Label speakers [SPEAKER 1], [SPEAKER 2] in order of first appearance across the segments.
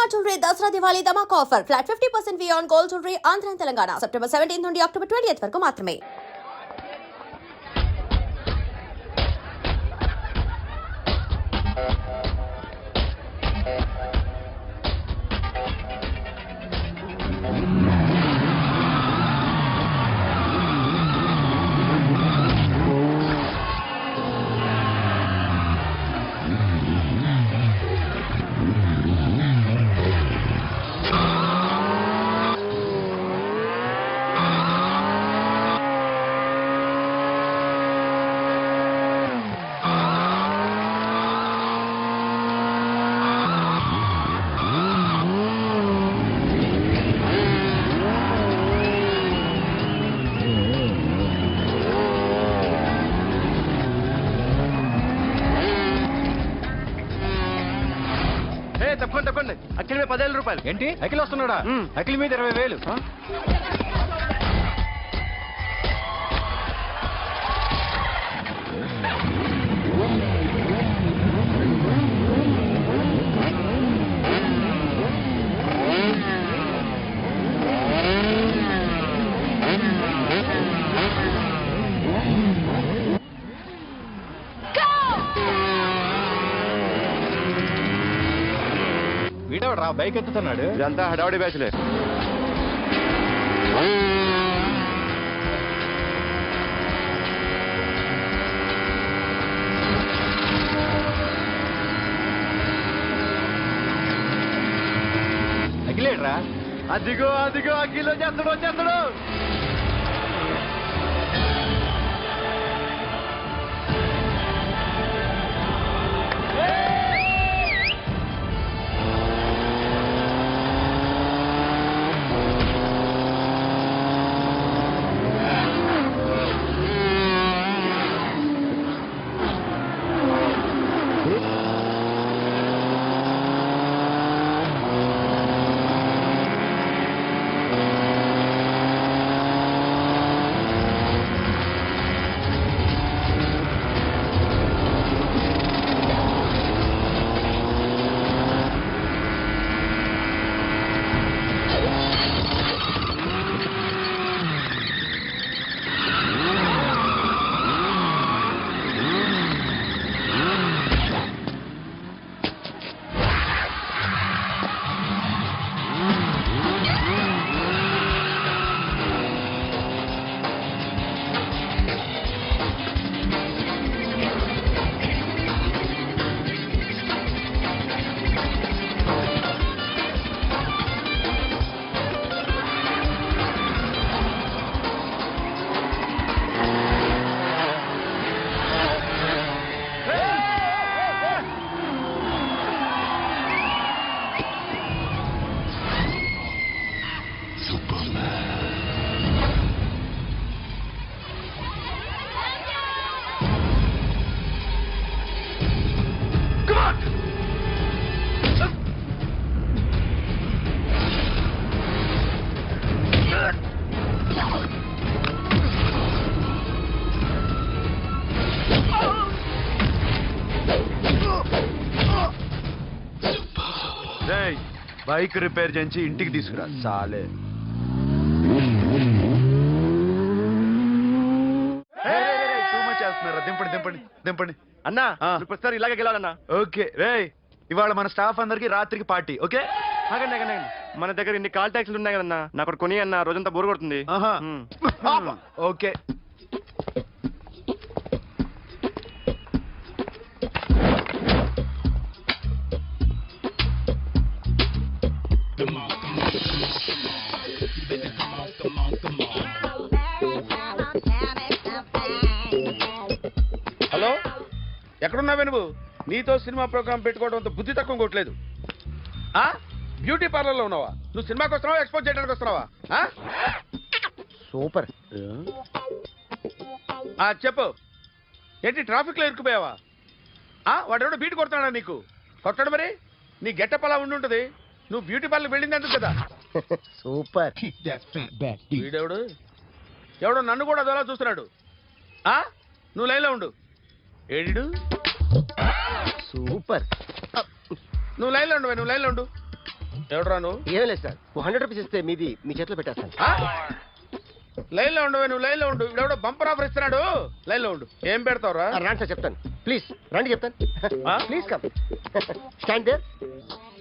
[SPEAKER 1] Siva Jewelry Dasra Diwali Dhamak offer. Flat 50% fee on gold jewelry Andhra and Telangana. September 17th నుండి October 20th వరకు మాత్రమే.
[SPEAKER 2] తప్పకుండా అఖిల్ మీద 10,000 రూపాయలు.
[SPEAKER 3] ఏంటి అఖిల్ వస్తున్నాడా? అఖిల్ మీద 20,000. వీడవరా బైక్ ఎత్తుతున్నాడు?
[SPEAKER 2] ఇదంతా హడావడి బ్యాచ్లే.
[SPEAKER 3] అఖిలేడ్రా?
[SPEAKER 2] అదిగో అదిగో అఖిల్ వచ్చేస్తాడు. బైక్ రిపేర్ చేయించి ఇంటికి తీసుకురా చాలే. చేస్తున్నారా? దింపండి అన్నా. ప్రతిసారి ఇలాగే గెలాలన్నా.
[SPEAKER 3] ఓకే రే, ఇవాళ మన స్టాఫ్ అందరికి రాత్రికి పార్టీ. ఓకే
[SPEAKER 2] ఆగండి. మన దగ్గర ఇన్ని కాల్ ట్యాక్సీలు ఉన్నాయి కదన్నా, నాకు కొని అన్న రోజంతా బోరు కొడుతుంది.
[SPEAKER 3] ఓకే
[SPEAKER 4] హలో, ఎక్కడున్నావే నువ్వు? నీతో సినిమా ప్రోగ్రామ్ పెట్టుకోవడంతో బుద్ధి తక్కువ కొట్టలేదు. బ్యూటీ పార్లర్ లో ఉన్నావా? నువ్వు సినిమాకి వస్తున్నావా, ఎక్స్పోజ్ చేయడానికి వస్తున్నావా? సూపర్. చెప్పు, ఏంటి ట్రాఫిక్ లో ఇరుక్కుపోయావా? వాడెవడో బీట్ కొడతాడా నీకు? కొట్టాడు మరి. నీ గెట్టప్ అలా ఉండి నువ్వు బ్యూటీ పార్లర్ వెళ్ళింది ఎందుకు కదా?
[SPEAKER 5] సూపర్.
[SPEAKER 4] వీడెవడు? ఎవడో నన్ను కూడా అదోలా చూస్తున్నాడు. నువ్వు లైన్లో ఉండు. ఏడు?
[SPEAKER 5] సూపర్.
[SPEAKER 4] నువ్వు లైన్లో ఉండు. ఎవడరా నువ్వు?
[SPEAKER 5] ఏం లేదు సార్, 100 రూపీస్ ఇస్తే మీది మీ చేతిలో పెట్టేస్తాను.
[SPEAKER 4] లైన్ లో ఉండవు, నువ్వు లైన్ లో ఉండు. ఎవడో బంపర్ ఆఫర్ ఇస్తున్నాడు, లైన్ లో ఉండు. ఏం పెడతావురా?
[SPEAKER 5] రాండి సార్ చెప్తాను, ప్లీజ్ రండి చెప్తాను. Please come stand there.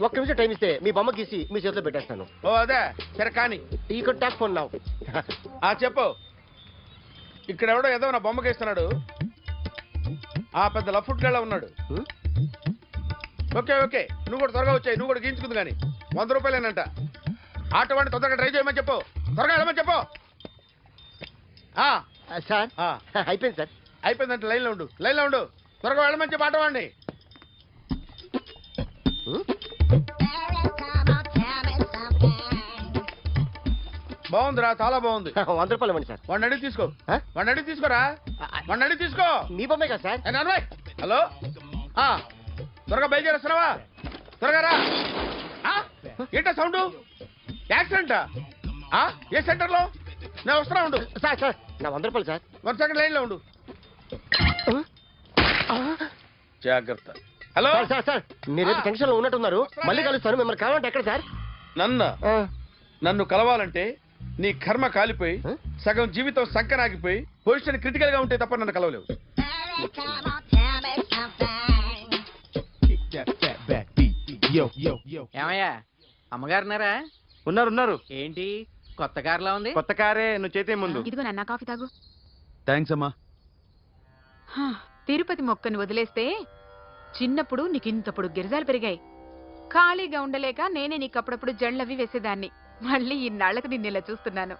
[SPEAKER 5] 1 నిమిషం టైం ఇస్తే మీ బొమ్మ గీసి మీ చేతిలో పెట్టేస్తాను.
[SPEAKER 4] ఓ అదే సరే కానీ
[SPEAKER 5] ఈ కుడ్ టాక్ ఫోన్ నౌ.
[SPEAKER 4] చెప్పు. ఇక్కడ ఎవడో ఏదో నా బొమ్మకి ఇస్తున్నాడు. పెద్ద లఫుట్ గళ్ళ ఉన్నాడు. ఓకే ఓకే, నువ్వు కూడా త్వరగా వచ్చాయి, నువ్వు కూడా గీంచుకుంది కానీ 100 రూపాయలేనంట. ఆటో వాడిని తొందరగా ట్రై చేయమని చెప్పు, త్వరగా వెళ్ళమని చెప్పు.
[SPEAKER 5] సార్ అయిపోయింది సార్.
[SPEAKER 4] అయిపోయిందంటే లైన్లో ఉండు, లైన్లో ఉండు, త్వరగా వెళ్ళమని చెప్పు ఆటో వాడిని. బాగుందిరా, చాలా బాగుంది.
[SPEAKER 5] 100 రూపాయలు ఇవ్వండి సార్.
[SPEAKER 4] వాడిని అడిగి తీసుకో, వాడిని అడిగి తీసుకోరా, వాడిని అడిగి తీసుకో.
[SPEAKER 5] మీ బొమ్మే కదా సార్.
[SPEAKER 4] నాన్నబాయ్ హలో, త్వరగా బయలుదేరేస్తున్నావా? త్వరగా రా. ఏంటా సౌండ్? యాక్సిడెంటా? ఏ సెంటర్లో? నేను వస్తున్నా ఉండు.
[SPEAKER 5] సార్ సార్ నా 100 రూపాయలు సార్.
[SPEAKER 4] 1 సెకండ్ లైన్లో ఉండు. జాగ్రత్త. హలో
[SPEAKER 5] సార్ సార్ సార్ మీరు ఏదో టెన్షన్ లో ఉన్నట్టున్నారు, మళ్ళీ కలుస్తాను. మిమ్మల్ని కావాలంటే ఎక్కడ సార్?
[SPEAKER 4] నన్ను కలవాలంటే నీ కర్మ కాలిపోయి సగం జీవితం సంకనాగిపోయి పొజిషన్ క్రిటికల్ గా ఉంటే తప్ప నన్ను కలవలేవు.
[SPEAKER 6] ఏమయ్యా అమ్మగారున్నారా?
[SPEAKER 2] ఉన్నారు ఉన్నారు.
[SPEAKER 6] ఏంటి కొత్త కారులా ఉంది?
[SPEAKER 2] కొత్త కారే, నువ్వు చేతే ముందు.
[SPEAKER 7] ఇదిగో నాన్న కాఫీ తాగు.
[SPEAKER 3] థ్యాంక్స్ అమ్మా.
[SPEAKER 7] తిరుపతి మొక్కను వదిలేస్తే చిన్నప్పుడు నీకు ఇంతప్పుడు గిరిజాలు పెరిగాయి. ఖాళీగా ఉండలేక నేనే నీకు అప్పుడప్పుడు జళ్ళవి వేసేదాన్ని. మళ్ళీ ఇన్నాళ్లకు నిన్ను ఇలా చూస్తున్నాను.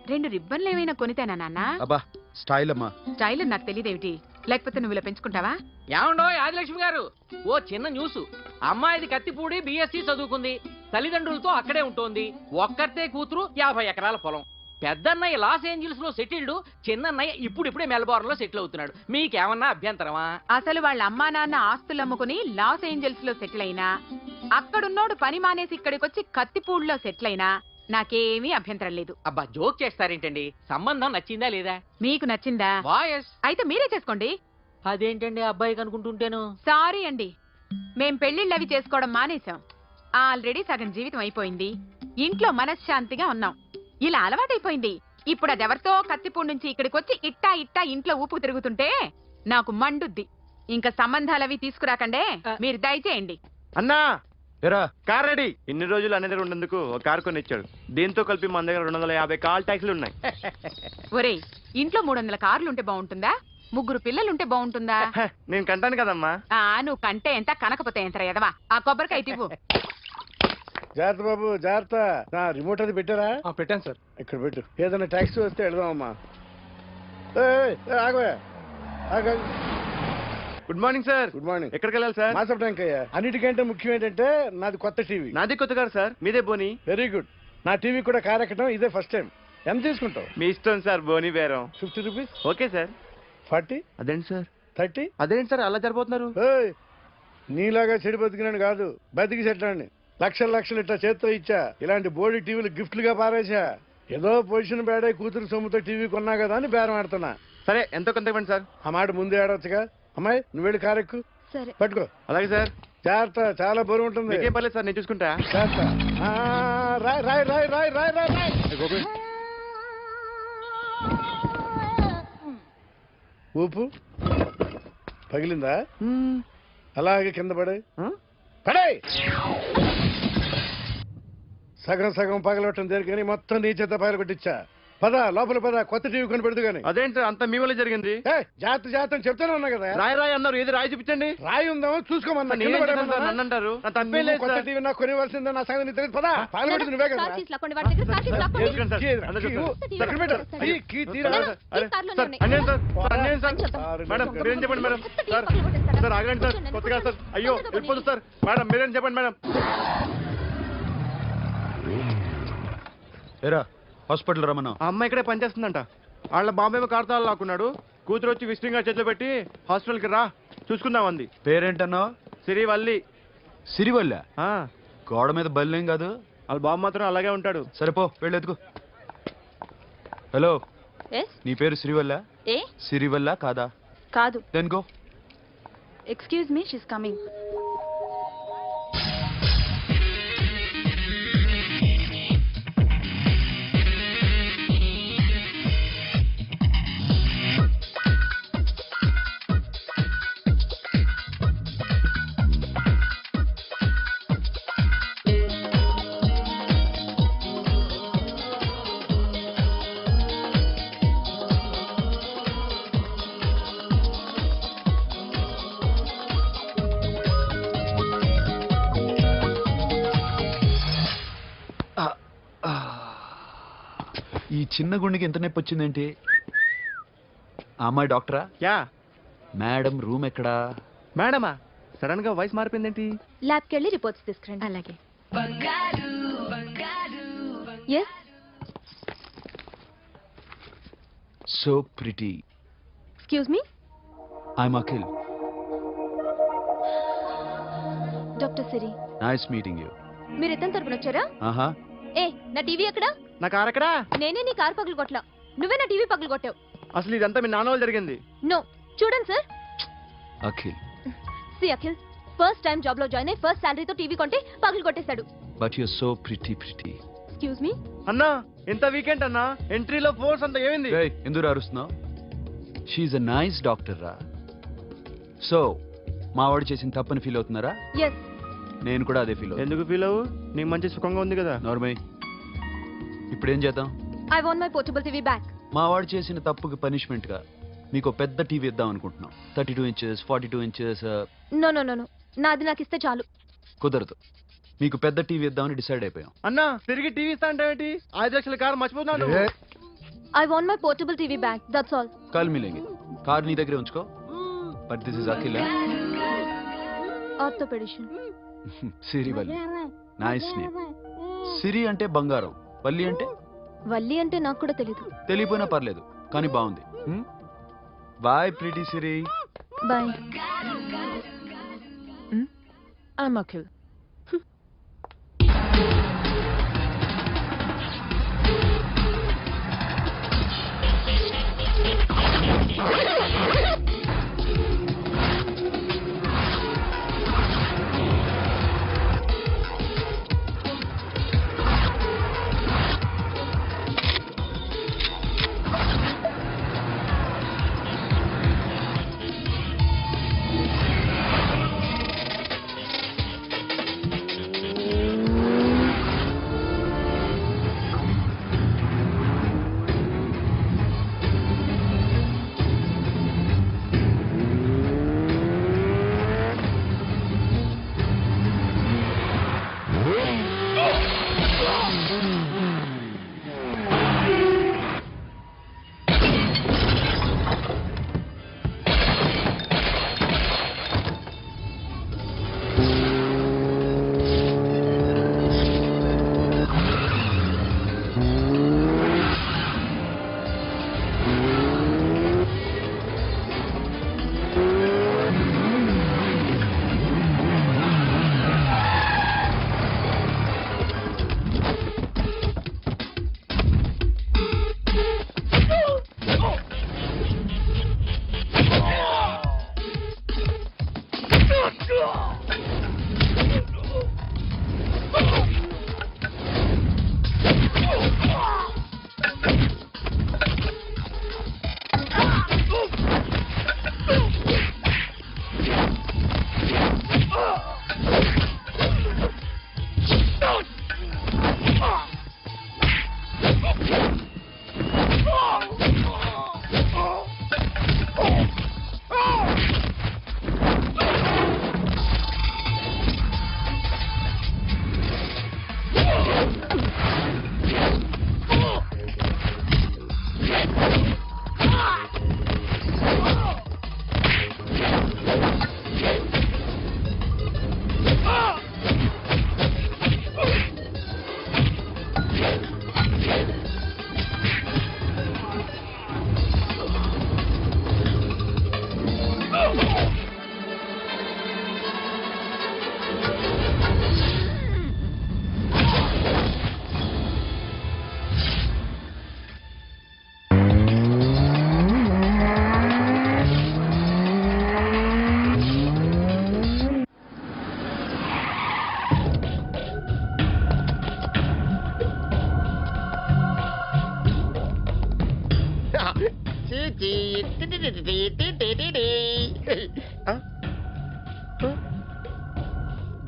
[SPEAKER 7] 2 రిబ్బన్లు ఏమైనా కొనితేనా నాన్న?
[SPEAKER 3] అబ్బా స్టైల్ అమ్మా.
[SPEAKER 7] స్టైల్ నాకు తెలియదేమిటి? లేకపోతే నువ్వు ఇలా పెంచుకుంటావా?
[SPEAKER 6] ఏమండో ఆదిలక్ష్మి గారు, ఓ చిన్న న్యూస్. అమ్మాయిది కత్తిపూడి BSc చదువుకుంది, తల్లిదండ్రులతో అక్కడే ఉంటోంది. ఒక్కతే కూతురు, 50 ఎకరాల పొలం. పెద్దన్నయ్య లాస్ ఏంజల్స్ లో సెటిల్డ్, చిన్నన్నయ్య ఇప్పుడిప్పుడే మెల్బోర్న్ లో సెటిల్ అవుతున్నాడు. మీకేమన్నా అభ్యంతరమా?
[SPEAKER 7] అసలు వాళ్ళ అమ్మా నాన్న ఆస్తులు అమ్ముకుని లాస్ ఏంజల్స్ లో సెటిల్ అయినా, అక్కడున్నోడు పని మానేసి ఇక్కడికొచ్చి కత్తిపూడిలో సెటిల్ అయినా నాకేమీ అభ్యంతరం లేదు.
[SPEAKER 6] అబ్బా జోక్ చేస్తారేంటండి? సంబంధం నచ్చిందా లేదా?
[SPEAKER 7] మీకు నచ్చిందా?
[SPEAKER 6] వాయస్
[SPEAKER 7] అయితే మీరే చేసుకోండి.
[SPEAKER 6] అదేంటండి అబ్బాయికి అనుకుంటుంటేను?
[SPEAKER 7] సారీ అండి, మేం పెళ్లిళ్ళు అవి చేసుకోవడం మానేశాం. ఆల్రెడీ సగం జీవితం అయిపోయింది. ఇంట్లో మనశ్శాంతిగా ఉన్నాం. ఇలా అలవాటైపోయింది. ఇప్పుడు అదెవరితో కత్తిపూడి నుంచి ఇక్కడికి వచ్చి ఇట్టా ఇట్టా ఇంట్లో ఊపు తిరుగుతుంటే నాకు మండుద్ది. ఇంకా సంబంధాలవి తీసుకురాకండే, మీరు దయచేయండి.
[SPEAKER 2] అన్నా
[SPEAKER 3] ఎరా
[SPEAKER 2] కార్ రెడీ. ఇన్ని రోజులు అనే దగ్గర ఉన్నందుకు ఒక కార్ కొని ఇచ్చాడు. దీంతో కలిపి మన దగ్గర 250 కాల్ ట్యాక్సీలు ఉన్నాయి.
[SPEAKER 7] ఒరేయ్, ఇంట్లో 300 కార్లు ఉంటే బాగుంటుందా? 3 పిల్లలుంటే బాగుంటుందా?
[SPEAKER 2] నేను కంటాను కదమ్మా.
[SPEAKER 7] నువ్వు కంటే ఎంత కనకపోతే ఎంత ఎదవా. ఆ కొబ్బరికాయ తివ్వు.
[SPEAKER 4] జాగ్రత్త బాబు జాగ్రత్త. నా రిమోట్ అది పెట్టారా?
[SPEAKER 3] పెట్టాను సార్.
[SPEAKER 4] ఇక్కడ పెట్టు. ఏదైనా ట్యాక్సీ వస్తే వెళదామమ్మా. ఆగవే.
[SPEAKER 2] Good morning sir.
[SPEAKER 4] Good morning.
[SPEAKER 2] ఎక్కడికి వెళ్ళాలి సార్?
[SPEAKER 4] మాసప్ ట్యాంక్ అయ్యా. అన్నిటికంటే ముఖ్యం ఏంటంటే నాది కొత్త టీవీ.
[SPEAKER 2] నాది కొత్త కారు సార్, మీదే బోని.
[SPEAKER 4] Very good. నా టీవీ కూడా కార్ ఎక్కడం ఇదే ఫస్ట్ టైం. ఎంత తీసుకుంటావు?
[SPEAKER 2] మీ ఇష్టం సార్, బోని బేరం.
[SPEAKER 4] 50 రూపీస్.
[SPEAKER 2] Okay sir.
[SPEAKER 4] 40.
[SPEAKER 2] అదేంటి సార్?
[SPEAKER 4] 30.
[SPEAKER 2] అదేంటి సార్ అలా జరిపోతున్నారు?
[SPEAKER 4] నీలాగా చెడు బతికినాను కాదు, బతికి చెట్లాన్ని లక్షలు లక్షలు ఇట్లా చేత్తో ఇచ్చా. ఇలాంటి బోడి టీవీలు గిఫ్ట్లుగా పారేసా. ఏదో పొజిషన్ బేడే కూతురు సొమ్ముతో టీవీ కొన్నా కదా అని బేరం ఆడుతున్నా.
[SPEAKER 2] సరే ఎంతో కొంత ఇవ్వండి సార్.
[SPEAKER 4] ఆ మాట ముందే ఆడవచ్చుగా. అమ్మాయి నువ్వు వెళ్ళి కారెక్కు.
[SPEAKER 7] సరే
[SPEAKER 4] పట్టుకో.
[SPEAKER 2] అలాగే సార్.
[SPEAKER 4] జాగ్రత్త, చాలా బరువు ఉంటుంది.
[SPEAKER 2] మీకేం పర్లేదు సార్, నేను చూసుకుంటా.
[SPEAKER 4] జాగ్రత్త. రాయ్ రాయ్ రాయ్ రాయ్ రాయ్ రాయ్ రాయ్. ఊపు పగిలిందా? అలాగే కింద పడే పడే. సగం సగం పగలవటం దేనికని మొత్తం నీ చేత పగల కొట్టించా. పద లోపల పద, కొత్త టీవీ కొని పెడదు కానీ.
[SPEAKER 2] అదేంటి సార్ అంతా మీ వల్ల జరిగింది?
[SPEAKER 4] జాగ్రత్త జాగ్రత్త అని చెప్తానే ఉన్నా కదా.
[SPEAKER 2] రాయి రాయి అన్నారు, ఏది రాయి చూపించండి.
[SPEAKER 4] రాయి ఉందామో చూసుకోమన్నా.
[SPEAKER 2] నన్ను అంటారు, నా తప్పేం లేదు
[SPEAKER 4] కొత్త
[SPEAKER 2] సార్.
[SPEAKER 4] టీవీ నాకు కొనివలసిందే, నా సంగతి తెలియదు. పద పగలబెట్టింది నువ్వే కదా.
[SPEAKER 2] తీసుకురండి సార్.
[SPEAKER 4] ఎక్కడ పెట్టారు? అయ్యి కీ తీరా.
[SPEAKER 2] సార్ అన్యాయం సార్, అన్యాయం సార్. మేడం మీరేం చెప్పండి మేడం. సార్ సార్ ఆగండి సార్, కొత్తగా సార్. అయ్యో వెళ్ళిపోదు సార్. మేడం మీరేం చెప్పండి మేడం.
[SPEAKER 3] ఎరా హాస్పిటల్ రమ్మన్నా.
[SPEAKER 2] ఆ అమ్మాయి ఇక్కడే పనిచేస్తుందంట. వాళ్ళ బాంబేమో కార్తాలు లాక్కున్నాడు. కూతురు వచ్చి విజిటింగ్ కార్డ్ చేతిలో పెట్టి హాస్పిటల్కి రా చూసుకుందాం అంది.
[SPEAKER 3] పేరేంటన్నావు?
[SPEAKER 2] సిరివల్లి.
[SPEAKER 3] సిరివల్ల? గోడ మీద బల్లేం కాదు.
[SPEAKER 2] వాళ్ళ బాబు మాత్రం అలాగే ఉంటాడు.
[SPEAKER 3] సరేపో వెళ్ళేందుకు. హలో, నీ పేరు సిరివల్ల? సిరివల్ల కాదా?
[SPEAKER 7] కాదు.
[SPEAKER 3] Then go.
[SPEAKER 7] Excuse me, she's coming.
[SPEAKER 3] ఈ చిన్న గుండెకి ఎంత నొప్పి వచ్చిందేంటి? ఆ అమ్మాయి డాక్టరా?
[SPEAKER 2] యా
[SPEAKER 3] మేడం రూమ్ ఎక్కడా?
[SPEAKER 2] మేడమా సడన్ గా వాయిస్ మారిపోయిందేంటి?
[SPEAKER 8] ల్యాబ్కి వెళ్ళి రిపోర్ట్స్ తీసుకురండి.
[SPEAKER 7] అలాగే.
[SPEAKER 8] Yes,
[SPEAKER 3] so pretty.
[SPEAKER 8] Excuse me,
[SPEAKER 3] I'm Akhil.
[SPEAKER 8] Doctor Siri.
[SPEAKER 3] Nice meeting you.
[SPEAKER 8] మీరు ఇతని తరపున వచ్చారా?
[SPEAKER 3] ఆహా.
[SPEAKER 8] ఏ, నా టీవీ ఎక్కడా?
[SPEAKER 2] నా కారు ఎక్కడా?
[SPEAKER 8] నేనే నీ కారు పగలు కొట్టలా, నువ్వే నా టీవీ పగలు కొట్టావు.
[SPEAKER 2] అసలు ఇదంతా మీ నాన్న వాళ్ళు జరిగింది.
[SPEAKER 8] నో, చూడండి sir.
[SPEAKER 3] Akhil.
[SPEAKER 8] See Akhil, first time job లో జాయిన్ అయ్యి ఫస్ట్ శాలరీతో టీవీ కొంటే పగలు కొట్టేశాడు.
[SPEAKER 3] But you so pretty.
[SPEAKER 8] Excuse me.
[SPEAKER 2] అన్నా ఎంత వీకెండ్ అన్నా, ఎంట్రీలో ఫోర్స్ అంతా ఏమైంది?
[SPEAKER 3] ఎందుకు అరుస్తున్నావు? షీఈ్ అ నైస్ డాక్టర్ రా. సో మావాడు చేసిన తప్పని ఫీల్ అవుతున్నారా?
[SPEAKER 8] ఎస్.
[SPEAKER 3] నేను కూడా అదే ఫీల్ అవుతున్నా.
[SPEAKER 2] ఎందుకు ఫీల్ అవ్వు, నీకు మంచి సుఖంగా ఉంది కదా.
[SPEAKER 3] నార్మల్. ఇప్పుడు ఏం చేద్దాం?
[SPEAKER 8] I want my portable TV back.
[SPEAKER 3] మావాడు చేసిన తప్పుకి పనిష్మెంట్ గా మీకు పెద్ద టీవీ ఇద్దాం అనుకుంటున్నాం. 32 inches 42 inches.
[SPEAKER 8] No no no no, నాది నాకు ఇస్తే చాలు.
[SPEAKER 3] కుదరదు. మీకు పెద్ద టీవీ ఇద్దామని డిసైడ్ అయిపోయాం.
[SPEAKER 2] అన్నా తిరిగి టీవీ ఇస్తా అంటే ఏంటి? 5 లక్షల కారు మర్చిపోతున్నాడు.
[SPEAKER 8] I want my portable TV back, that's all.
[SPEAKER 3] కాల్ మిలేంగి. కార్ నీ దగ్గరే ఉంచుకో. But this is Akhil.
[SPEAKER 8] Orthopedician.
[SPEAKER 3] Siri Valli. Nice name. Siri అంటే బంగారం, వల్లి అంటే?
[SPEAKER 8] వల్లి అంటే నాకు కూడా తెలీదు.
[SPEAKER 3] తెలియపోయినా పర్లేదు, కానీ బాగుంది. Bye pretty Siri.
[SPEAKER 8] Bye.
[SPEAKER 7] I'm Akhil.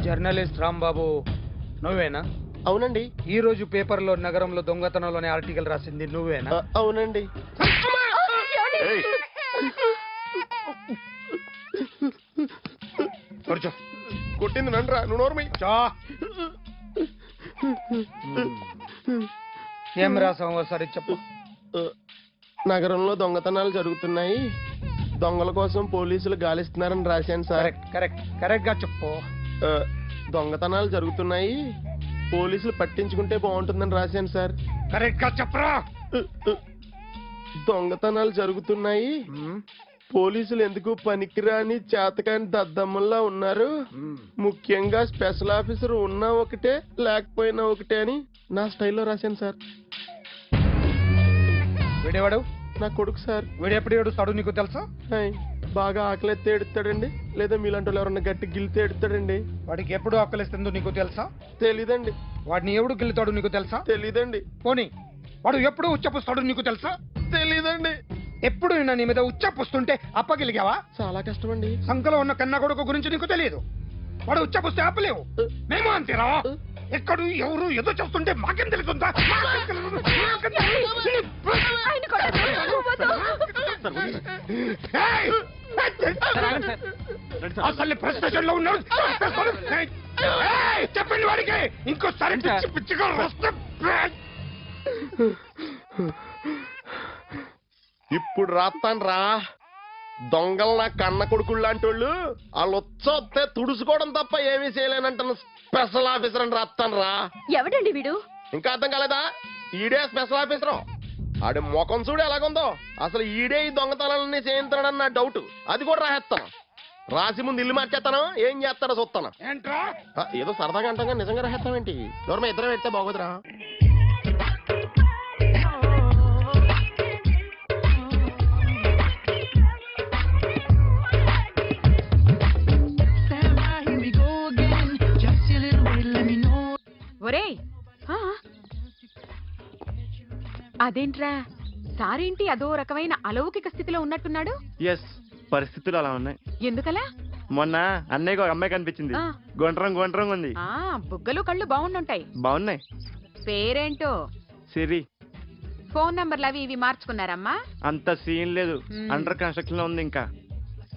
[SPEAKER 9] Journalist Rambabu నువ్వేనా?
[SPEAKER 5] అవునండి.
[SPEAKER 9] ఈ రోజు పేపర్లో నగరంలో దొంగతనంలోనే ఆర్టికల్ రాసింది నువ్వేనా?
[SPEAKER 5] అవునండి.
[SPEAKER 3] కూర్చో.
[SPEAKER 5] కొట్టింది నండ్రా, నువ్వు నోర్మై.
[SPEAKER 9] ఏం రాసావు ఒకసారి చెప్పు.
[SPEAKER 5] నగరంలో దొంగతనాలు జరుగుతున్నాయి, దొంగల కోసం పోలీసులు గాలిస్తున్నారని రాశాను సార్.
[SPEAKER 9] కరెక్ట్ కరెక్ట్ కరెక్ట్ గా చెప్పు.
[SPEAKER 5] దొంగతనాలు జరుగుతున్నాయి, పోలీసులు పట్టించుకుంటే బాగుంటుందని రాశాను సార్.
[SPEAKER 9] కరెక్ట్ గా చెప్పరా.
[SPEAKER 5] దొంగతనాలు జరుగుతున్నాయి, పోలీసులు ఎందుకు పనికిరాని చేతకాని దద్దమ్మల్లా ఉన్నారు, ముఖ్యంగా స్పెషల్ ఆఫీసర్ ఉన్నా ఒకటే లేకపోయినా ఒకటే అని నా స్టైల్లో రాశాను సార్.
[SPEAKER 9] వీడేవాడు?
[SPEAKER 5] నా కొడుకు సార్.
[SPEAKER 9] వీడు ఎప్పుడు ఏడుస్తాడు నీకు తెలుసా?
[SPEAKER 5] హాయ్, బాగా ఆకలిస్తే ఎడుతాడండి, లేదా మీలాంటి వాళ్ళు ఎవరన్నా గట్టి గిలితే ఎడుతాడండి.
[SPEAKER 9] వాడికి ఎప్పుడు ఆకలిస్తుందో నీకు తెలుసా?
[SPEAKER 5] తెలీదండి.
[SPEAKER 9] వాడిని ఎవడు గిల్లుతాడు నీకు తెలుసా?
[SPEAKER 5] తెలీదండి.
[SPEAKER 9] పోనీ వాడు ఎప్పుడు ఉచ్చపుస్తాడు నీకు తెలుసా?
[SPEAKER 5] తెలీదండి.
[SPEAKER 9] ఎప్పుడు నిన్న నీ మీద ఉచ్చపుస్తుంటే అప్పగలిగావా?
[SPEAKER 5] చాలా కష్టం అండి.
[SPEAKER 9] సంకలో ఉన్న కన్న కొడుకు గురించి నీకు తెలియదు. వాడు ఉచ్చపుస్తే ఆపలేవు. మేము అంతేరా. ఎక్కడు ఎవరు ఏదో చేస్తుంటే మాకేం తెలుస్తుందా? అసలు ప్రెస్ స్టేషన్ లో ఉన్నాడు. చెప్పండి వాడికి ఇంకోసారి పిచ్చి పిచ్చిగా వస్తే.
[SPEAKER 5] ఇప్పుడు రాస్తాను రా. దొంగలు నా కన్న కొడుకులు లాంటి వాళ్ళు వాళ్ళు వచ్చొస్తే తుడుచుకోవడం తప్ప ఏమీ చేయలేనంటున్న స్పెషల్ ఆఫీసర్ అని రాస్తాను రా.
[SPEAKER 8] ఎవడండి వీడు?
[SPEAKER 5] ఇంకా అర్థం కాలేదా? ఈడే స్పెషల్ ఆఫీసర్. ఆడి ముఖం చూడు ఎలాగుందో. అసలు ఈడే ఈ దొంగతనాలన్నీ చేయించాడని నా డౌట్. అది కూడా రాసేస్తాను. రాసి ముందు ఇల్లు మార్చేస్తాను, ఏం చేస్తాడో చూస్తాను.
[SPEAKER 9] ఏంట్రా?
[SPEAKER 5] ఏదో సరదాగా అంటాగా నిజంగా రాసేస్తామేంటి? ఎవరన్నా ఇద్దరం పెడితే బాగోదురా.
[SPEAKER 7] ఒరేయ్, అదేంట్రా సారేంటి అదో రకమైన అలౌకిక స్థితిలో ఉన్నట్టున్నాడు?
[SPEAKER 2] ఎస్, పరిస్థితులు అలా ఉన్నాయి.
[SPEAKER 7] ఎందుకలా?
[SPEAKER 2] మొన్న అన్నయ్యకు ఒక అమ్మాయి కనిపించింది.
[SPEAKER 7] ఆ.
[SPEAKER 2] గుండ్రం ఉంది.
[SPEAKER 7] బుగ్గలు కళ్ళు బాగుండుంటాయి.
[SPEAKER 2] బాగున్నాయి.
[SPEAKER 7] పేరేంటో?
[SPEAKER 2] సిరి.
[SPEAKER 7] ఫోన్ నంబర్లు అవి ఇవి మార్చుకున్నారమ్మా?
[SPEAKER 2] అంత సీన్ లేదు,
[SPEAKER 7] మ్మ్.
[SPEAKER 2] అండర్ కన్స్ట్రక్షన్ లో ఉంది. ఇంకా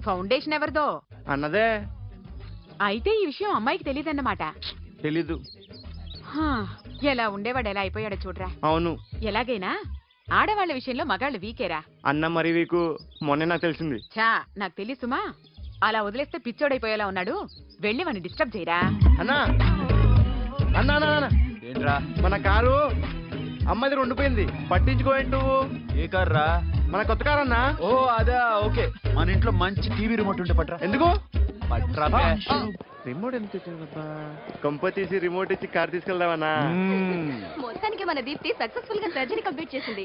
[SPEAKER 7] ఫౌండేషన్ ఎవరిదో?
[SPEAKER 2] అన్నదే.
[SPEAKER 7] అయితే ఈ విషయం అమ్మాయికి తెలియదన్నమాట.
[SPEAKER 2] తెలీదు.
[SPEAKER 7] ఎలా ఉండేవాడు ఎలా అయిపోయాడో చూడరా.
[SPEAKER 2] అవును.
[SPEAKER 7] ఎలాగైనా ఆడవాళ్ల విషయంలో మగాళ్ళు వీకేరా.
[SPEAKER 2] అన్న మరి వీకు మొన్నే నాకు తెలిసింది.
[SPEAKER 7] చా, నాకు తెలుసుమా. అలా వదిలేస్తే పిచ్చోడైపోయేలా ఉన్నాడు. వెళ్ళి వాడిని డిస్టర్బ్ చేయరా.
[SPEAKER 2] అన్నా అన్నా అన్నా,
[SPEAKER 3] ఏంట్రా?
[SPEAKER 2] మన కారు అమ్మాయిది ఉండిపోయింది, పట్టించుకోండి నువ్వు.
[SPEAKER 3] ఏ కార్ రా?
[SPEAKER 2] మన కొత్త కారు అన్నా.
[SPEAKER 3] ఓ అదా, ఓకే. మన ఇంట్లో మంచి టీవీ రిమోట్ ఉంటే పట్రా.
[SPEAKER 2] ఎందుకు?
[SPEAKER 3] పట్రా బే.
[SPEAKER 2] రిమోట్ ఎంత ఇచ్చావబ్బా? కంప తీసి రిమోట్ ఇచ్చి కార్ తీసుకెళ్దామన్నా.
[SPEAKER 8] మొత్తానికి మన దీప్తి సక్సెస్ఫుల్ గా సర్జరీ కంప్లీట్ చేసింది.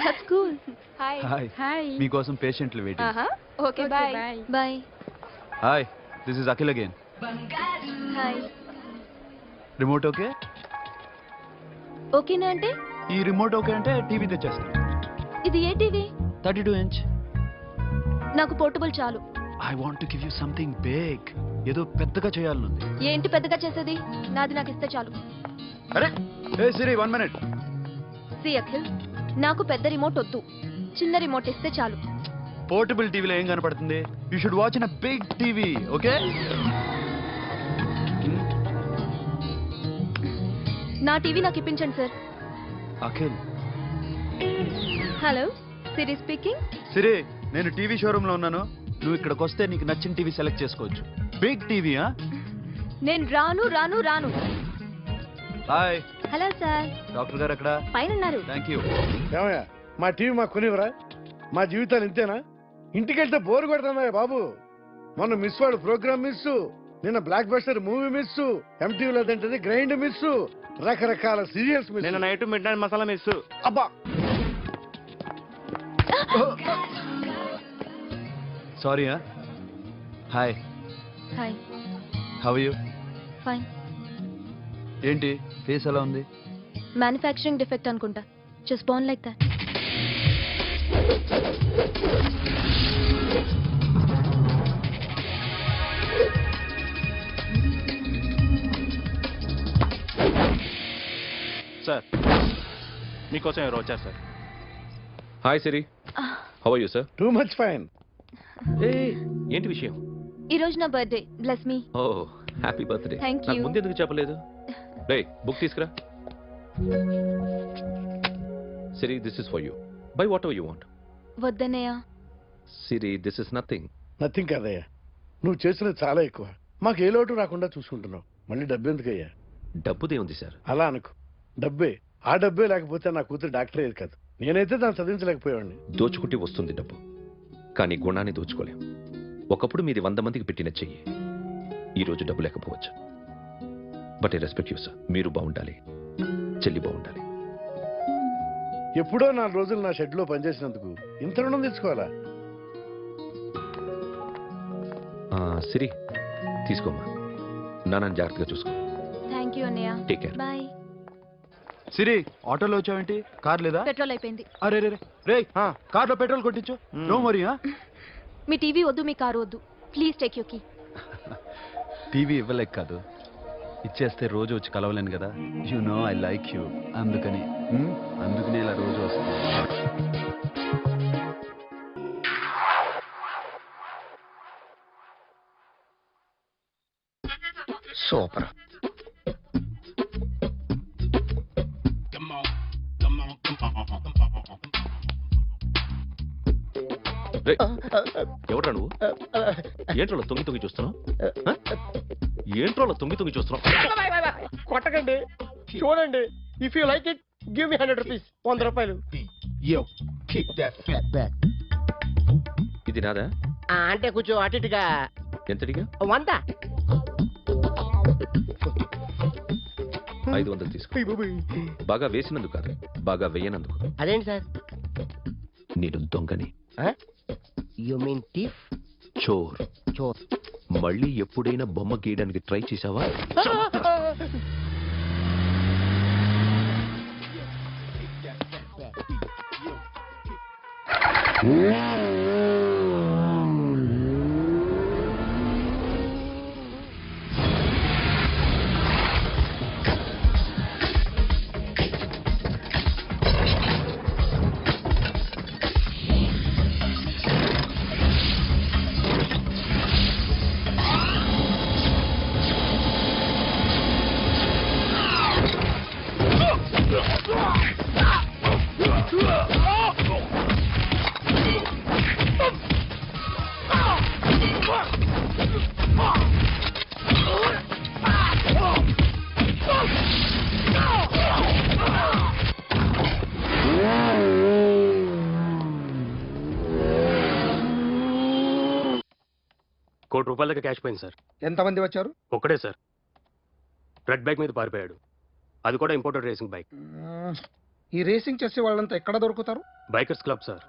[SPEAKER 8] That's cool. Hi.
[SPEAKER 3] Hi.
[SPEAKER 7] Hi.
[SPEAKER 3] మీకోసం పేషెంట్లు waiting.
[SPEAKER 8] Okay bye. Bye.
[SPEAKER 3] Hi, this is Akhil again.
[SPEAKER 8] Hi.
[SPEAKER 3] Remote okay?
[SPEAKER 8] ఓకేనా అంటే?
[SPEAKER 3] ఈ రిమోట్ ఓకే అంటే టీవీ తెచ్చేస్తాను.
[SPEAKER 8] ఇది ఏ టీవీ?
[SPEAKER 3] 32 inch.
[SPEAKER 8] నాకు పోర్టబుల్ చాలు.
[SPEAKER 3] I want to give you something big. ఏదో పెద్దగా చేయాలనుంది.
[SPEAKER 8] ఏంటి పెద్దగా చేసేది? నాది నాకు ఇస్తే చాలు.
[SPEAKER 3] అరే ఏ సిరి, 1 minute.
[SPEAKER 8] సి అఖిల్, నాకు పెద్ద రిమోట్ వద్దు, చిన్న రిమోట్ ఇస్తే చాలు.
[SPEAKER 3] పోర్టబుల్ టీవీలో ఏం కనపడుతుంది? You should watch in a big TV, okay?
[SPEAKER 8] నా టీవీ నాకు ఇప్పించండి sir.
[SPEAKER 3] Akhil.
[SPEAKER 8] Hello, Siri speaking.
[SPEAKER 3] Siri, నేను టీవీ షోరూమ్ లో ఉన్నాను. నువ్వు ఇక్కడికి వస్తే నీకు నచ్చిన టీవీ సెలెక్ట్ చేసుకోవచ్చు. Big TV.
[SPEAKER 8] నేను రాను రాను రాను.
[SPEAKER 3] హాయ్.
[SPEAKER 8] Hello sir.
[SPEAKER 3] డాక్టర్ గారు ఎక్కడ?
[SPEAKER 8] పైన ఉన్నారు.
[SPEAKER 3] Thank you.
[SPEAKER 4] ఏమయ్యా, మా టీవీ మాకు కొనివరా? మా జీవితాలు ఇంతేనా? ఇంటికెళ్తే బోరు కొడుతున్నాయా బాబు? మొన్న మిస్ వాడు ప్రోగ్రామ్ మిస్, నిన్న బ్లాక్ బస్టర్ మూవీ మిస్, ఎంటీవీలో తింటది గ్రైండ్ మిస్, రకరకాల సీరియల్స్ మిస్.
[SPEAKER 2] నేను night midnight masala miss.
[SPEAKER 4] అబ్బా,
[SPEAKER 3] sorry. Hi.
[SPEAKER 8] Hi.
[SPEAKER 3] How you?
[SPEAKER 8] Fine.
[SPEAKER 3] ఏంటి ఫేస్ ఎలా ఉంది?
[SPEAKER 8] మ్యానుఫ్యాక్చరింగ్ డిఫెక్ట్ అనుకుంటా. Just born like that.
[SPEAKER 2] Sir, మీకోసం ఎవరు వచ్చారు sir?
[SPEAKER 10] Hi Siri, how are you sir?
[SPEAKER 4] Too much fine.
[SPEAKER 10] ఏంటి విషయం?
[SPEAKER 8] ఈ రోజు నా birthday. Bless me.
[SPEAKER 10] Oh happy birthday.
[SPEAKER 8] Thank you.
[SPEAKER 10] నాకు ముందు ఎందుకు చెప్పలేదు? రేయ్, బుక్ తీసుకురా. Siri, this is for you. Buy whatever you want.
[SPEAKER 8] వద్దన్నయ్య.
[SPEAKER 10] Siri, this is nothing.
[SPEAKER 4] Nothing కాదయ్యా, నువ్వు చేసినది చాలా ఎక్కువ. మాకు ఏ లోటు రాకుండా చూసుకుంటున్నావు. మళ్ళీ డబ్బు ఎందుకయ్యా?
[SPEAKER 10] డబ్బుదే ఉంది సార్.
[SPEAKER 4] అలా అనుకో, డబ్బే. ఆ డబ్బే లేకపోతే నా కూతురు డాక్టర్ అయ్యేది కాదు. నేనైతే దాన్ని చదివించలేకపోయాడిని.
[SPEAKER 10] దోచుకుంటే వస్తుంది డబ్బు, కానీ గుణాన్ని దోచుకోలేం. ఒకప్పుడు మీది 100 మందికి పెట్టిన చెయ్యి ఈరోజు డబ్బు లేకపోవచ్చు. But I respect you sir. మీరు బాగుండాలి, చెల్లి బాగుండాలి.
[SPEAKER 4] ఎప్పుడో 4 రోజులు నా షెడ్ లో పనిచేసినందుకు ఇంత రుణం తెచ్చుకోవాలా?
[SPEAKER 10] సిరి, తీసుకోమ్మా. నాన్నని జాగ్రత్తగా చూసుకో.
[SPEAKER 8] థ్యాంక్ యూ అన్నయ్య.
[SPEAKER 10] Take care.
[SPEAKER 8] బాయ్.
[SPEAKER 3] సిరి, ఆటోలో వచ్చావేంటి? కార్ లేదా?
[SPEAKER 8] పెట్రోల్ అయిపోయింది.
[SPEAKER 3] అరే రే రే, కార్లో పెట్రోల్ కొట్టించు. నో మరి.
[SPEAKER 8] మీ టీవీ వద్దు, మీ కారు వద్దు. Please take you key.
[SPEAKER 3] TV ఇవ్వలేక కాదు, ఇచ్చేస్తే రోజు వచ్చి కలవలేను కదా. You know I like you. అందుకని ఇలా రోజు వస్తుంది.
[SPEAKER 9] సూపర్.
[SPEAKER 10] ఎవడ్రా నువ్వు? ఏంట్రోలో తొంగి చూస్తున్నావు? ఏంట్రోలో తొంగి చూస్తున్నావు?
[SPEAKER 5] కొట్టకండి, చూడండి. If you like it give me 100 rupees. 100 రూపాయలు.
[SPEAKER 10] ఇది నాదా?
[SPEAKER 5] అంటే కొంచెం అటు ఇటుగా.
[SPEAKER 10] ఎంతడిగా?
[SPEAKER 5] 100.
[SPEAKER 10] 500 తీసుకో. బాగా వేసినందుకు కాదు, బాగా వేయనందుకు.
[SPEAKER 5] అదేంటి సార్?
[SPEAKER 10] నేను దొంగని.
[SPEAKER 5] You mean thief?
[SPEAKER 10] చోర్.
[SPEAKER 5] చోర్.
[SPEAKER 10] మళ్ళీ ఎప్పుడైనా బొమ్మ గీయడానికి ట్రై చేసావా?
[SPEAKER 11] ₹1,00,000 క్యాష్ పోయింది సార్.
[SPEAKER 9] ఎంతమంది వచ్చారు?
[SPEAKER 11] ఒక్కడే సార్. రెడ్ బైక్ మీద పారిపోయాడు. అది కూడా ఇంపోర్టెడ్ రేసింగ్ బైక్.
[SPEAKER 9] ఈ రేసింగ్ చేసే వాళ్ళంతా ఎక్కడ దొరుకుతారు?
[SPEAKER 11] Bikers club sir.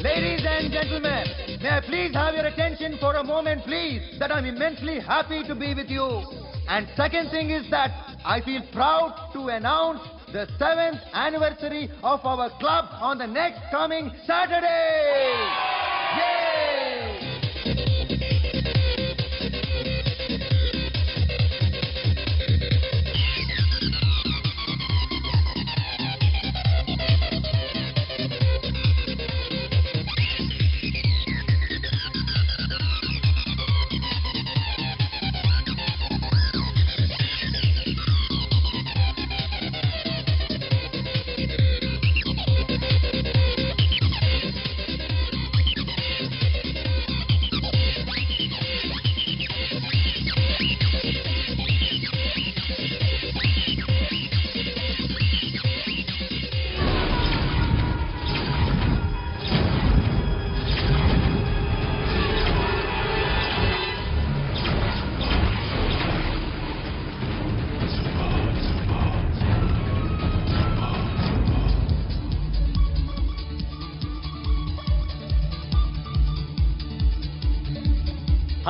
[SPEAKER 12] Ladies and gentlemen, may I please have your attention for a moment, please, that I'm immensely happy to be with you. And second thing is that I feel proud to announce the 7th anniversary of our club on the next coming Saturday. Yay!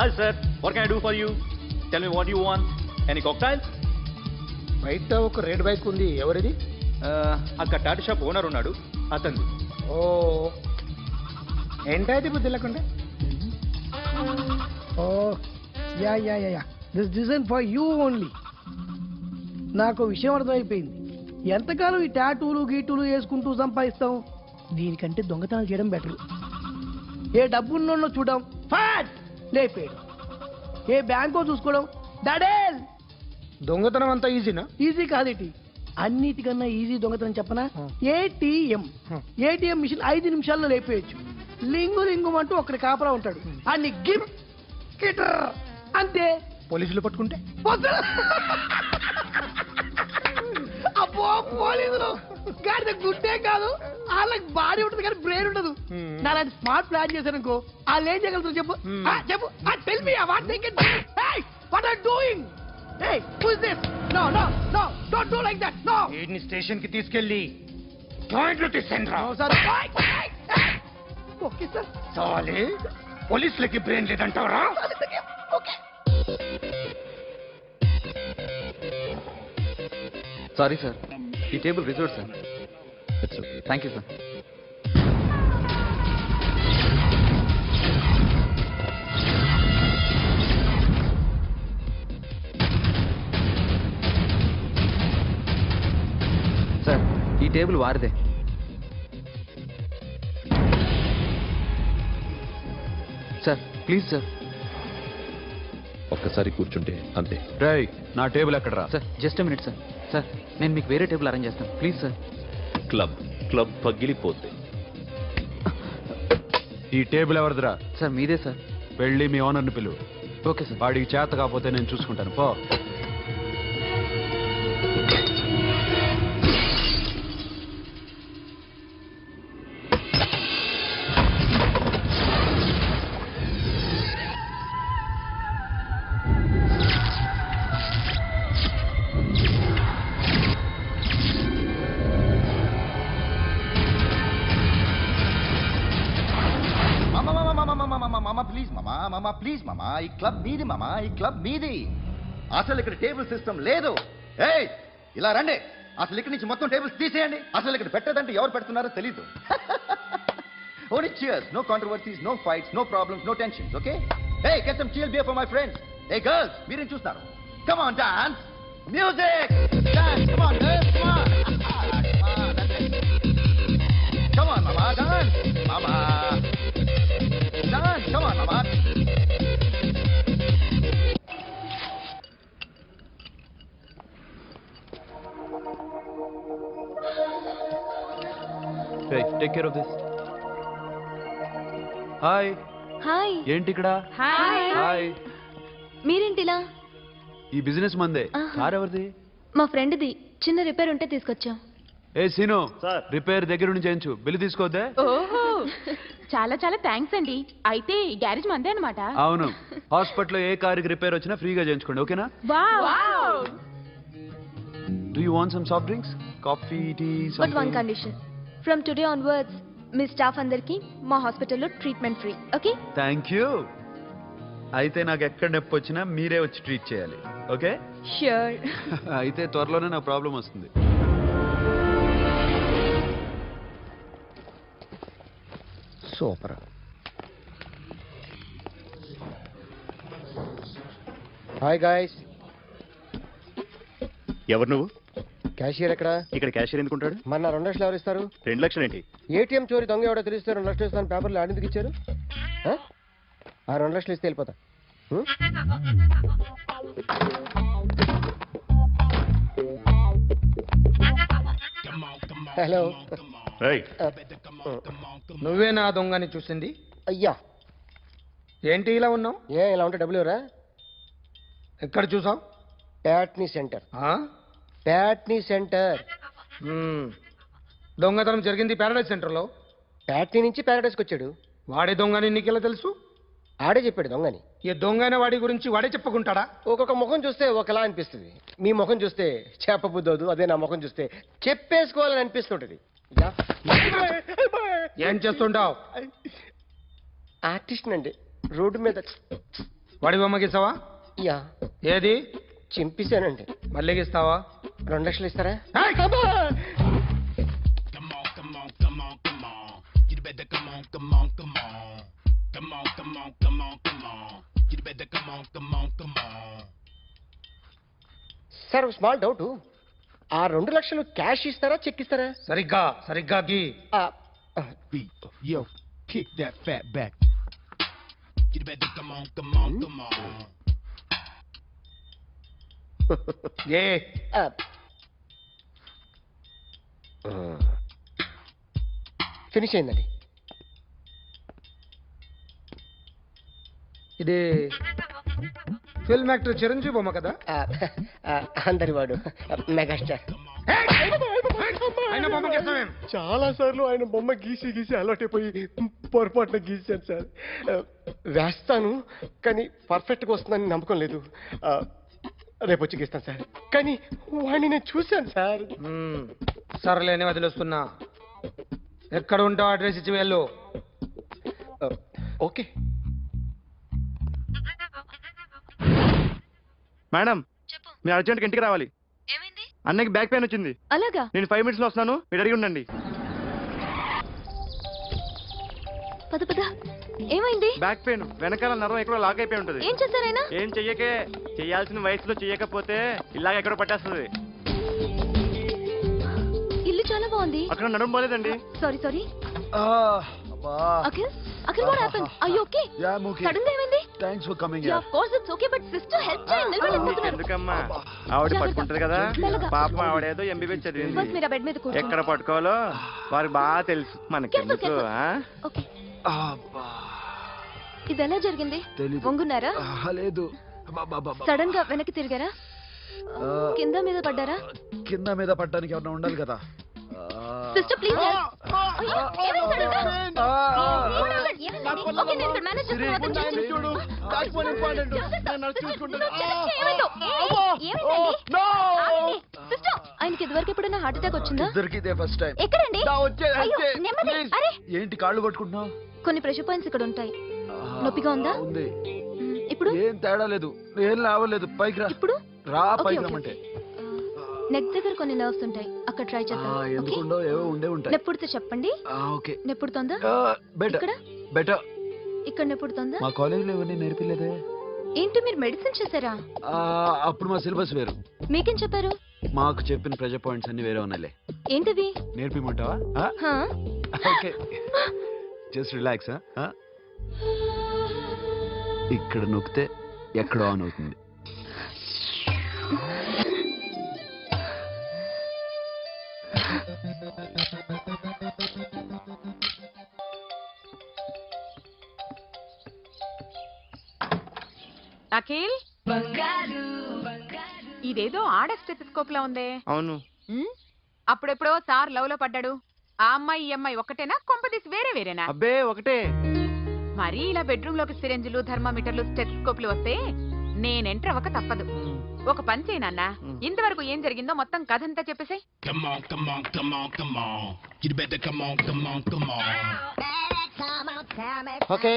[SPEAKER 13] Hi sir, what can I do for you? Tell me what you want. Any cocktails?
[SPEAKER 9] బయట ఒక red bike ఉంది, ఎవరిది?
[SPEAKER 13] అక్కడ Tata shop owner ఉన్నాడు, అతను.
[SPEAKER 9] ఓ, ఏంటది బుద్ధి లేకుండా? Oh, yeah this design for you only.
[SPEAKER 14] నాకు విషయం అర్థమైపోయింది. ఎంతకాలం ఈ టాటూలు గీటూలు వేసుకుంటూ సంపాదిస్తాం? దీనికంటే దొంగతనాలు చేయడం బెటర్. ఏ డబ్బున్నో చూడడం ఫాట్ లేపేయడం, ఏ బ్యాంకో చూసుకోవడం డడేల్.
[SPEAKER 9] దొంగతనం అంతా ఈజీనా?
[SPEAKER 14] ఈజీ కాదేటి, అన్నిటికన్నా ఈజీ దొంగతనం చెప్పనా? ఏటీఎం మిషన్ 5 నిమిషాల్లో లేపేయచ్చు. లింగు లింగు అంటూ ఒకటి కాపరా ఉంటాడు, అన్ని గిమ్ కిటర్ అంతే.
[SPEAKER 9] పోలీసులు పట్టుకుంటే
[SPEAKER 14] అబ్బో పోలీసులు గాడి గుడ్డే కాదు, వాళ్ళకి బాడీ ఉంటుంది కానీ బ్రెయిన్ ఉండదు. నాలాంటి స్మార్ట్ ప్లాన్ చేశానుకో వాళ్ళు ఏం చేయగలుగుతారు చెప్పు? చెప్పు, tell me what they can do. Hey what are doing? Hey who is this? No no no don't do like that. No,
[SPEAKER 9] వీడిని స్టేషన్ కి తీసుకెళ్ళి జాయింట్లు తీసుకెళ్ళరా.
[SPEAKER 14] Sir okay sir.
[SPEAKER 9] సాలే పోలీసులకి బ్రెయిన్ లేదంటావరా?
[SPEAKER 14] ఓకే.
[SPEAKER 3] సారీ సార్, ఈ table reserve sir. Thank you sir. Sir ఈ టేబుల్ వారిదే. Sir please sir.
[SPEAKER 10] ఒక్కసారి కూర్చుంటే అంతే.
[SPEAKER 3] రేయ్ నా టేబుల్ ఎక్కడరా?
[SPEAKER 6] Sir just minute sir. Sir నేను మీకు వేరే టేబుల్ అరేంజ్ చేస్తాను ప్లీజ్ సార్.
[SPEAKER 10] క్లబ్ పగిలిపోద్ది.
[SPEAKER 3] ఈ టేబుల్ ఎవరిదిరా?
[SPEAKER 6] సార్ మీదే సార్.
[SPEAKER 3] వెళ్ళి మీ ఓనర్ని పిలువు.
[SPEAKER 6] Okay sir.
[SPEAKER 3] వాడికి చేత కాకపోతే నేను చూసుకుంటాను పో.
[SPEAKER 12] మామా ప్లీజ్ మామా, ఈ క్లబ్ మీది మామా, ఈ క్లబ్ మీది. అసలు ఇక్కడ టేబుల్ సిస్టమ్ లేదు. ఏయ్ ఇలా రండి, అసలు ఇక్కడ నుంచి మొత్తం టేబుల్స్ తీసేయండి. అసలు ఇక్కడ పెట్టదంటే ఎవరు పెడుతున్నారో తెలీదు. Only cheers, no controversies, no fights, no problems, no tensions, okay? Hey, get some chill beer for my friends. Hey girls, మీరేం చూస్తున్నారు? Come on, dance. Music. Dance, come on girls, come on. Come on, mama, dance. Mama. Dance, come on, mama.
[SPEAKER 3] Hey, take care of this. Hi.
[SPEAKER 8] Hi.
[SPEAKER 3] ఏంటి ఇక్కడ? Hi.
[SPEAKER 8] మీరేంటిలా?
[SPEAKER 3] ఈ business మందే. Car ఎవరిది?
[SPEAKER 8] మా ఫ్రెండ్ది. చిన్న repair ఉంటే తీసుకొచ్చాం.
[SPEAKER 3] ఏ సీను, రిపేర్ దగ్గర నుంచి చేయించు, బిల్లు తీసుకోవద్దే.
[SPEAKER 7] ఓహో చాలా చాలా థ్యాంక్స్ అండి. అయితే ఈ గ్యారేజ్ మందే అన్నమాట.
[SPEAKER 3] అవును, హాస్పిటల్లో ఏ కారుకి రిపేర్ వచ్చినా ఫ్రీగా చేయించుకోండి, ఓకేనా?
[SPEAKER 7] Wow.
[SPEAKER 3] Do you want some soft drinks, coffee, tea?
[SPEAKER 8] But one condition, from today onwards మీ స్టాఫ్ అందరికి మా హాస్పిటల్లో treatment free, okay?
[SPEAKER 3] Thank you. అయితే నాకు ఎక్కడ నొప్పి వచ్చినా మీరే వచ్చి ట్రీట్ చేయాలి, ఓకే?
[SPEAKER 8] ష్యూర్.
[SPEAKER 3] అయితే త్వరలోనే నాకు ప్రాబ్లం వస్తుంది.
[SPEAKER 5] సూపర్. Hi guys.
[SPEAKER 2] ఎవరు నువ్వు?
[SPEAKER 5] క్యాషియర్ ఎక్కడ?
[SPEAKER 2] ఇక్కడ క్యాషియర్ ఎందుకుంటాడు?
[SPEAKER 5] మన 2 లక్షలు ఎవరు ఇస్తారు?
[SPEAKER 2] 2 లక్షలు ఏంటి?
[SPEAKER 5] ఏటీఎం చోరీ దొంగ ఎవడో తెలిస్తే 2 లక్షలు ఇస్తాను పేపర్లు ఆడిందుకు ఇచ్చారు. ఆ 2 లక్షలు ఇస్తే వెళ్ళిపోతా. హలో.
[SPEAKER 9] నువ్వే నా దొంగని చూసింది?
[SPEAKER 5] అయ్యా
[SPEAKER 9] ఏంటి ఇలా ఉన్నావు?
[SPEAKER 5] ఇలా ఉంటే డబ్బులు ఎవరా?
[SPEAKER 9] ఎక్కడ చూసావు?
[SPEAKER 5] ప్యాట్నీ సెంటర్. ప్యాట్నీ సెంటర్.
[SPEAKER 9] దొంగతనం జరిగింది ప్యారడైజ్ సెంటర్లో.
[SPEAKER 5] ప్యాట్నీ నుంచి ప్యారడైజ్కి వచ్చాడు.
[SPEAKER 9] వాడే దొంగని నీకెలా తెలుసు?
[SPEAKER 5] ఆడే చెప్పాడు దొంగని.
[SPEAKER 9] ఈ దొంగైన వాడి గురించి వాడే చెప్పుకుంటాడా?
[SPEAKER 5] ఒక్కొక్క ముఖం చూస్తే ఒకలా అనిపిస్తుంది. మీ ముఖం చూస్తే చెప్పబుద్దోదు, అదే నా ముఖం చూస్తే చెప్పేసుకోవాలని అనిపిస్తుంటది.
[SPEAKER 9] ఏం చేస్తుంటావు?
[SPEAKER 5] ఆర్టిస్ట్ అండి, రోడ్డు మీద.
[SPEAKER 9] వాడి బొమ్మ గీసావా?
[SPEAKER 5] యా.
[SPEAKER 9] ఏది?
[SPEAKER 5] చింపేశానండి.
[SPEAKER 9] మళ్ళీ గీస్తావా?
[SPEAKER 5] 2 లక్షలు ఇస్తారా? సార్ స్మాల్ డౌట్, ఆ 2 లక్షలు క్యాష్ ఇస్తారా చెక్ ఇస్తారా?
[SPEAKER 9] సరిగ్గా గీ.
[SPEAKER 12] Yo, kick that fat back. You better come on.
[SPEAKER 9] A
[SPEAKER 5] finish అయిందండి.
[SPEAKER 9] ఇది ఫిల్మ్ యాక్టర్ చిరంజీవి బొమ్మ కదా?
[SPEAKER 5] అందరి వాడు మెగాస్టార్.
[SPEAKER 9] ఆయన బొమ్మ గీస్తామేం?
[SPEAKER 2] చాలా సార్లు ఆయన బొమ్మ గీసి అలవాటైపోయి పొరపాటున గీసాను సార్.
[SPEAKER 5] వేస్తాను కానీ పర్ఫెక్ట్గా వస్తుందని నమ్మకం లేదు. రేపు వచ్చి గీస్తాను సార్. కానీ వాడిని నేను చూశాను సార్.
[SPEAKER 9] సర్లేని వదిలేస్తున్నా. ఎక్కడ ఉంటావు అడ్రస్ ఇచ్చి వెళ్ళు.
[SPEAKER 5] ఓకే
[SPEAKER 2] మేడం, మీరు అర్జెంట్గా ఇంటికి రావాలి. అన్నకి బ్యాక్ పెయిన్ వచ్చింది.
[SPEAKER 8] అలాగా?
[SPEAKER 2] నేను 5 minutes లో వస్తాను, మీరు అడిగి ఉండండి.
[SPEAKER 8] పద ఏమైంది?
[SPEAKER 2] బ్యాక్ పెయిన్, వెనకాల నరం ఎక్కడో లాక్ అయిపోయి ఉంటుంది.
[SPEAKER 8] ఏం చేశారైనా?
[SPEAKER 2] ఏం చెయ్యకే, చెయ్యాల్సిన వయసులో చెయ్యకపోతే ఇలాగ ఎక్కడో పట్టేస్తుంది.
[SPEAKER 8] ఇల్లు చాలా బాగుంది.
[SPEAKER 2] అక్కడ నడుము పోలేదండి.
[SPEAKER 8] Sorry. Akhil what happened? Are you okay?
[SPEAKER 3] Yeah, I'm okay.
[SPEAKER 8] Sudden గా ఏమైంది?
[SPEAKER 3] Thanks for coming
[SPEAKER 8] Yeah,
[SPEAKER 3] here.
[SPEAKER 8] of course it's okay, but sister help చేయండి. నిలబడలేకపోతున్నారు.
[SPEAKER 2] ఎందుకమ్మా, ఆవిడ పట్టుకుంటది కదా. పాపం ఆవిడేదో MBBS చదివింది.
[SPEAKER 8] బస్ మీరు ఆ బెడ్ మీద కూర్చోండి.
[SPEAKER 2] ఎక్కడ పట్టుకోవాలో వారికి బాగా తెలుసు, మనకెందుకు?
[SPEAKER 8] ఓకే. ఇది ఎలా జరిగింది? వంగున్నారా?
[SPEAKER 3] లేదు.
[SPEAKER 8] సడన్ గా వెనక్కి తిరిగారా? కింద మీద పడ్డారా?
[SPEAKER 3] కింద మీద పడ్డానికి ఏమన్నా ఉండాలి కదా.
[SPEAKER 8] సిస్టర్ ప్లీజ్ ఓకే నేను ఇక్కడ మేనేజ్ చేస్తాను. సిస్టర్ ఆయనకి ఇదివరకు ఎప్పుడైనా హార్ట్ అటాక్ వచ్చిందా?
[SPEAKER 3] ఇద్దరికిదే ఫస్ట్ టైం.
[SPEAKER 8] ఎక్కడండి?
[SPEAKER 3] ఏంటి కాళ్ళు పట్టుకుంటున్నావు?
[SPEAKER 8] కొన్ని ప్రెషర్ పాయింట్స్ ఇక్కడ ఉంటాయి. నొప్పిగా ఉందా?
[SPEAKER 3] ఉంది.
[SPEAKER 8] ఇప్పుడు
[SPEAKER 3] ఏం తేడా లేదు, ఏం లావలేదు. పైకి రా.
[SPEAKER 8] ఇప్పుడు
[SPEAKER 3] రా, పైకి రమ్మంటే.
[SPEAKER 8] నెక్ దగ్గర కొన్ని నర్వ్స్ ఉంటాయి, అక్కడ ట్రై చేద్దాం.
[SPEAKER 3] ఎందుకుండో ఏవో ఉండే ఉంటాయి.
[SPEAKER 8] నెప్పుడుతో చెప్పండి.
[SPEAKER 3] ఓకే.
[SPEAKER 8] నెప్పుడుతోందా?
[SPEAKER 3] బెటర్.
[SPEAKER 8] ఇక్కడ నెప్పుడుతోందా?
[SPEAKER 3] మా కాలేజీలో ఎవరిని నేర్పిలేదే.
[SPEAKER 8] ఏంటి మీరు మెడిసిన్ చేశారా?
[SPEAKER 3] అప్పుడు మా సిలబస్ వేరు.
[SPEAKER 8] మీకేం చెప్పారు?
[SPEAKER 3] మాకు చెప్పిన ప్రెజర్ పాయింట్స్ అన్ని వేరే ఉన్నాయిలే.
[SPEAKER 8] ఏంటివి?
[SPEAKER 3] నేర్పిమంటావా? Okay, just relax. ఇక్కడ నొక్కితే ఎక్కడో ఆన్ అవుతుంది.
[SPEAKER 7] అఖిల్, ఇదేదో ఆడ స్టెథోస్కోప్ లా ఉందే.
[SPEAKER 2] అవును.
[SPEAKER 7] అప్పుడెప్పుడో సార్ లవ్ లో పడ్డాడు. ఆ అమ్మాయి ఈ అమ్మాయి ఒకటేనా, కొంపదీసి వేరేనా?
[SPEAKER 2] అబ్బే ఒకటే.
[SPEAKER 7] మరీ ఇలా బెడ్రూమ్ లోకి సిరెంజులు, థర్మామీటర్లు, స్టెథోస్కోప్లు వస్తే నేను ఎంటర్ అవ్వక తప్పదు. ఒక పని చేయి నాన్న, ఇంతవరకు ఏం జరిగిందో మొత్తం కథ అంతా చెప్పేసాయి.
[SPEAKER 5] Okay,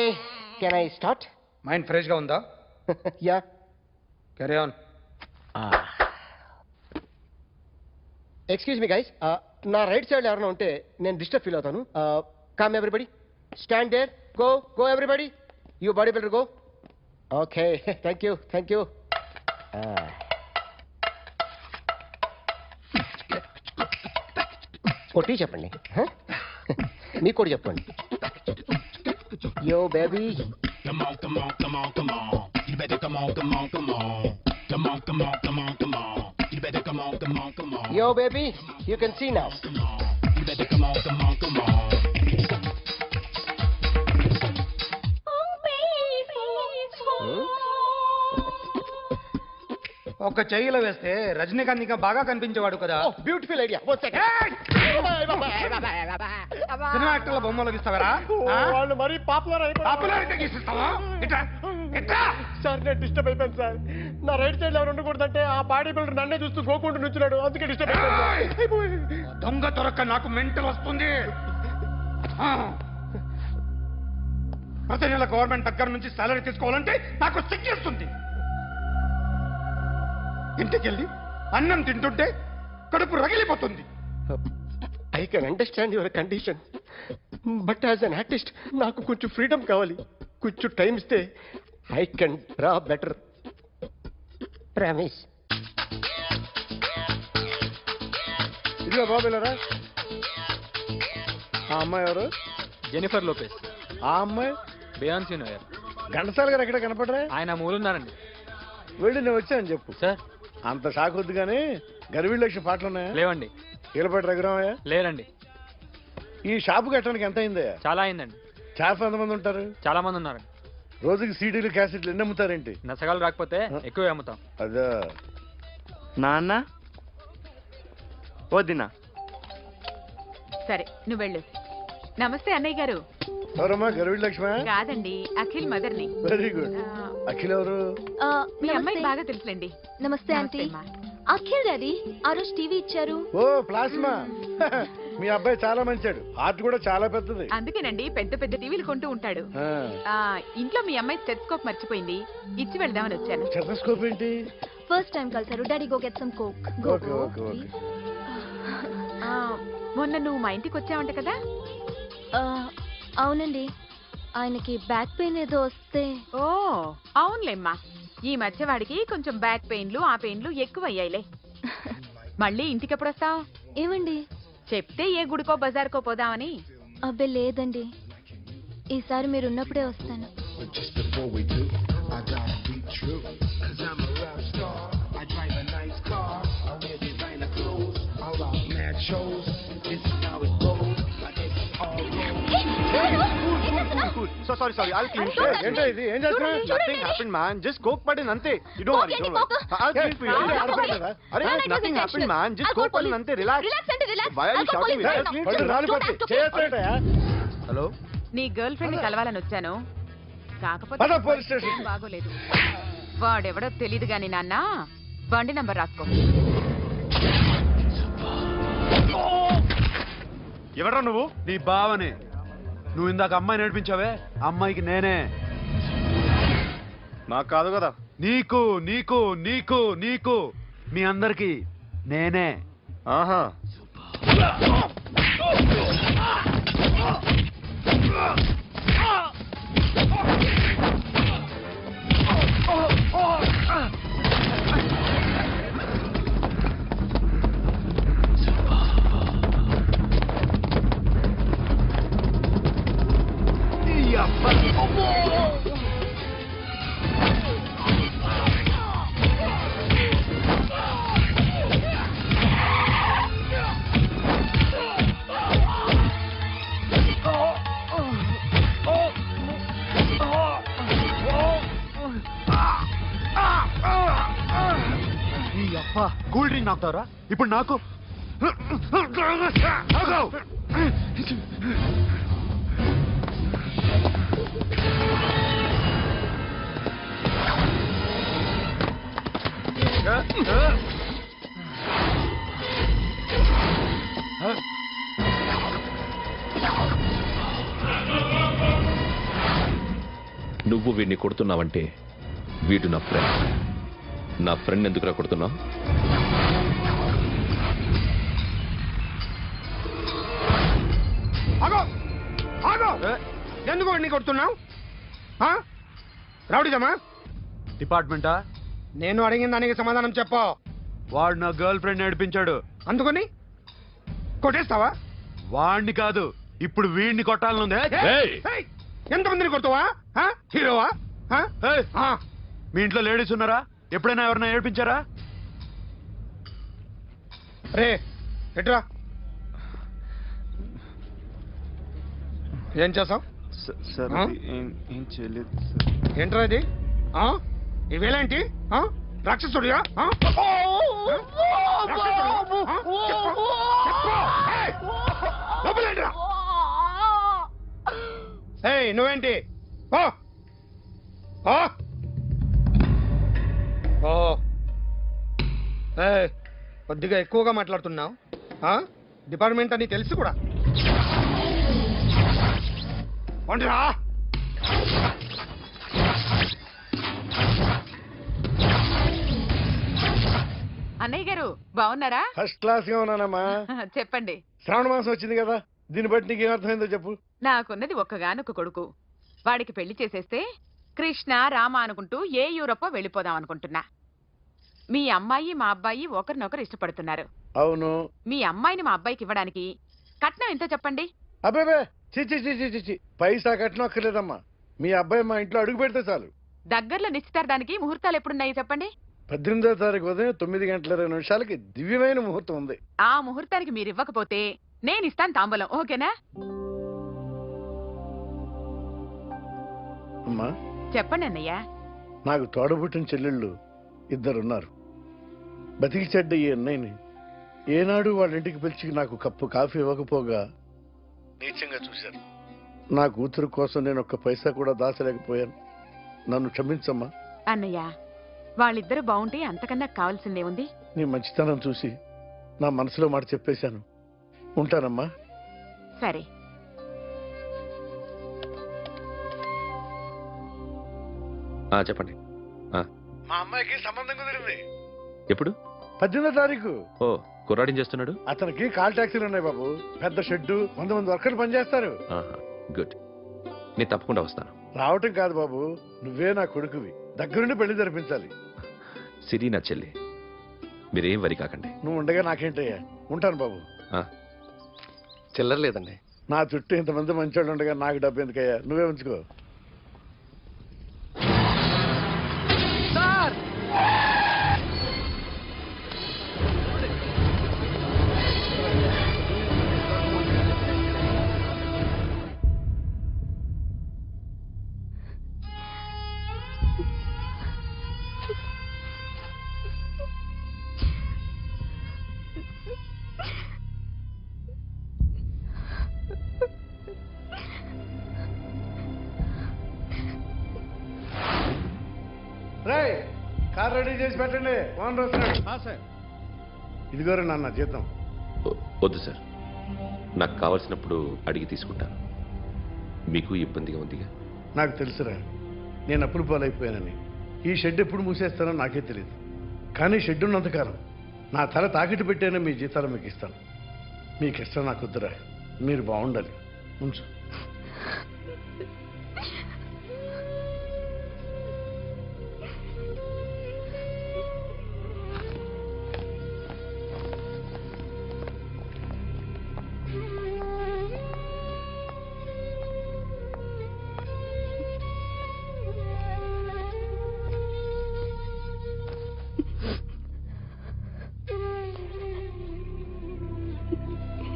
[SPEAKER 5] can I start?
[SPEAKER 9] Mind fresh గా ఉందా?
[SPEAKER 5] Yeah,
[SPEAKER 9] carry on.
[SPEAKER 5] Excuse me guys, నా రైట్ సైడ్ ఎవరైనా ఉంటే నేను డిస్టర్బ్ ఫీల్ అవుతాను. Come everybody, stand there, go everybody, you body builder go. Okay, thank you. కొట్టి చెప్పండి, మీకు కూడా చెప్పండి. Yo baby, yo baby, you can see now. You better come on.
[SPEAKER 9] ఒక చెయ్యిలో వేస్తే రజనీకాంత్ ఇంకా బాగా కనిపించేవాడు కదా.
[SPEAKER 5] Beautiful idea.
[SPEAKER 9] సినిమా యాక్టర్ల బొమ్మలు గీస్తావరా?
[SPEAKER 2] వాళ్ళు మరీ
[SPEAKER 9] పాపులారిటీ గీసిస్తావా?
[SPEAKER 2] సార్ నేను డిస్టర్బ్ అయిపోయాను సార్. నా రైట్ సైడ్ ఎవరు ఉండకూడదంటే ఆ బాడీ బిల్డర్ నన్నే చూస్తూ గోకుంటూ నుంచున్నాడు, అందుకే డిస్టర్బ్ అయిపోయాను.
[SPEAKER 9] దొంగ దొరక్క నాకు మెంటల్ వస్తుంది. ప్రతి నెల గవర్నమెంట్ దగ్గర నుంచి సాలరీ తీసుకోవాలంటే నాకు సిగ్గేస్తుంది. ఇంటికెళ్ళి అన్నం తింటుంటే కడుపు రగిలిపోతుంది.
[SPEAKER 5] I can understand your condition, but as an artist నాకు కొంచెం ఫ్రీడమ్ కావాలి. కొంచెం టైం ఇస్తే I can draw better. Promise.
[SPEAKER 4] ఇదిగో బాబు వెళ్ళరా. ఆ అమ్మాయి ఎవరు?
[SPEAKER 15] Jennifer Lopez.
[SPEAKER 4] ఆ అమ్మాయి?
[SPEAKER 15] Beyoncé knower.
[SPEAKER 4] ఘంటసాల గారు ఎక్కడ కనపడరా?
[SPEAKER 15] ఆయన మూలున్నారండి.
[SPEAKER 4] వెళ్ళి నేను వచ్చాను చెప్పు.
[SPEAKER 15] సార్
[SPEAKER 4] అంత షాక్ వద్దు కానీ గర్వీళ్ళ లక్ష్మి పాటలు ఉన్నాయా?
[SPEAKER 15] లేవండి.
[SPEAKER 4] కీలపాటి రఘురామయ్య?
[SPEAKER 15] లేరండి.
[SPEAKER 4] ఈ షాపు కట్టడానికి ఎంత అయిందయ్యా?
[SPEAKER 15] చాలా అయిందండి.
[SPEAKER 4] షాప్ ఎంతమంది ఉంటారు?
[SPEAKER 15] చాలా మంది ఉన్నారండి.
[SPEAKER 4] రోజుకి సీడీలు క్యాసెట్లు ఎన్ని అమ్ముతారేంటి?
[SPEAKER 15] నసగాలు రాకపోతే ఎక్కువ అమ్ముతాం.
[SPEAKER 4] అదా
[SPEAKER 2] నాన్న వద్దినా.
[SPEAKER 7] సరే నువ్వు వెళ్ళు. నమస్తే అన్నయ్య గారు.
[SPEAKER 4] ఎవరమ్మా? గర్వీళ్ళ లక్ష్మి?
[SPEAKER 7] కాదండి, అఖిల్ మదర్ని.
[SPEAKER 4] Very good. అఖిల్ ఎవరు?
[SPEAKER 7] మీ అమ్మాయి బాగా తెలుసులేండి.
[SPEAKER 8] నమస్తే ఆంటీ.
[SPEAKER 7] అమ్మా.
[SPEAKER 8] అఖిల్ డాడీ ఆ రోజు టీవీ ఇచ్చారు.
[SPEAKER 4] ఓ ప్లాస్మా. మీ అబ్బాయి చాలా మంచాడు. హార్ట్ కూడా చాలా పెద్దది.
[SPEAKER 7] అందుకేనండి పెద్ద పెద్ద టీవీలు కొంటూ ఉంటాడు. ఇంట్లో మీ అమ్మాయి స్టెథోస్కోప్ మర్చిపోయింది, ఇచ్చి వెళ్దామని వచ్చాను.
[SPEAKER 4] స్టెథోస్కోప్ ఏంటి?
[SPEAKER 8] ఫస్ట్ టైం కలిసారు. Daddy go get some coke.
[SPEAKER 4] Okay okay okay.
[SPEAKER 7] మొన్న నువ్వు మా ఇంటికి వచ్చావంట కదా?
[SPEAKER 8] అవునండి, ఆయనకి బ్యాక్ పెయిన్ ఏదో వస్తే.
[SPEAKER 7] ఓ అవునులేమ్మా, ఈ మధ్య వాడికి కొంచెం బ్యాక్ పెయిన్లు ఆ పెయిన్లు ఎక్కువ అయ్యాయిలే. మళ్ళీ ఇంటికి ఎప్పుడు వస్తావు?
[SPEAKER 8] ఏమండి
[SPEAKER 7] చెప్తే ఏ గుడికో బజార్కో పోదామని.
[SPEAKER 8] అబ్బే లేదండి, ఈసారి మీరు ఉన్నప్పుడే వస్తాను.
[SPEAKER 2] Sorry I'll clean.
[SPEAKER 4] ఏంటో ఇది? ఏం చేస్తున్నా?
[SPEAKER 2] Nothing happened man, just coke పడింది అంతే. You don't worry. I'll clean for you. అరే nothing happened man, just coke పడింది అంతే. Relax. Why are you shouting me?
[SPEAKER 4] Hello,
[SPEAKER 7] నీ గర్ల్ ఫ్రెండ్ కలవాలని వచ్చాను, కాకపోతే
[SPEAKER 4] పద పోలీస్ స్టేషన్.
[SPEAKER 7] ఏం బాగోలేదు. వాడెవడో తెలీదు గాని నాన్న, బండి నంబర్ రాసుకో.
[SPEAKER 2] ఎవడ్రా నువ్వు?
[SPEAKER 3] నీ బావని. నువ్వు ఇందాక అమ్మాయి నేర్పించావే, అమ్మాయికి నేనే.
[SPEAKER 2] నాకు కాదు కదా.
[SPEAKER 3] నీకు నీకు నీకు నీకు మీ అందరికి నేనే.
[SPEAKER 2] ఆహా.
[SPEAKER 3] కూల్ డ్రింక్ నాకుతారా ఇప్పుడు? నాకు
[SPEAKER 10] నువ్వు వీడిని కొడుతున్నావంటే వీడు నా ఫ్రెండ్. నా ఫ్రెండ్ ఎందుకురా కొడుతున్నావు?
[SPEAKER 9] ఎందుకు వాడిని కొడుతున్నావు? రౌడీదమ్మా?
[SPEAKER 3] డిపార్ట్మెంటా?
[SPEAKER 9] నేను అడిగిన దానికి సమాధానం చెప్పు.
[SPEAKER 3] వాడు నా గర్ల్ ఫ్రెండ్ నేర్పించాడు.
[SPEAKER 9] అందుకని కొట్టేస్తావా?
[SPEAKER 3] వాడిని కాదు, ఇప్పుడు వీడిని కొట్టాలనుందే.
[SPEAKER 9] ఎంతమందిని కొడతావా? హీరోవా?
[SPEAKER 3] మీ ఇంట్లో లేడీస్ ఉన్నారా? ఎప్పుడైనా ఎవరైనా ఏడిపించారా?
[SPEAKER 9] రే ఎట్రా, ఏం చేస్తావు?
[SPEAKER 2] ఏం చేయలేదు.
[SPEAKER 9] ఏంట్రా ఇది? ఇవేలాంటి రాక్షసుడియా? నువ్వేంటి? కొద్దిగా ఎక్కువగా మాట్లాడుతున్నావు. డిపార్ట్మెంట్ అని తెలిసి కూడా వండిరా.
[SPEAKER 7] అన్నయ్య గారు బాగున్నారా?
[SPEAKER 4] ఫస్ట్ క్లాస్ గా ఉన్నానమ్మా.
[SPEAKER 7] చెప్పండి.
[SPEAKER 4] శ్రావణ మాసం వచ్చింది కదా, దీన్ని బట్టి నీకు ఏమర్థమైందో చెప్పు.
[SPEAKER 7] నాకున్నది ఒక్కగానొక్క కొడుకు, వాడికి పెళ్లి చేసేస్తే కృష్ణ రామ అనుకుంటూ ఏ యూరప్ వెళ్ళిపోదాం అనుకుంటున్నా. మీ అమ్మాయి మా అబ్బాయి ఒకరినొకరు ఇష్టపడుతున్నారు.
[SPEAKER 4] అవును.
[SPEAKER 7] మీ అమ్మాయిని మా అబ్బాయికి ఇవ్వడానికి కట్నం ఎంతో చెప్పండి.
[SPEAKER 4] అబ్బే చిచి పైసా కట్నం అక్కర్లేదమ్మా. మీ అబ్బాయి మా ఇంట్లో అడుగు పెడితే చాలు.
[SPEAKER 7] దగ్గరలో నిశ్చితార్థానికి ముహూర్తాలు ఎప్పుడున్నాయి చెప్పండి.
[SPEAKER 4] 18వ తారీఖు ఉదయం 9:20 దివ్యమైన ముహూర్తం ఉంది.
[SPEAKER 7] ఆ ముహూర్తానికి మీరు ఇవ్వకపోతే నేను ఇస్తాను తాంబూలం. ఓకేనా?
[SPEAKER 4] అమ్మా
[SPEAKER 7] చెప్పండి అన్నయ్య.
[SPEAKER 4] నాకు తోడబుట్టిన చెల్లెళ్ళు 2 ఉన్నారు. బతికి చెడ్డ ఈ అన్నయ్యని ఏనాడు వాళ్ళ ఇంటికి పిలిచి నాకు కప్పు కాఫీ ఇవ్వకపోగా నీచంగా చూశారు. నా కూతురు కోసం నేను ఒక్క పైసా కూడా దాచలేకపోయాను. నన్ను క్షమించమ్మా.
[SPEAKER 7] అన్నయ్య, వాళ్ళిద్దరూ బాగుంటే అంతకన్నా కావాల్సిందే ఉంది.
[SPEAKER 4] నీ మంచితనం చూసి నా మనసులో మాట చెప్పేశాను. ఉంటానమ్మా.
[SPEAKER 7] సరే.
[SPEAKER 10] చెప్పండి.
[SPEAKER 4] మా అమ్మాయికి సంబంధం కుదిరింది.
[SPEAKER 10] ఎప్పుడు?
[SPEAKER 4] 18వ తారీఖు.
[SPEAKER 10] ఓ, కుర్రాడేం చేస్తున్నాడు?
[SPEAKER 4] అతనికి కాల్ టాక్సీలు ఉన్నాయి బాబు. పెద్ద షెడ్డు, 100 మంది వర్కర్లు పనిచేస్తారు.
[SPEAKER 10] గుడ్. నేను తప్పకుండా వస్తాను.
[SPEAKER 4] రావటం కాదు బాబు, నువ్వే నా కొడుకువి. దగ్గరుండి పెళ్లి జరిపించాలి.
[SPEAKER 10] సిరి నా చెల్లి, మీరేం వరి కాకండి.
[SPEAKER 4] నువ్వు ఉండగా నాకేంటయ్యా. ఉంటాను బాబు.
[SPEAKER 5] చిల్లర లేదండి.
[SPEAKER 4] నా చుట్టూ ఇంతమంది మంచోళ్ళు ఉండగా నాకు డబ్బు ఎందుకయ్యా? నువ్వే ఉంచుకో.
[SPEAKER 14] సార్
[SPEAKER 4] రేయ్, కార్ రెడీ చేసి పెట్టండి. ఓనర్ వస్తున్నాడు.
[SPEAKER 14] సార్.
[SPEAKER 4] ఇదిగోరా నాన్న జీతం.
[SPEAKER 10] వద్దు సార్, నాకు కావాల్సినప్పుడు అడిగి తీసుకుంటాను. మీకు ఇబ్బందిగా ఉందిగా?
[SPEAKER 4] నాకు తెలుసురా, నేను అప్పులు పాలైపోయానని. ఈ షెడ్ ఎప్పుడు మూసేస్తానో నాకే తెలియదు. కానీ షెడ్ ఉన్నంతకాలం నా తల తాకిట్టు పెట్టైనా మీ జీతాలు మీకు ఇస్తాను. మీకు ఇష్టం నాకు వద్దురా. మీరు బాగుండాలి. ఉంచు.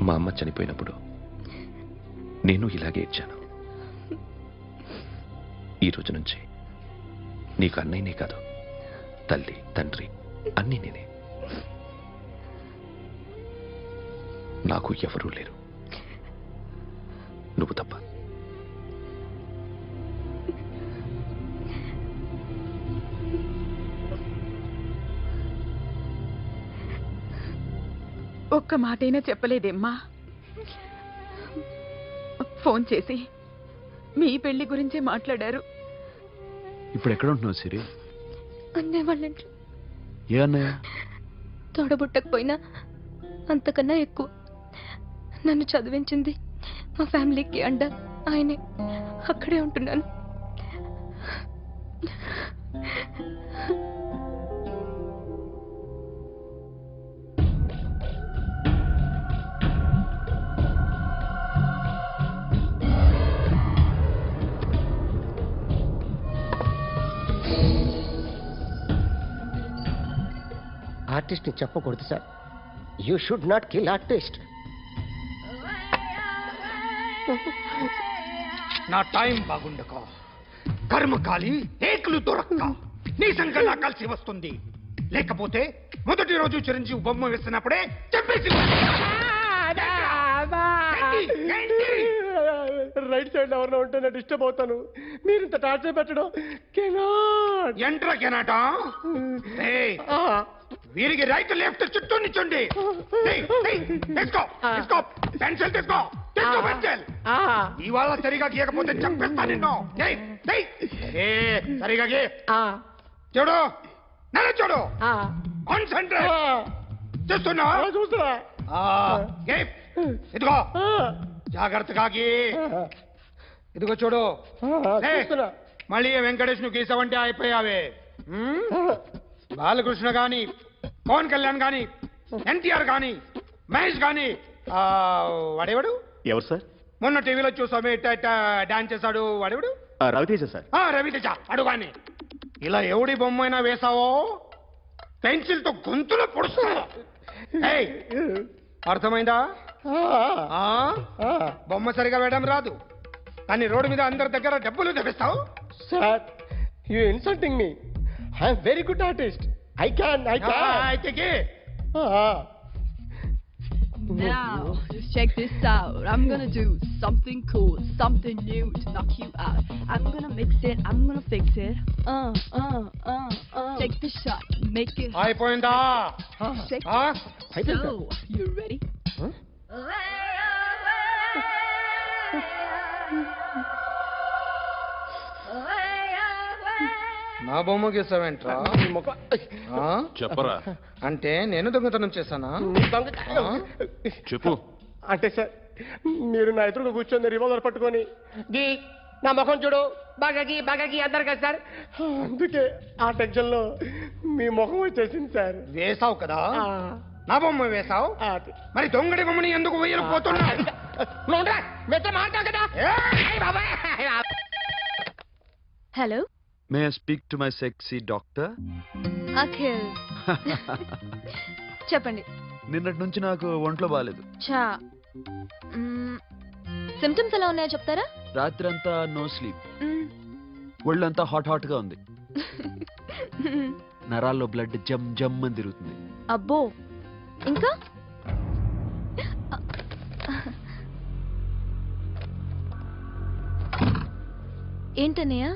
[SPEAKER 10] మా అమ్మ చనిపోయినప్పుడు నేను ఇలాగే ఇచ్చాను. ఈ రోజు నుంచి నీకు అన్నయ్యనే కాదు, తల్లి తండ్రి అన్నీ నేనే. నాకు ఎవరూ లేరు, నువ్వు తప్ప.
[SPEAKER 7] ఒక్క మాటైనా చెప్పలేదేమ్మా? ఫోన్ చేసి మీ పెళ్లి గురించే మాట్లాడారు.
[SPEAKER 3] ఇప్పుడు ఎక్కడ ఉంటున్నావు సిరి?
[SPEAKER 8] అన్నయ్య వాళ్ళ ఇంట్లో.
[SPEAKER 3] ఏ అన్నయ్య?
[SPEAKER 8] తోడబుట్టకపోయినా అంతకన్నా ఎక్కువ నన్ను చదివించింది మా ఫ్యామిలీకి అండ ఆయనే. అక్కడే ఉంటున్నాను.
[SPEAKER 16] ఆర్టిస్ట్ ని చెప్పకూడదు sir. You should not kill artist.
[SPEAKER 9] నా టైం బాగుండకో, కర్మకాలి ఏకులు దొరక్క నీ సంకల్లా కలిసి వస్తుంది. లేకపోతే మొదటి రోజు చిరంజీవి బొమ్మ వేసినప్పుడే చెప్పేసి
[SPEAKER 5] రైట్ సైడ్ ఎవరిలో ఉంటే నేను డిస్టర్బ్ అవుతాను. మీరు ఇంత టార్చర్ పెట్టడం కెనాట్.
[SPEAKER 9] ఎంట్రా కెనాట. వీరికి రైట్ లెఫ్ట్ చుట్టూ నిచ్చండి. తీసుకో తీసుకో పెన్సిల్ తీసుకో తీసుకో పెన్సిల్. ఇవాళ సరిగా గీయకపోతే చంపేస్తా నిన్ను. సరిగా గీ. చూడు నన్ను చూడు. కాన్సంట్రేట్ చూస్తున్నా
[SPEAKER 5] చూస్తున్నా.
[SPEAKER 9] ఇదిగో జాగ్రత్తగా గీ. ఇదిగో చూడు. మళ్ళీ వెంకటేష్ ను గీసావంటే అయిపోయావే. బాలకృష్ణ గాని, పవన్ కళ్యాణ్ గాని, ఎన్టీఆర్ గాని, మహేష్ గాని, వాడేవాడు
[SPEAKER 13] ఎవరు సార్?
[SPEAKER 9] మొన్న టీవీలో చూసామే డాన్స్ చేశాడు వాడేవాడు?
[SPEAKER 13] రవితేజ సార్.
[SPEAKER 9] రవితేజ అడు గాని. ఇలా ఎవడి బొమ్మ అయినా వేసావో పెన్సిల్ తో గొంతులో పొడుస్తావు. ఏయ్, అర్థమైందా? బొమ్మ సరిగా వేయడం రాదు కానీ రోడ్డు మీద అందరి దగ్గర డబ్బులు తెప్పిస్తావు.
[SPEAKER 5] Sir, you insulting me. I'm very good artist. I can.
[SPEAKER 9] అయితే
[SPEAKER 8] Now, just check this out. I'm gonna do something cool, something new to knock you out. I'm gonna mix it, I'm gonna fix it. Take the shot, make it.
[SPEAKER 9] అయిపోయిందా?
[SPEAKER 8] Shake it. So, you ready?
[SPEAKER 9] నా బొమ్మ గీసావేంట్రా?
[SPEAKER 3] చెప్పరా.
[SPEAKER 9] అంటే నేను దొంగతనం చేశానా?
[SPEAKER 3] చెప్పు.
[SPEAKER 5] అంటే సార్, మీరు నా ఎదురుగా కూర్చొని రివాల్వర్ పట్టుకొని గీ నా ముఖం చూడు బాగా గీ అన్నారు కదా సార్. అందుకే ఆ టెన్షన్ లో మీ ముఖం వచ్చేసింది సార్.
[SPEAKER 9] వేసావు కదా, నా బొమ్మ వేసావు, మరి దొంగడి బొమ్మని ఎందుకు వేయకపోతున్నా?
[SPEAKER 8] Hello,
[SPEAKER 3] may I speak to my sexy doctor?
[SPEAKER 8] Akhil. చెప్పండి.
[SPEAKER 3] నిన్నటి నుంచి నాకు ఒంట్లో బాగాలేదు.
[SPEAKER 8] చా, సిమ్టమ్స్ ఎలా ఉన్నాయో చెప్తారా?
[SPEAKER 3] రాత్రి అంతా నో స్లీప్, ఒళ్ళంతా హాట్ గా ఉంది, నరాల్లో బ్లడ్ జమ్ జమ్ అని తిరుగుతుంది.
[SPEAKER 8] అబ్బో, ఇంకా? ఏంటన్నయ్య?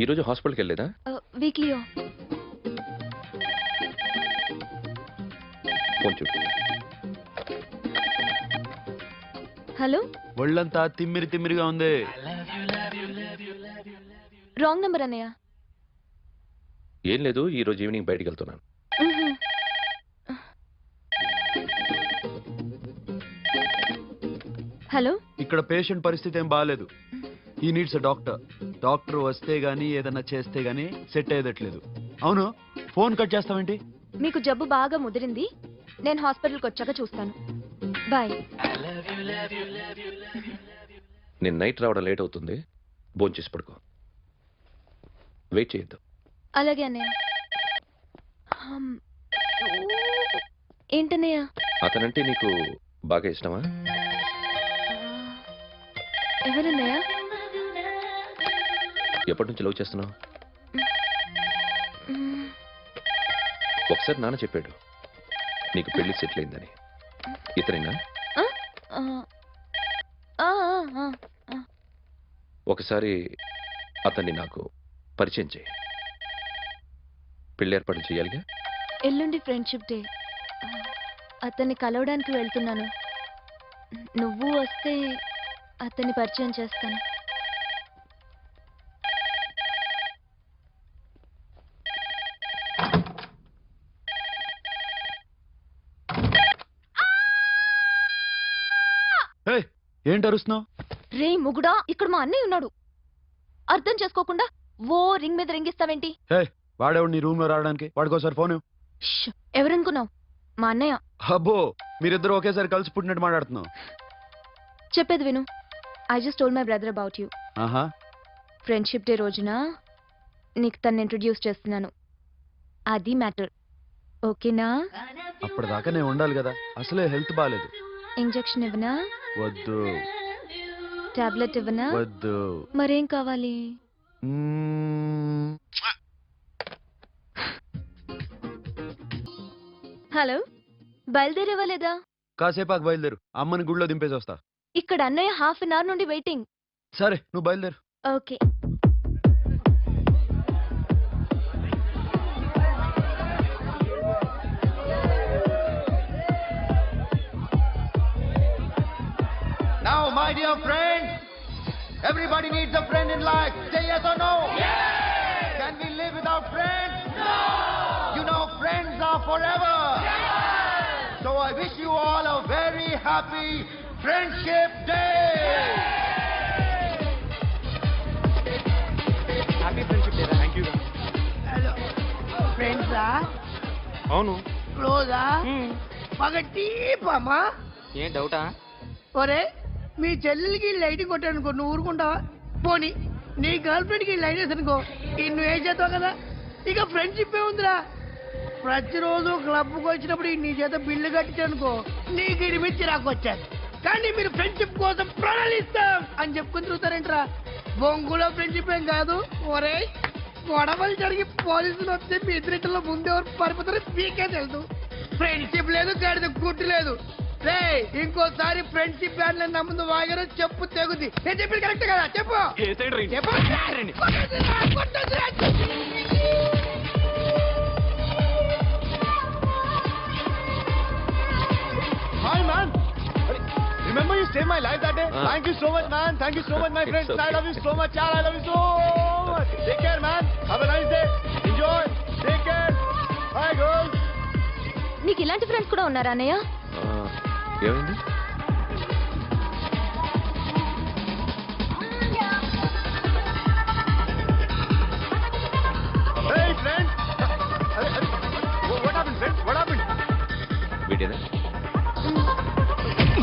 [SPEAKER 10] ఈరోజు హాస్పిటల్కి వెళ్ళలేదా?
[SPEAKER 8] వీక్లీ.
[SPEAKER 10] ఫోన్ చూడు.
[SPEAKER 8] హలో,
[SPEAKER 3] ఒళ్ళంతా తిమ్మిరిగా ఉంది.
[SPEAKER 8] రాంగ్ నెంబర్ అన్నయ్య.
[SPEAKER 10] ఏం లేదు, ఈ రోజు ఈవినింగ్ బయటికి వెళ్తున్నాను.
[SPEAKER 8] హలో,
[SPEAKER 3] ఇక్కడ పేషెంట్ పరిస్థితి ఏం బాగాలేదు. ఈ నీడ్స్ డాక్టర్ వస్తే గానీ ఏదన్నా చేస్తే గానీ సెట్ అయ్యేదట్లేదు. అవును, ఫోన్ కట్ చేస్తావేంటి?
[SPEAKER 8] మీకు జబ్బు బాగా ముదిరింది, నేను హాస్పిటల్కి వచ్చాక చూస్తాను. బాయ్.
[SPEAKER 10] నేను నైట్ రావడం లేట్ అవుతుంది, భోంచేసి పడుకో. వెయిట్ చేయొద్దు.
[SPEAKER 8] అలాగే అన్నయ్య. ఏంటన్నయ్య?
[SPEAKER 10] అతనంటే నీకు బాగా ఇష్టమా?
[SPEAKER 8] ఎవరన్నయ్య?
[SPEAKER 10] ఎప్పటి నుంచి లవ్ చేస్తున్నావు? ఒకసారి నాన్న చెప్పాడు నీకు పెళ్లి సెటిల్ అయిందని. ఇతనేనా? ఒకసారి అతన్ని నాకు పరిచయం చేయి. పెళ్లి ఏర్పాటు చేయాలిగా.
[SPEAKER 8] ఎల్లుండి ఫ్రెండ్షిప్ డే, అతన్ని కలవడానికి వెళ్తున్నాను. నువ్వు వస్తే అతన్ని పరిచయం చేస్తాను.
[SPEAKER 3] ఏంటి అరుస్తున్నావు?
[SPEAKER 8] రే ముగుడా, ఇక్కడ మా అన్నయ్య ఉన్నాడు. అర్థం చేసుకోకుండా ఓ రింగ్ మీద రింగిస్తావేంటి?
[SPEAKER 3] వాడేవాడు నీ రూమ్ లో రావడానికి? వాడికోసారి ఫోన్.
[SPEAKER 8] ఎవరనుకున్నావు? మా అన్నయ్య.
[SPEAKER 3] అబ్బో, మీరిద్దరు ఒకేసారి కలిసి పుట్టినట్టు మాట్లాడుతున్నావు.
[SPEAKER 8] చెప్పేది విను. I just told my brother about you.
[SPEAKER 3] ఆహా.
[SPEAKER 8] ఫ్రెండ్షిప్ డే రోజున నీకు తను ఇంట్రడ్యూస్ చేస్తున్నాను. అది మ్యాటర్. ఓకేనా?
[SPEAKER 3] అప్పటిదాకా నేను ఉండాలి కదా, అసలే హెల్త్ బాగాలేదు.
[SPEAKER 8] ఇంజెక్షన్ ఇవ్వనా?
[SPEAKER 3] వద్దు.
[SPEAKER 8] టాబ్లెట్ ఇవ్వనా?
[SPEAKER 3] వద్దు.
[SPEAKER 8] మరేం కావాలి? హలో, బయలుదేరేవా?
[SPEAKER 3] కాసేపాకు బయలుదేరు, అమ్మని గుడిలో దింపేసి వస్తా.
[SPEAKER 8] ఇక్కడ అన్నయ్య హాఫ్ అన్ అవర్ నుండి వెయిటింగ్.
[SPEAKER 3] సరే, నువ్వు బయలుదేరు.
[SPEAKER 8] Okay.
[SPEAKER 12] Now, my dear friends, everybody needs a friend in life. Say yes or no? Yes! Can we live without friends? No! You know, friends are forever. Yes! So I wish you all a very happy Friendship Day! Happy Friendship Day. Thank you.
[SPEAKER 14] ఫ్రెండ్సా
[SPEAKER 11] అవును.
[SPEAKER 14] క్లోజా బాగా డీపమ్మా?
[SPEAKER 6] ఏం డౌటా?
[SPEAKER 14] ఒరే మీ చెల్లెలకి lighting కొట్టానుకో నువ్వు ఊరుకుంటావా? పోనీ నీ గర్ల్ ఫ్రెండ్కి లైట్ వేసానుకో నువ్వు ఏం చేస్తావు కదా? ఇక ఫ్రెండ్షిప్ ఏ ఉందిరా. ప్రతిరోజు క్లబ్కి వచ్చినప్పుడు నీ చేత బిల్లు కట్టించానుకో నీకు ఇడిమిచ్చి రాకొచ్చాను. కానీ మీరు ఫ్రెండ్షిప్ కోసం ప్రణాళిస్తాం అని చెప్పుకుని చూస్తారేంట్రా? బొంగులో ఫ్రెండ్షిప్ ఏం కాదు. ఒరే గొడవలు జరిగి పోలీసులు వస్తే మీ ఇద్దరిలో ముందెవరు పరిపోతారో మీకే తెలుసు. ఫ్రెండ్షిప్ లేదు గాడిద గుడ్డు లేదు. రే ఇంకోసారి ఫ్రెండ్షిప్ బ్యాండ్ నా ముందు వాగారో చెప్పు తెగుద్ది. నేను చెప్పింది కరెక్ట్ కదా? చెప్పు చెప్పు.
[SPEAKER 2] Hi, man. Remember you saved my life that day? Thank you so much, man. Thank you so much, my friends. I love you so much, yaar. I love you so much. Take care, man. Have a nice day. Enjoy. Take care. Bye, girls.
[SPEAKER 17] నీకు ఇలాంటి friends కూడా ఉన్నారా అన్నయ్య?
[SPEAKER 10] ఏమైంది?
[SPEAKER 2] Hey, friend. What happened, friend? What happened?
[SPEAKER 10] వీడేనా?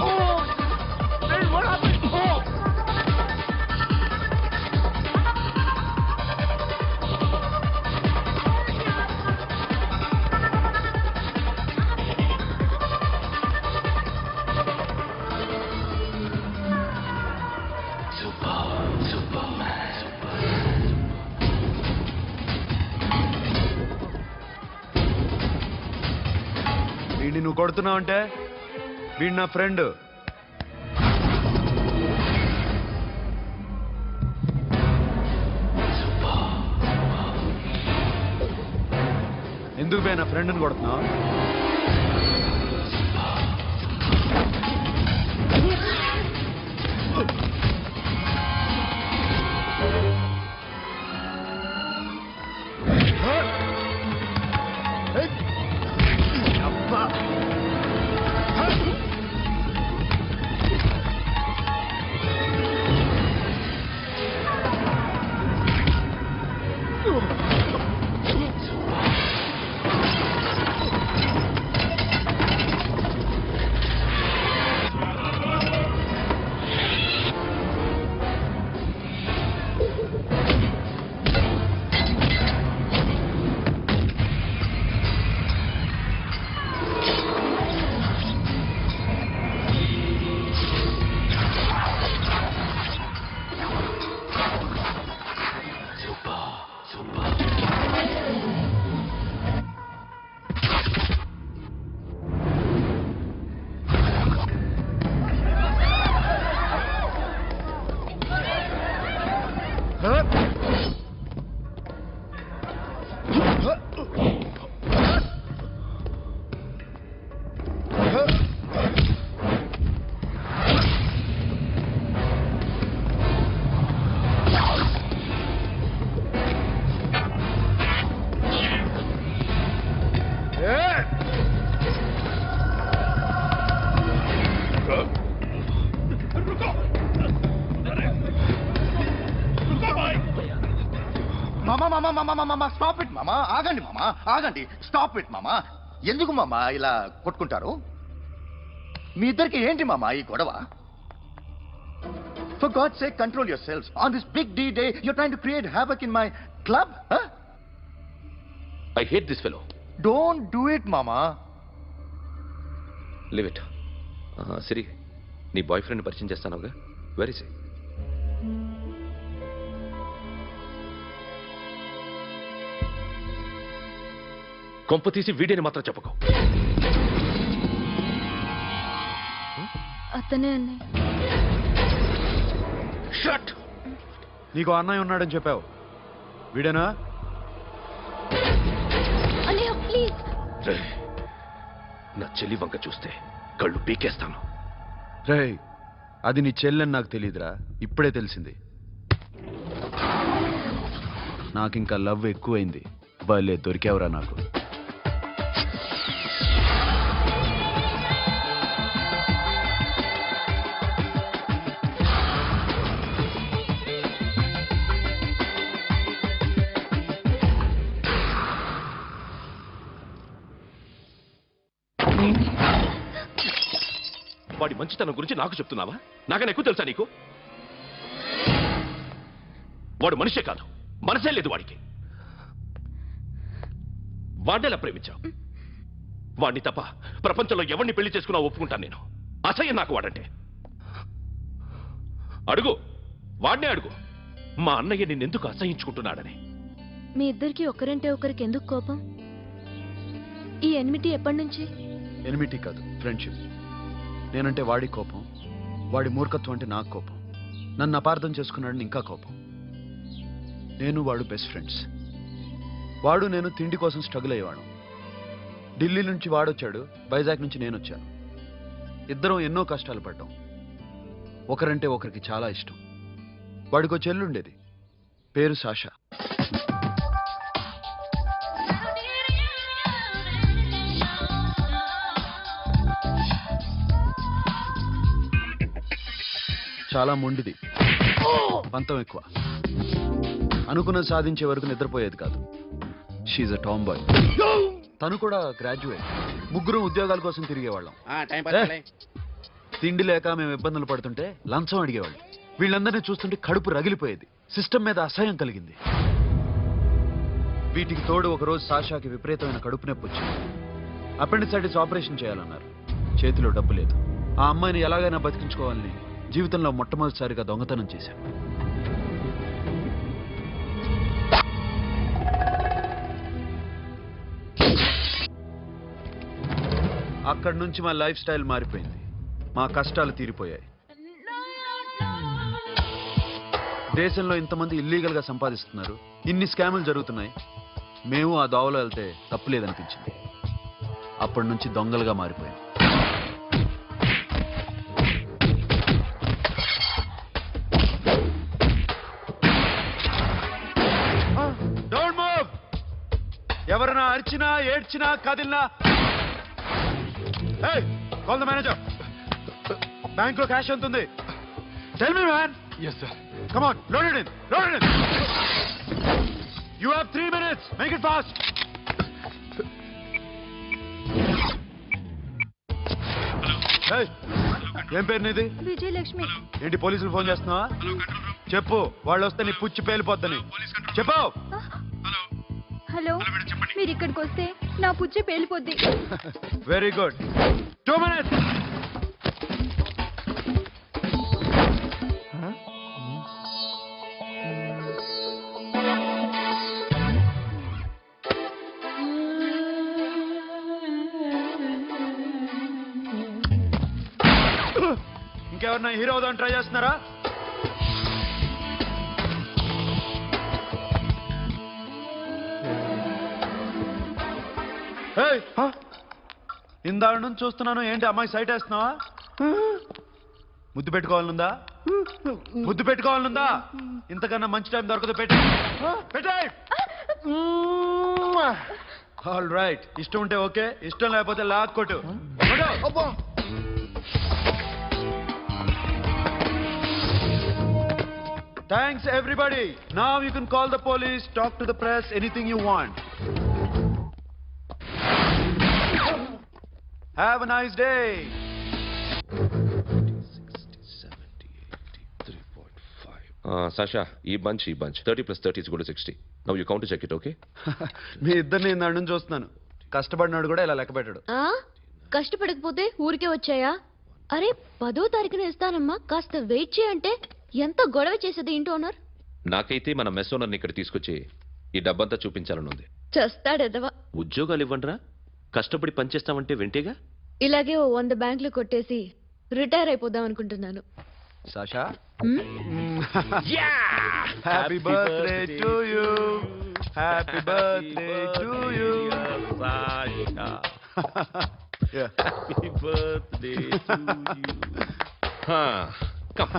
[SPEAKER 2] Oh, friend, what happened? Oh.
[SPEAKER 3] వీడిని నువ్వు కొడుతున్నావు అంటే వీడు నా ఫ్రెండ్. ఎందుకు పోయి నా ఫ్రెండ్ని కొడుతున్నావు?
[SPEAKER 12] స్టాప్ ఇట్ మామా. ఆగండి మామా, ఆగండి. స్టాప్ ఇట్ మామా. ఎందుకు మామా ఇలా కొట్టుకుంటారు? మీ ఇద్దరికి ఏంటి మామా ఈ గొడవ? For God's sake, control yourselves. On this big D day, you're trying to create havoc in my club? Huh?
[SPEAKER 10] I hate this fellow.
[SPEAKER 12] Don't do it, mama.
[SPEAKER 10] Leave it. Siri, నీ బాయ్ ఫ్రెండ్ పరిచయం చేస్తానుగా. Very సే. కొంప తీసి వీడియోని మాత్రం చెప్పుకో.
[SPEAKER 17] అతనే అన్నయ్య.
[SPEAKER 10] Shut.
[SPEAKER 3] నీకు అన్నయ్య ఉన్నాడని చెప్పావు, వీడేనా?
[SPEAKER 17] అన్నయ్య ప్లీజ్.
[SPEAKER 10] నా చెల్లి వంక చూస్తే కళ్ళు పీకేస్తాను.
[SPEAKER 3] రే, అది నీ చెల్లెని నాకు తెలియదురా, ఇప్పుడే తెలిసింది. నాకింకా లవ్ ఎక్కువైంది. భలే దొరికావురా నాకు.
[SPEAKER 10] వాడి మంచితనం గురించి నాకు చెప్తున్నావా? నాకన్నా ఎక్కువ తెలుసా నీకు? వాడు మనిషే కాదు, మనసే లేదు వాడికి. వాడినెలా ప్రేమించావు? వాడిని తప్ప ప్రపంచంలో ఎవరిని పెళ్లి చేసుకున్నా ఒప్పుకుంటాను నేను. అసహ్యం నాకు వాడంటే. అడుగు, వాడినే అడుగు, మా అన్నయ్య నిన్నెందుకు అసహించుకుంటున్నాడని.
[SPEAKER 17] మీ ఇద్దరికి ఒకరంటే ఒకరికి ఎందుకు కోపం? ఈ ఎనిమిటి ఎప్పటి నుంచి?
[SPEAKER 3] ఎనిమిటీ కాదు, ఫ్రెండ్షిప్. నేనంటే వాడి కోపం, వాడి మూర్ఖత్వం అంటే నాకు కోపం. నన్ను అపార్థం చేసుకున్నాడని ఇంకా కోపం. నేను వాడు బెస్ట్ ఫ్రెండ్స్. వాడు నేను తిండి కోసం స్ట్రగుల్ అయ్యేవాడు. ఢిల్లీ నుంచి వాడొచ్చాడు, వైజాగ్ నుంచి నేను వచ్చాను. ఇద్దరం ఎన్నో కష్టాలు పడ్డాం. ఒకరంటే ఒకరికి చాలా ఇష్టం. వాడికో చెల్లుండేది, పేరు సాషా. చాలా మొండిది, పంతం ఎక్కువ. అనుకున్నది సాధించే వరకు నిద్రపోయేది కాదు. She's a tomboy. తను కూడా గ్రాడ్యుయేట్. ముగ్గురు ఉద్యోగాల కోసం తిరిగేవాళ్ళం. తిండి లేక మేము ఇబ్బందులు పడుతుంటే లంచం అడిగేవాళ్ళం. వీళ్ళందరినీ చూస్తుంటే కడుపు రగిలిపోయేది. సిస్టమ్ మీద అసహ్యం కలిగింది. వీటికి తోడు ఒకరోజు సాషాకి విపరీతమైన కడుపు నొప్పి వచ్చింది. అపెండిసైటిస్ ఆపరేషన్ చేయాలన్నారు. చేతిలో డబ్బు లేదు. ఆ అమ్మాయిని ఎలాగైనా బతికించుకోవాలని జీవితంలో మొట్టమొదటిసారిగా దొంగతనం చేశాను. అక్కడి నుంచి మా లైఫ్ స్టైల్ మారిపోయింది. మా కష్టాలు తీరిపోయాయి. దేశంలో ఇంతమంది ఇల్లీగల్ గా సంపాదిస్తున్నారు, ఇన్ని స్కాములు జరుగుతున్నాయి. మేము ఆ దోవలో వెళ్తే తప్పులేదనిపించింది. అప్పటి నుంచి దొంగలుగా మారిపోయాం. Don't move. ఎవరైనా అరిచినా ఏడ్చినా కదిలినా కాల్ ద మేనేజర్. బ్యాంక్ లో క్యాష్ ఎంత ఉంది? Tell me man.
[SPEAKER 2] Yes, sir.
[SPEAKER 3] Come on, load it in. Load it in. You have 3 minutes. Make it fast. Hey, ఏం పేరు నీది?
[SPEAKER 17] విజయలక్ష్మి.
[SPEAKER 3] ఏంటి పోలీసులు ఫోన్ చేస్తున్నావా? చెప్పు, వాళ్ళు వస్తే నీ పుచ్చి పేలిపోద్దని చెప్పు.
[SPEAKER 17] హలో, మీరు ఇక్కడికి వస్తే నా పుచ్చి పేలిపోద్ది.
[SPEAKER 3] Very good. 2 minutes. ఇంకెవరన్నా హీరో అవుదామని ట్రై చేస్తున్నారా? ఇందాక నుంచి చూస్తున్నాను. ఏంటి అమ్మాయి సైట్ వేస్తున్నావా? ముద్దు పెట్టుకోవాలనుందా? ముద్దు పెట్టుకోవాలనుందా? ఇంతకన్నా మంచి టైం దొరకదు. పెట్టే. All right. ఇష్టం ఉంటే ఓకే, ఇష్టం లేకపోతే లాక్కొట్టు. Thanks everybody. Now you can call the police, talk to the press, anything you want. Have a nice day.
[SPEAKER 10] 60, 70, 80, 3.5. Sasha, ఈ bunch 30 plus 30 is equal to 60. Now you count to check it, okay?
[SPEAKER 3] మీ ఇద్దరిని ఇందాక నుంచి చూస్తున్నాను. కష్టపడినాడు కూడా ఇలా లెక్క పెట్టాడు.
[SPEAKER 17] కష్టపడకపోతే ఊరికే వచ్చాయా? అరే 10వ తారీఖున ఇస్తానమ్మా, కాస్త వెయిట్ చేయంటే ఎంత గొడవ చేసేది ఇంటి ఓనర్.
[SPEAKER 10] నాకైతే మన మెస్ ఓనర్ని ఇక్కడ తీసుకొచ్చి ఈ డబ్బంతా చూపించాలని ఉంది.
[SPEAKER 17] చేస్తాడెదవా.
[SPEAKER 10] ఉద్యోగాలు ఇవ్వండిరా, కష్టపడి పనిచేస్తామంటే వెంటేగా.
[SPEAKER 17] ఇలాగే 100 బ్యాంకులు కొట్టేసి రిటైర్ అయిపోదాం అనుకుంటున్నాను.
[SPEAKER 3] Sasha, happy birthday to you. Happy birthday to you Sasha.
[SPEAKER 10] Happy birthday to you. Come.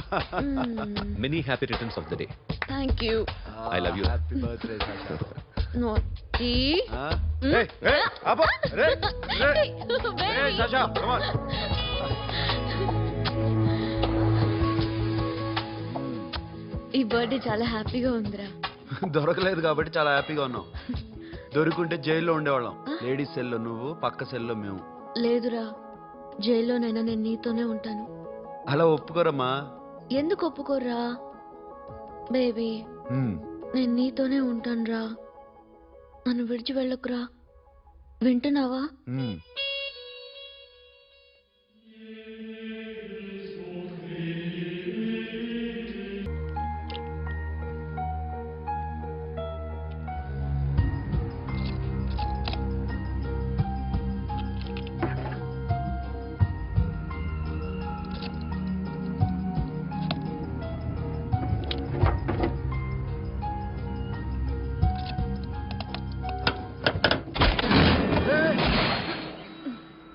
[SPEAKER 10] Many happy returns of the day.
[SPEAKER 17] Thank you.
[SPEAKER 10] I love you.
[SPEAKER 3] Happy birthday, Sasha.
[SPEAKER 17] Naughty.
[SPEAKER 3] Hey, Abba. Hey, Sasha, come on.
[SPEAKER 17] ఈ birthday చాలా హ్యాపీగా ఉందిరా.
[SPEAKER 3] దొరకలేదు కాబట్టి చాలా హ్యాపీగా ఉన్నాం. దొరుకుంటే జైల్లో ఉండేవాళ్ళం. లేడీస్ సెల్లో నువ్వు, పక్క సెల్లో మేము.
[SPEAKER 17] లేదురా, జైల్లోనైనా నేను నీతోనే ఉంటాను.
[SPEAKER 3] అలా ఒప్పుకోరమ్మా.
[SPEAKER 17] ఎందుకు ఒప్పుకోర్రా బేబీ? నేను నీతోనే ఉంటానురా. నన్ను విడిచి వెళ్ళకురా. వింటున్నావా?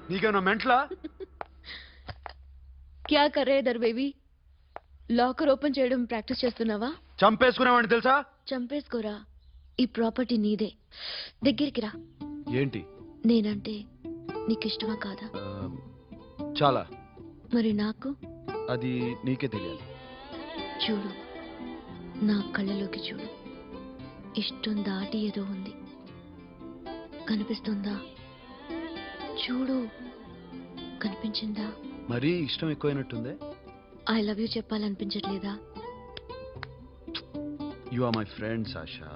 [SPEAKER 3] నీకేమన్నా మెంట్లా?
[SPEAKER 17] క్యా కరే దర్ బేబీ? లాకర్ ఓపెన్ చేయడం ప్రాక్టీస్ చేస్తున్నావా?
[SPEAKER 3] చంపేసుకున్నామని తెలుసా?
[SPEAKER 17] చంపేసుకోరా. ఈ ప్రాపర్టీ నీదే. దగ్గరికి రా.
[SPEAKER 3] ఏంటి?
[SPEAKER 17] నేనంటే నీకు ఇష్టమా కాదా?
[SPEAKER 3] చాలా.
[SPEAKER 17] మరి నాకు?
[SPEAKER 3] అది నీకే తెలియాలి.
[SPEAKER 17] చూడు, నా కళ్ళలోకి చూడు. ఇష్టం దాటి ఏదో ఉంది. కనిపిస్తుందా? చూడు, కనిపించిందా?
[SPEAKER 3] మరీ ఇష్టం ఎక్కువైనట్టుందే.
[SPEAKER 17] ఐ లవ్ యూ చెప్పాలనిపించట్లేదా?
[SPEAKER 3] You are my friend Sasha.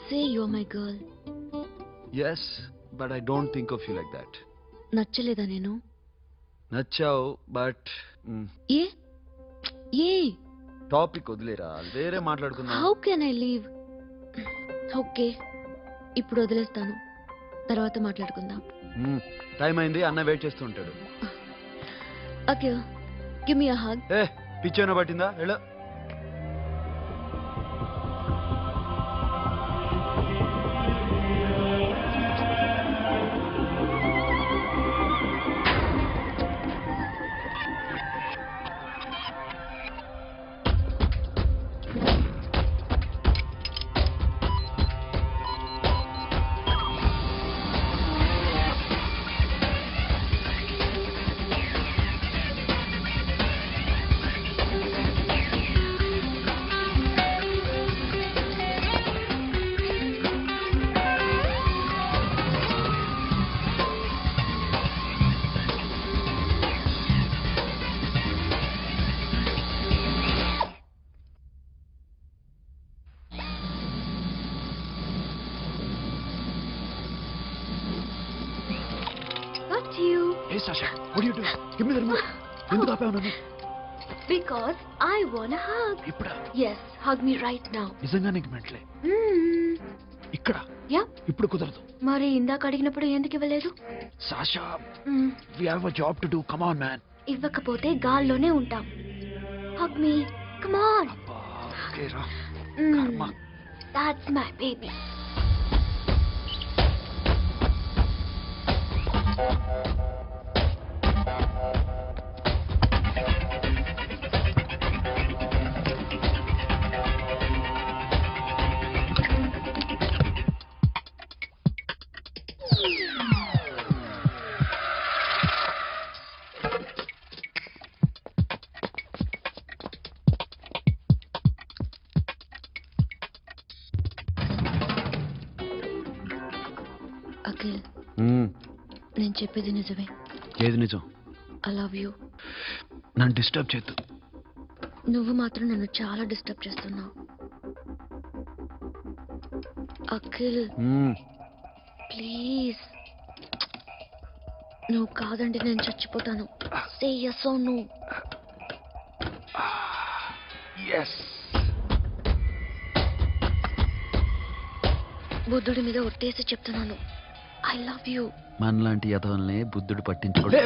[SPEAKER 17] Say you are my girl.
[SPEAKER 3] Yes, but I don't think of you like that.
[SPEAKER 17] నచ్చలేదా నేను?
[SPEAKER 3] నచ్చావు, బట్
[SPEAKER 17] ఏ ఏ
[SPEAKER 3] టాపిక్ వదిలేరా, వేరే మాట్లాడుకుందాం.
[SPEAKER 17] How can I leave? Okay, ఇప్పుడు వదిలేస్తాను, తర్వాత మాట్లాడుకుందాం.
[SPEAKER 3] టైం అయింది, అన్న వెయిట్ చేస్తూ ఉంటాడు.
[SPEAKER 17] Okay, give me a hug.
[SPEAKER 3] ఏ పిచ్చేనా పట్టిందా? వెళ్ళు. Hey Sasha, what are you doing? Give me the remote. ఎందుకు ఆపావు నన్ను?
[SPEAKER 17] Because I want a hug.
[SPEAKER 3] ఇప్పుడా?
[SPEAKER 17] Yes, hug me right now.
[SPEAKER 3] నిజంగా నీకు మెంటలే? ఇక్కడ?
[SPEAKER 17] యా.
[SPEAKER 3] ఇప్పుడు కుదరదు.
[SPEAKER 17] మరి ఇందాక అడిగినప్పుడు ఎందుకు ఇవ్వలేదు?
[SPEAKER 3] Sasha, we have a job to do. Come on, man.
[SPEAKER 17] ఇవ్వకపోతే గాల్లోనే ఉంటాం. Hug me. Come on.
[SPEAKER 3] Okay, రా. కర్మ.
[SPEAKER 17] That's my baby. అఖిల్, నేను చెప్పేది నిజమే.
[SPEAKER 3] ఏది నిజం?
[SPEAKER 17] I love you.
[SPEAKER 3] నన్ను డిస్టర్బ్ చేయొద్దు.
[SPEAKER 17] నువ్వు మాత్రం నన్ను చాలా డిస్టర్బ్ చేస్తున్నావు. అఖిల్ ప్లీజ్, నువ్వు కాదంటే నేను చచ్చిపోతాను. సే yes or no.
[SPEAKER 3] yes.
[SPEAKER 17] బుద్ధుడి మీద ఒట్టేసి చెప్తున్నాను, ఐ లవ్ యూ.
[SPEAKER 3] మనలాంటి యథవల్నే బుద్ధుడు పట్టించుకోడు.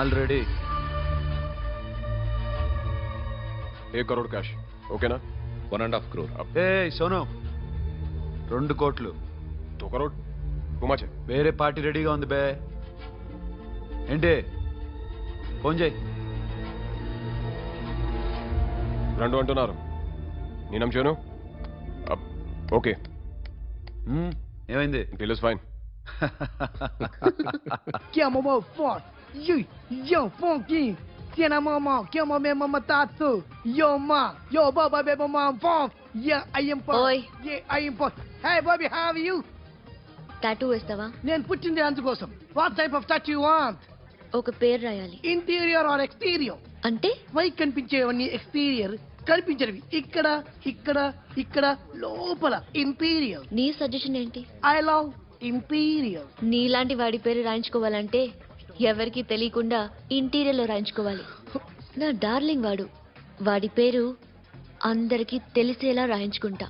[SPEAKER 3] Already
[SPEAKER 11] 1 crore cash. ఓకేనా?
[SPEAKER 10] 1.5 crore.
[SPEAKER 3] ఏ సోను 2 కోట్లు.
[SPEAKER 11] 2 crore? Too much.
[SPEAKER 3] వేరే పార్టీ రెడీగా ఉంది బే. ఏంటి ఫోన్ చేయి.
[SPEAKER 11] 2 అంటున్నారు. నేను నమ్మాను. ఓకే.
[SPEAKER 3] ఏమైంది?
[SPEAKER 11] Bill is fine.
[SPEAKER 14] Que mamão forte. Yo, funky. Tiena mamão, que mamãe mamãe tatu. Yo ma, yo baba beba mam forte. Yeah, I am forte.
[SPEAKER 17] Oi.
[SPEAKER 14] Yeah, I am forte. Hey Bobby, how are you?
[SPEAKER 17] Tattoo వేస్తావా?
[SPEAKER 14] నేను పుట్టింది అందుకోసం. What type of tattoo you want?
[SPEAKER 17] ఒక పేరు రాయాలి.
[SPEAKER 14] Interior or exterior?
[SPEAKER 17] అంటే
[SPEAKER 14] పైకి కనిపించేవన్నీ exterior, కనిపించేవి ఇక్కడ ఇక్కడ ఇక్కడ లోపల ఇంటీరియర్.
[SPEAKER 17] నీ సజెషన్ ఏంటి?
[SPEAKER 14] I love interior.
[SPEAKER 17] నీలాంటి వాడి పేరు రాయించుకోవాలంటే ఎవరికి తెలియకుండా ఇంటీరియర్ లో రాయించుకోవాలి. నా డార్లింగ్ వాడు, వాడి పేరు అందరికి తెలిసేలా రాయించుకుంటా.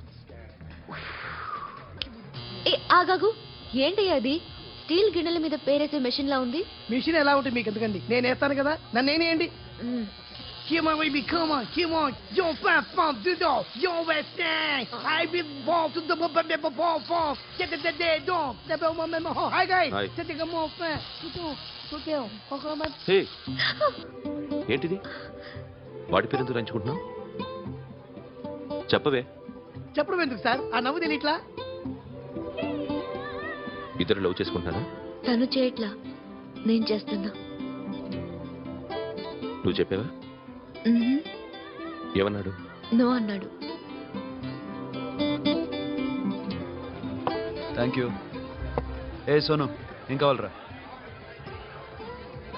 [SPEAKER 17] ఏ ఆగాగు, ఏంటి అది? స్టీల్ గిన్నెల మీద పేరేసే మెషిన్ లా ఉంది.
[SPEAKER 14] మిషన్ ఎలా ఉంటుంది మీకు ఎందుకండి? నేను వేస్తాను కదా, నన్ను నేనేయండి. Come on, baby, come on, come on. Yo, fast, fast, do do. Yo, West End. I be born to the bomb, bomb. Get the dead dog. The bell, my home. Hi, guys.
[SPEAKER 10] Hi.
[SPEAKER 14] Take a more fast. Go down.
[SPEAKER 10] హే, ఏంటిది? వాడి పేరు ఎందుకు రంచుకుంటున్నావు? చెప్పవే.
[SPEAKER 14] చెప్పడం ఎందుకు sir? ఆ నవ్వు తెలియట్లా?
[SPEAKER 10] ఇద్దరు లవ్ చేసుకుంటానా?
[SPEAKER 17] తను చేయట్లా, నేను చేస్తున్నా.
[SPEAKER 10] నువ్వు చెప్పావా? ఏమన్నాడు?
[SPEAKER 17] నో అన్నాడు.
[SPEAKER 3] Thank you. ఏ సోను ఏం కావాలరా?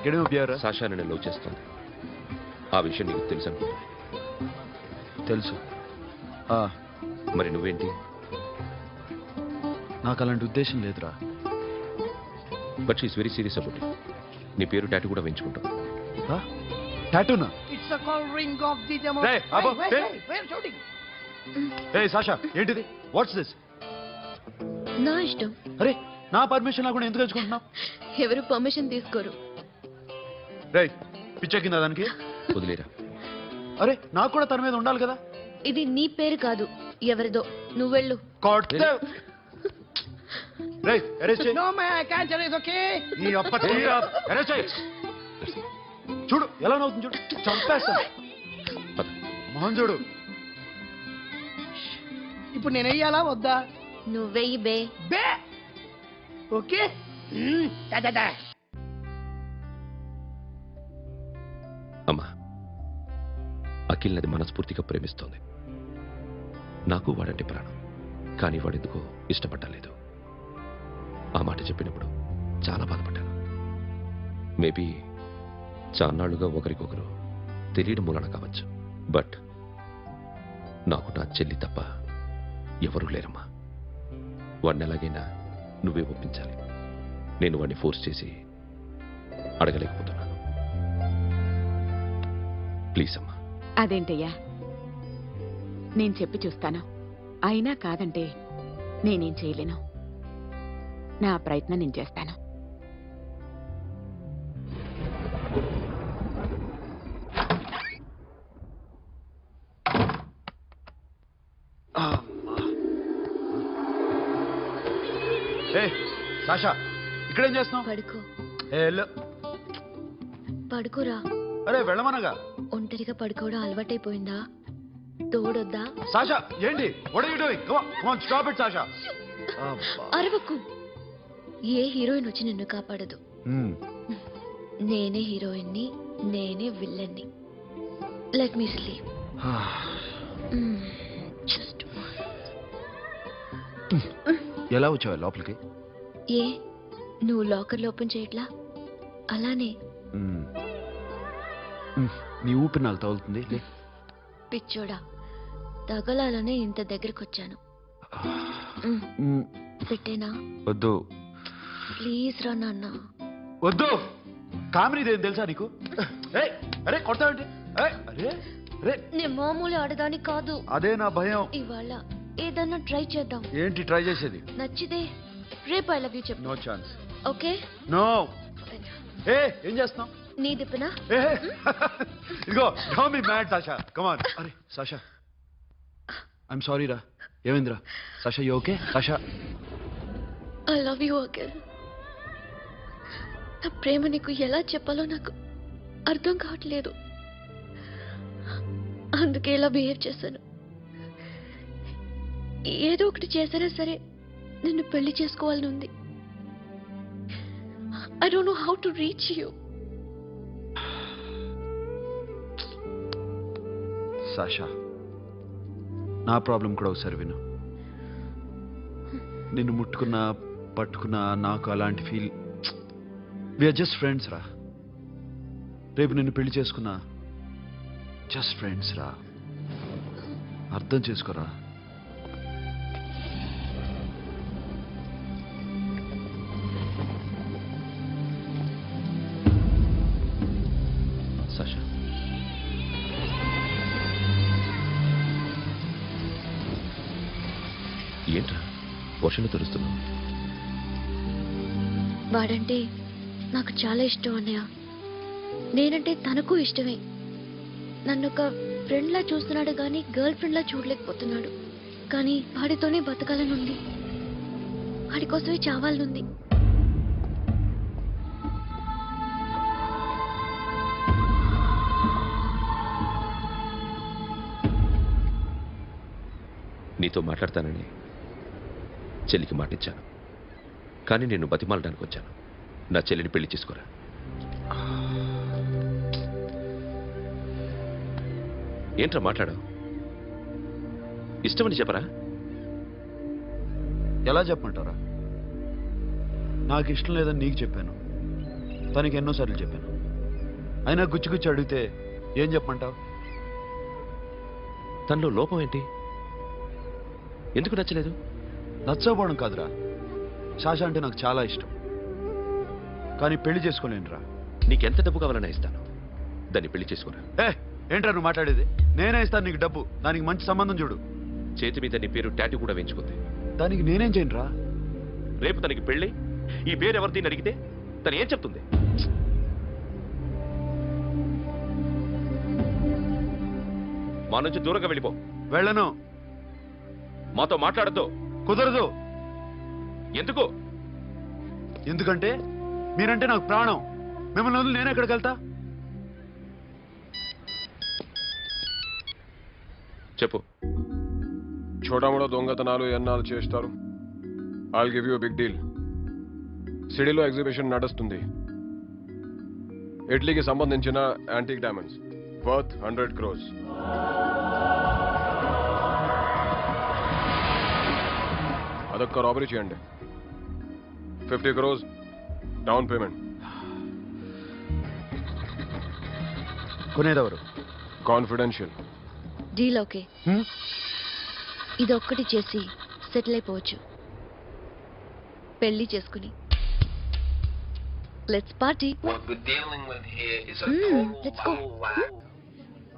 [SPEAKER 3] గడి ఉపయోగరా?
[SPEAKER 10] సాషా నేను లవ్ చేస్తాను. ఆ విషయం నీకు తెలుసు అనుకుంటా.
[SPEAKER 3] తెలుసు.
[SPEAKER 10] మరి నువ్వేంటి?
[SPEAKER 3] నాకు అలాంటి ఉద్దేశం లేదురా.
[SPEAKER 10] But she's very serious about it. నీ పేరు టాటూ కూడా వేయించుకుంటాం.
[SPEAKER 3] టాటూనా?
[SPEAKER 14] It's a call ring of the demo.
[SPEAKER 3] Hey, Abba, hey.
[SPEAKER 14] Where shooting?
[SPEAKER 3] ఏ సాషా ఏంటిది? What's this?
[SPEAKER 17] నా ఇష్టం.
[SPEAKER 3] అరే నా పర్మిషన్ లేకుండా ఎందుకు తెచ్చుకుంటున్నావు?
[SPEAKER 17] ఎవరు పర్మిషన్ తీసుకోరు.
[SPEAKER 3] రేయ్ పిచ్చెక్కిందా దానికి?
[SPEAKER 10] వదిలేరా.
[SPEAKER 3] అరే నాకు కూడా తన మీద ఉండాలి కదా.
[SPEAKER 17] ఇది నీ పేరు కాదు, ఎవరిదో. నువ్వెళ్ళు.
[SPEAKER 3] రేయ్ అరెస్ట్ చేయి.
[SPEAKER 14] No man, I can't tell it's okay.
[SPEAKER 3] నీ అప్ప తీరా అరెస్ట్ చేయి. చూడు ఎలా నవ్వుతుంది చూడు. చంపేస్తాను. మోహన్ చూడు.
[SPEAKER 14] ఇప్పుడు నేను వెయ్యాలా వద్దా?
[SPEAKER 17] నువ్వెయ్యి బే.
[SPEAKER 14] బే ఓకే. దా
[SPEAKER 10] అమ్మా, అఖిల్ నది మనస్ఫూర్తిగా ప్రేమిస్తోంది. నాకు వాడంటే ప్రాణం. కానీ వాడెందుకో ఇష్టపడలేదు. ఆ మాట చెప్పినప్పుడు చాలా బాధపడ్డాను. మేబీ చాన్నాళ్లుగా ఒకరికొకరు తెలియడం మూలన కావచ్చు. బట్ నాకు నా చెల్లి తప్ప ఎవరూ లేరమ్మా. వాడిని ఎలాగైనా నువ్వే ఒప్పించాలి. నేను వాడిని ఫోర్స్ చేసి అడగలేకపోతున్నాను. ప్లీజ్ అమ్మా.
[SPEAKER 7] అదేంటయ్యా, నేను చెప్పి చూస్తాను. అయినా కాదంటే నేనేం చేయలేను. నా ప్రయత్నం నేను చేస్తాను.
[SPEAKER 3] సాషా ఇక్కడేం చేస్తున్నావు?
[SPEAKER 17] పడుకో. పడుకోరా.
[SPEAKER 3] అరే వెళ్ళమనగా.
[SPEAKER 17] ఒంటరిగా పడుకోవడం అలవాటైపోయిందా? తోడొద్దా?
[SPEAKER 3] సాషా ఏంటి? What are you doing? Come on stop it Sasha.
[SPEAKER 17] అరవకు. ఏ హీరోయిన్ వచ్చి నిన్ను కాపాడదు. నేనే హీరోయిన్ని, నేనే విల్లన్ని. Let me sleep.
[SPEAKER 3] ఎలా వచ్చావు లోపలికి?
[SPEAKER 17] ఏ నువ్వు లాకర్లో ఓపెన్ చేయట్లా? అలానే.
[SPEAKER 3] నీ ఊపిరి నాకు తగులుతుంది.
[SPEAKER 17] పిచ్చోడా, తగలాలనే ఇంత దగ్గరకు వచ్చాను. పెట్టేనా?
[SPEAKER 3] వద్దు
[SPEAKER 17] ప్లీజ్ రా నాన్న.
[SPEAKER 3] వద్దు. కామెడీదేం తెలుసా నీకు? అరే కొడతావండి.
[SPEAKER 17] నేను మామూలు ఆడదాని కాదు.
[SPEAKER 3] అదే నా భయం.
[SPEAKER 17] ఇవాళ ఏదన్నా ట్రై చేద్దాం.
[SPEAKER 3] ఏంటి ట్రై చేసేది?
[SPEAKER 17] నచ్చితే రేపు ఐ లవ్ యూ చెప్పు.
[SPEAKER 3] No chance.
[SPEAKER 17] ఓకే?
[SPEAKER 3] నో. ఏం చేస్తున్నావు?
[SPEAKER 17] నీ దిప్పునా?
[SPEAKER 3] ఇదిగో don't be mad Sasha come on. అరే సాషా ఐఎమ్ సారీ రా. ఏమైందిరా Sasha? You okay Sasha?
[SPEAKER 17] I love you Akhil. నా ప్రేమ నీకు ఎలా చెప్పాలో నాకు అర్థం కావట్లేదు. అందుకే ఇలా బిహేవ్ చేశాను. ఏదో ఒకటి చేసినా సరే నిన్ను పెళ్లి చేసుకోవాలని ఉంది. I don't know how to reach you.
[SPEAKER 3] Sasha నా ప్రాబ్లం కూడా ఒకసారి విను. నిన్ను ముట్టుకున్నా పట్టుకున్నా నాకు అలాంటి ఫీల్. వీఆర్ జస్ట్ ఫ్రెండ్స్ రా. రేపు నిన్ను పెళ్లి చేసుకున్నా జస్ట్ ఫ్రెండ్స్ రా. అర్థం చేసుకోరా.
[SPEAKER 10] సాషా ఏంట్రా వర్షంలో తెలుస్తున్నావు?
[SPEAKER 17] వాడంటే నాకు చాలా ఇష్టం అన్నయ్య. నేనంటే తనకు ఇష్టమే. నన్ను ఒక ఫ్రెండ్లా చూస్తున్నాడు కానీ గర్ల్ ఫ్రెండ్లా చూడలేకపోతున్నాడు. కానీ వాడితోనే బతకాలని ఉంది. వాడి కోసమే చావాలనుంది.
[SPEAKER 10] నీతో మాట్లాడతానని చెల్లికి మాటిచ్చాను, కానీ నేను బతిమాలడానికి వచ్చాను. నా చెల్లిని పెళ్లి చేసుకోరా. ఏంట్రా మాట్లాడావు? ఇష్టమని చెప్పరా?
[SPEAKER 3] ఎలా చెప్పమంటారా? నాకు ఇష్టం లేదని నీకు చెప్పాను, తనకి ఎన్నోసార్లు చెప్పాను. అయినా గుచ్చి గుచ్చి అడిగితే ఏం చెప్పమంటావు?
[SPEAKER 10] తనలో లోపం ఏంటి? ఎందుకు నచ్చలేదు?
[SPEAKER 3] నచ్చకపోవడం కాదురా, శాష అంటే నాకు చాలా ఇష్టం, కానీ పెళ్లి చేసుకోలేనురా.
[SPEAKER 10] నీకెంత డబ్బు కావాలన్నా ఇస్తాను, దాన్ని పెళ్లి చేసుకోరా.
[SPEAKER 3] ఏంట్రా నువ్వు మాట్లాడేది? నేనే ఇస్తాను నీకు డబ్బు, దానికి మంచి సంబంధం చూడు.
[SPEAKER 10] చేతి మీద నీ పేరు టాటూ కూడా వేయించుకుంది.
[SPEAKER 3] దానికి నేనేం చేయనురా?
[SPEAKER 10] రేపు తనకి పెళ్ళి ఈ పేరు ఎవరిని అడిగితే తను ఏం చెప్తుంది? మా నుంచి దూరంగా వెళ్ళిపో.
[SPEAKER 3] వెళ్ళను.
[SPEAKER 10] మాతో మాట్లాడద్దు.
[SPEAKER 3] కుదరదు.
[SPEAKER 10] ఎందుకు?
[SPEAKER 3] ఎందుకంటే మీరంటే నాకు ప్రాణం. మిమ్మల్ని వదిలి నేను ఎక్కడికి వెళ్తా?
[SPEAKER 10] చెప్పు.
[SPEAKER 5] చోటామోటా దొంగతనాలు ఎన్నాళ్ళు చేస్తారు? I'll give you big deal. సిటీలో ఎగ్జిబిషన్ నడుస్తుంది. ఇటలీకి సంబంధించిన యాంటిక్ డైమండ్స్ వర్త్ 100 crores. అదొక్క రాబరీ చేయండి. 50 crores డౌన్ పేమెంట్.
[SPEAKER 3] కొనేదెవరు?
[SPEAKER 5] కాన్ఫిడెన్షియల్.
[SPEAKER 17] Deal okay. ఇదొక్కటి చేసి సెటిల్ అయిపోవచ్చు. పెళ్లి చేసుకుని let's party. Let's go.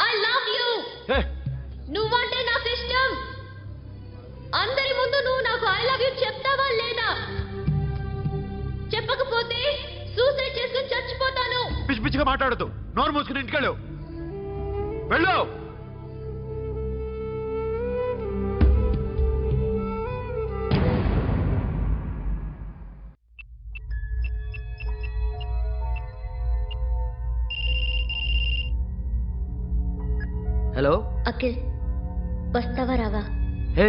[SPEAKER 17] I love you. నువ్వంటే నాకు ఇష్టం. అందరి ముందు నువ్వు నాకు ఐ లవ్ యు చెప్తావా లేదా? చెప్పకపోతే సూసైడ్ చేసుకుని చచ్చిపోతాను.
[SPEAKER 3] పిచ్చి పిచ్చిగా మాట్లాడదు. నోరు మూసుకుని ఇంటికెళ్ళు. వెళ్ళు. హలో
[SPEAKER 17] అఖిల్, వస్తావా రావా?
[SPEAKER 3] హే,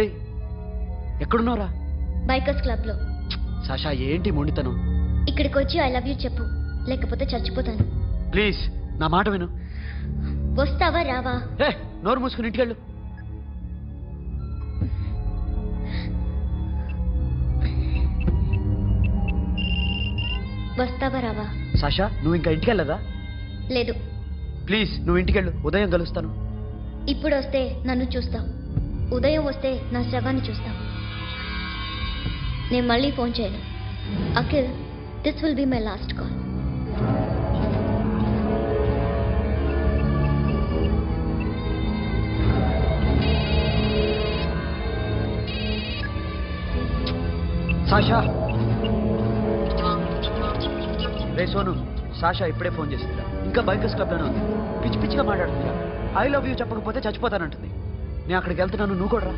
[SPEAKER 3] ఎక్కడున్నావురా?
[SPEAKER 17] బైకర్స్ క్లబ్ లో.
[SPEAKER 3] సాషా ఏంటి మొండితనం?
[SPEAKER 17] ఇక్కడికి వచ్చి ఐ లవ్ యూ చెప్పు, లేకపోతే చచ్చిపోతాను.
[SPEAKER 3] ప్లీజ్ నా మాట విను.
[SPEAKER 17] వస్తావా రావా?
[SPEAKER 3] హే, నోరు మూసుకుని ఇంటికెళ్ళు.
[SPEAKER 17] వస్తావా రావా?
[SPEAKER 3] సాషా నువ్వు ఇంకా ఇంటికెళ్ళదా?
[SPEAKER 17] లేదు.
[SPEAKER 3] ప్లీజ్ నువ్వు ఇంటికెళ్ళు, ఉదయం కలుస్తాను.
[SPEAKER 17] ఇప్పుడు వస్తే నన్ను చూస్తావు, ఉదయం వస్తే నా శవాన్ని చూస్తావు. నేను మళ్ళీ ఫోన్ చేయను. Akhil, this will be my last call.
[SPEAKER 3] Sasha. Ray Sonu, Sasha ఇప్పుడే ఫోన్ చేసిందిరా. ఇంకా బైకర్స్ క్లబ్లోనే ఉంది. పిచ్చి పిచ్చిగా మాట్లాడుతుందిరా. ఐ లవ్ యూ చెప్పకపోతే చచ్చిపోతానంటుంది. నేను అక్కడికి వెళ్తున్నాను, నువ్వు కూడా రా.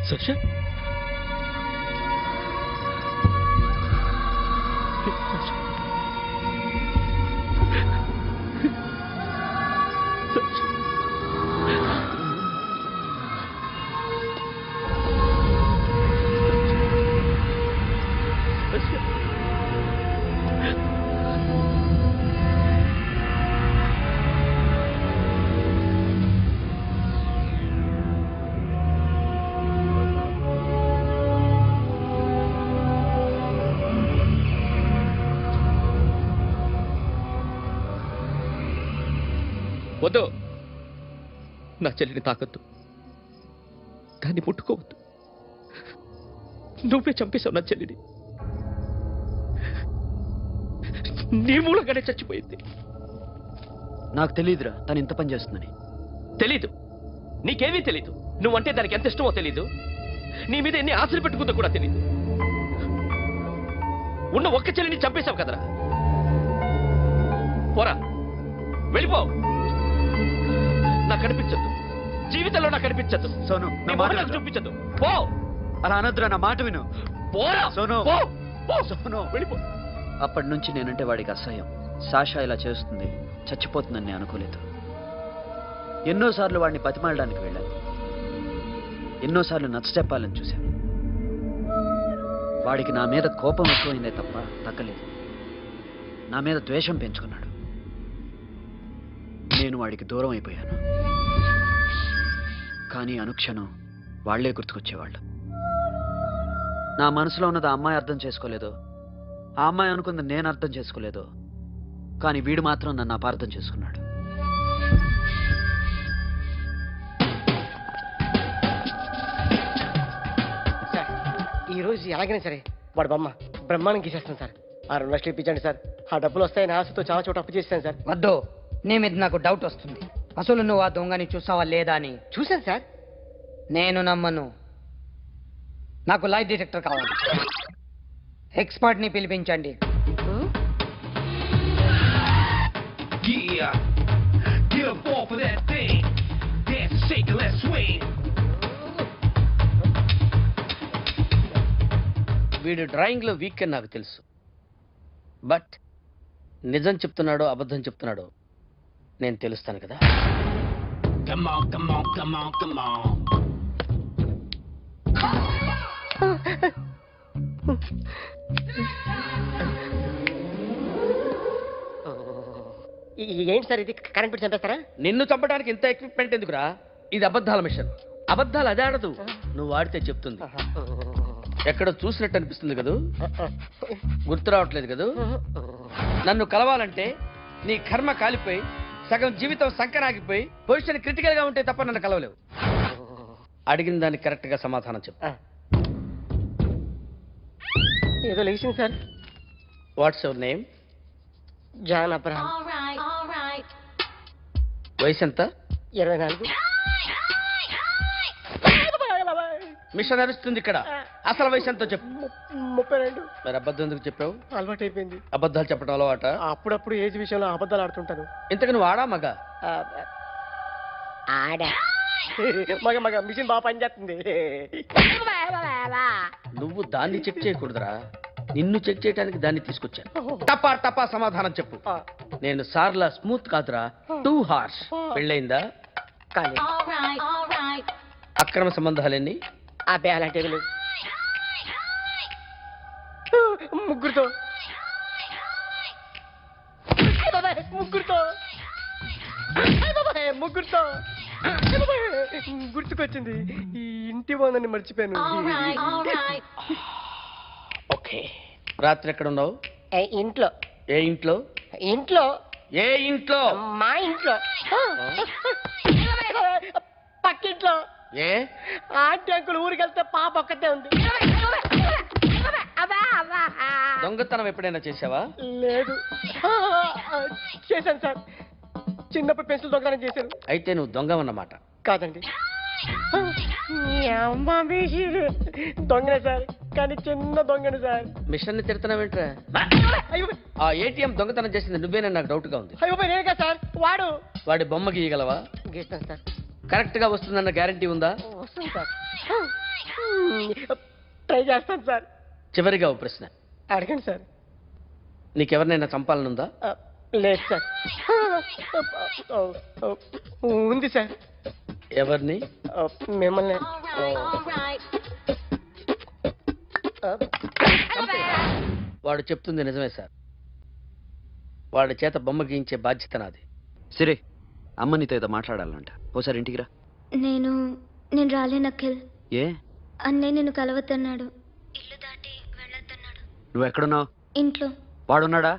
[SPEAKER 10] Sasha? వద్దు, నా చెల్లిని తాకద్దు, దాన్ని ముట్టుకోవద్దు. నువ్వే చంపేశావు నా చెల్లిని. నీ మూలంగానే చచ్చిపోయింది.
[SPEAKER 3] నాకు తెలియదురా తను ఇంత పని చేస్తుందని.
[SPEAKER 10] తెలీదు, నీకేమీ తెలీదు. నువ్వంటే దానికి ఎంత ఇష్టమో తెలీదు. నీ మీద ఎన్ని ఆశలు పెట్టుకుందో కూడా తెలీదు. ఉన్న ఒక్క చెల్లిని చంపేశావు కదరా. పోరా, వెళ్ళిపో. నాకు కనిపించద్దు, జీవితంలో నాకు కనిపించద్దు.
[SPEAKER 3] సోను,
[SPEAKER 10] నీ మొహం చూపించద్దు. పో.
[SPEAKER 3] అలా అనొద్దురా, నా మాట విను.
[SPEAKER 10] పోరా
[SPEAKER 3] సోను.
[SPEAKER 10] పో.
[SPEAKER 3] సోను,
[SPEAKER 10] వెళ్ళిపో.
[SPEAKER 3] అప్పటి నుంచి నేనంటే వాడికి అసహ్యం. సాషా ఇలా చేస్తుంది, చచ్చిపోతుందని నేను అనుకోలేదు. ఎన్నోసార్లు వాడిని బతిమాలడానికి వెళ్ళాను, ఎన్నోసార్లు నచ్చ చెప్పాలని చూశాను. వాడికి నా మీద కోపం ఎక్కువైందే తప్ప తగ్గలేదు. నా మీద ద్వేషం పెంచుకున్నాడు. నేను వాడికి దూరం అయిపోయాను. కానీ అనుక్షణం వాళ్లే గుర్తుకొచ్చేవాళ్ళు. నా మనసులో ఉన్నది ఆ అమ్మాయి అర్థం చేసుకోలేదో, ఆ అమ్మాయి అనుకుంది నేను అర్థం చేసుకోలేదో, కానీ వీడు మాత్రం నన్ను అపార్థం చేసుకున్నాడు.
[SPEAKER 16] సార్, ఈరోజు ఎలాగైనా సరే వాడు బొమ్మ బ్రహ్మాండం గీసేస్తాను సార్. ఆ 2 లక్షలు ఇప్పించండి సార్. ఆ డబ్బులు వస్తాయని ఆశతో చాలా చోట అప్పు చేస్తాను సార్.
[SPEAKER 14] వద్దు, నీ మీద నాకు డౌట్ వస్తుంది. అసలు నువ్వు ఆ దొంగని చూసావా లేదా అని.
[SPEAKER 16] చూశాను సార్.
[SPEAKER 14] నేను నమ్మను. నాకు లైట్ డిటెక్టర్ కావాలి. ఎక్స్పర్ట్ని పిలిపించండి.
[SPEAKER 18] వీడు డ్రాయింగ్లో వీక్ అని నాకు తెలుసు. బట్ నిజం చెప్తున్నాడో అబద్ధం చెప్తున్నాడో నేను తెలుస్తాను కదా.
[SPEAKER 9] Come on, come on, come on, come on.
[SPEAKER 16] ఏంటి సార్ ఇది? కరెంట్ పెట్టి చంపేస్తారా?
[SPEAKER 18] నిన్ను చంపడానికి ఇంత ఎక్విప్మెంట్ ఎందుకురా? ఇది అబద్ధాల మిషన్. అబద్ధాలు అదే ఆడదు, నువ్వు ఆడితే చెప్తుంది. ఎక్కడ చూసినట్టు అనిపిస్తుంది కదూ? గుర్తు రావట్లేదు కదూ? నన్ను కలవాలంటే నీ కర్మ కాలిపోయి సగం జీవితం సంకనాగిపోయి పొజిషన్ క్రిటికల్ గా ఉంటే తప్ప నన్ను కలవలేవు. అడిగిన దానికి కరెక్ట్ గా సమాధానం చెప్పు.
[SPEAKER 16] ఏదో లేచింది sir.
[SPEAKER 18] What's your name?
[SPEAKER 16] John Abraham.
[SPEAKER 18] వయసు ఎంత?
[SPEAKER 16] 24.
[SPEAKER 18] మిషన్ నడుస్తుంది ఇక్కడ. అసలు వయసు ఎంతో చెప్పు.
[SPEAKER 16] 32.
[SPEAKER 18] మరి అబద్ధం ఎందుకు చెప్పావు?
[SPEAKER 16] అలవాటు అయిపోయింది.
[SPEAKER 18] అబద్ధాలు చెప్పడం అలవాట?
[SPEAKER 16] అప్పుడప్పుడు ఏజ్ విషయంలో అబద్ధాలు ఆడుతుంటాను.
[SPEAKER 18] ఇంతకు నువ్వు ఆడా మగ?
[SPEAKER 16] ఆడా. మగ మగ మిషన్ బాగా పనిచేస్తుంది.
[SPEAKER 18] నువ్వు దాన్ని చెక్ చేయకూడదురా, నిన్ను చెక్ చేయడానికి దాన్ని తీసుకొచ్చాను. టపా టపా సమాధానం చెప్పు. నేను సార్లా స్మూత్ కాదురా, టూ హార్ష్. పెళ్ళయిందా?
[SPEAKER 16] కానీ
[SPEAKER 18] అక్రమ సంబంధాలన్నీ?
[SPEAKER 16] అబ్బే అలాంటివి లేవు. ముగ్గురుతో అయ్ బాబాయ్, ముగ్గురుతో అయ్ బాబాయ్, ముగ్గురుతో అయ్ బాబాయ్, గుర్తుకొచ్చింది ఈ ఇంటి బాగుందని మర్చిపోయాను.
[SPEAKER 18] ఓకే, రాత్రి ఎక్కడ ఉన్నావు?
[SPEAKER 16] ఇంట్లో.
[SPEAKER 18] ఏ ఇంట్లో?
[SPEAKER 16] ఇంట్లో.
[SPEAKER 18] ఏ ఇంట్లో?
[SPEAKER 16] మా ఇంట్లో. పక్కింట్లో.
[SPEAKER 18] ఏ
[SPEAKER 16] ఆంటీ అంకుల్ ఊరికి వెళ్తే పాప ఒక్కతే ఉంది.
[SPEAKER 18] దొంగతనం ఎప్పుడైనా చేసావా?
[SPEAKER 16] లేదు. చేశాను సార్, చిన్నప్పుడు పెన్సిల్ దొంగతనం చేశాను.
[SPEAKER 18] అయితే నువ్వు దొంగవన్నమాట.
[SPEAKER 16] కాదండి, దొంగనే సార్, కానీ చిన్న దొంగను సార్.
[SPEAKER 18] మిషన్ ని తిడుతున్నావేంట్రా?
[SPEAKER 16] అయ్యో
[SPEAKER 18] ఆ ఏటీఎం దొంగతనం చేసింది నువ్వేనని నాకు డౌట్ గా ఉంది.
[SPEAKER 16] అయ్యో నేనే సార్. వాడు
[SPEAKER 18] వాడి బొమ్మ గీయగలవా?
[SPEAKER 16] గీస్తాను సార్.
[SPEAKER 18] కరెక్ట్ గా వస్తుందన్న గ్యారంటీ ఉందా?
[SPEAKER 16] వస్తాను సార్, ట్రై చేస్తాను సార్.
[SPEAKER 18] చివరిగా ఓ ప్రశ్న
[SPEAKER 16] అడగండి సార్.
[SPEAKER 18] నీకెవరినైనా చంపాలనుందా?
[SPEAKER 16] లేదు సార్. ఉంది సార్.
[SPEAKER 18] ఎవరిని?
[SPEAKER 16] మిమ్మల్ని.
[SPEAKER 18] వాడు చెప్తుంది నిజమే సార్. వాడి చేత బొమ్మ గీయించే బాధ్యత నాది.
[SPEAKER 3] సిరే, అమ్మ నీతో ఏదో మాట్లాడాలంట. ఓసారి ఇంటికి రా.
[SPEAKER 17] నేను రాలేను అఖిల్.
[SPEAKER 3] ఏ?
[SPEAKER 17] అన్నయ్య నిన్ను కలవద్దన్నాడు.
[SPEAKER 3] నువ్వు ఎక్కడున్నావు?
[SPEAKER 17] ఇంట్లో.
[SPEAKER 3] వాడున్నాడా?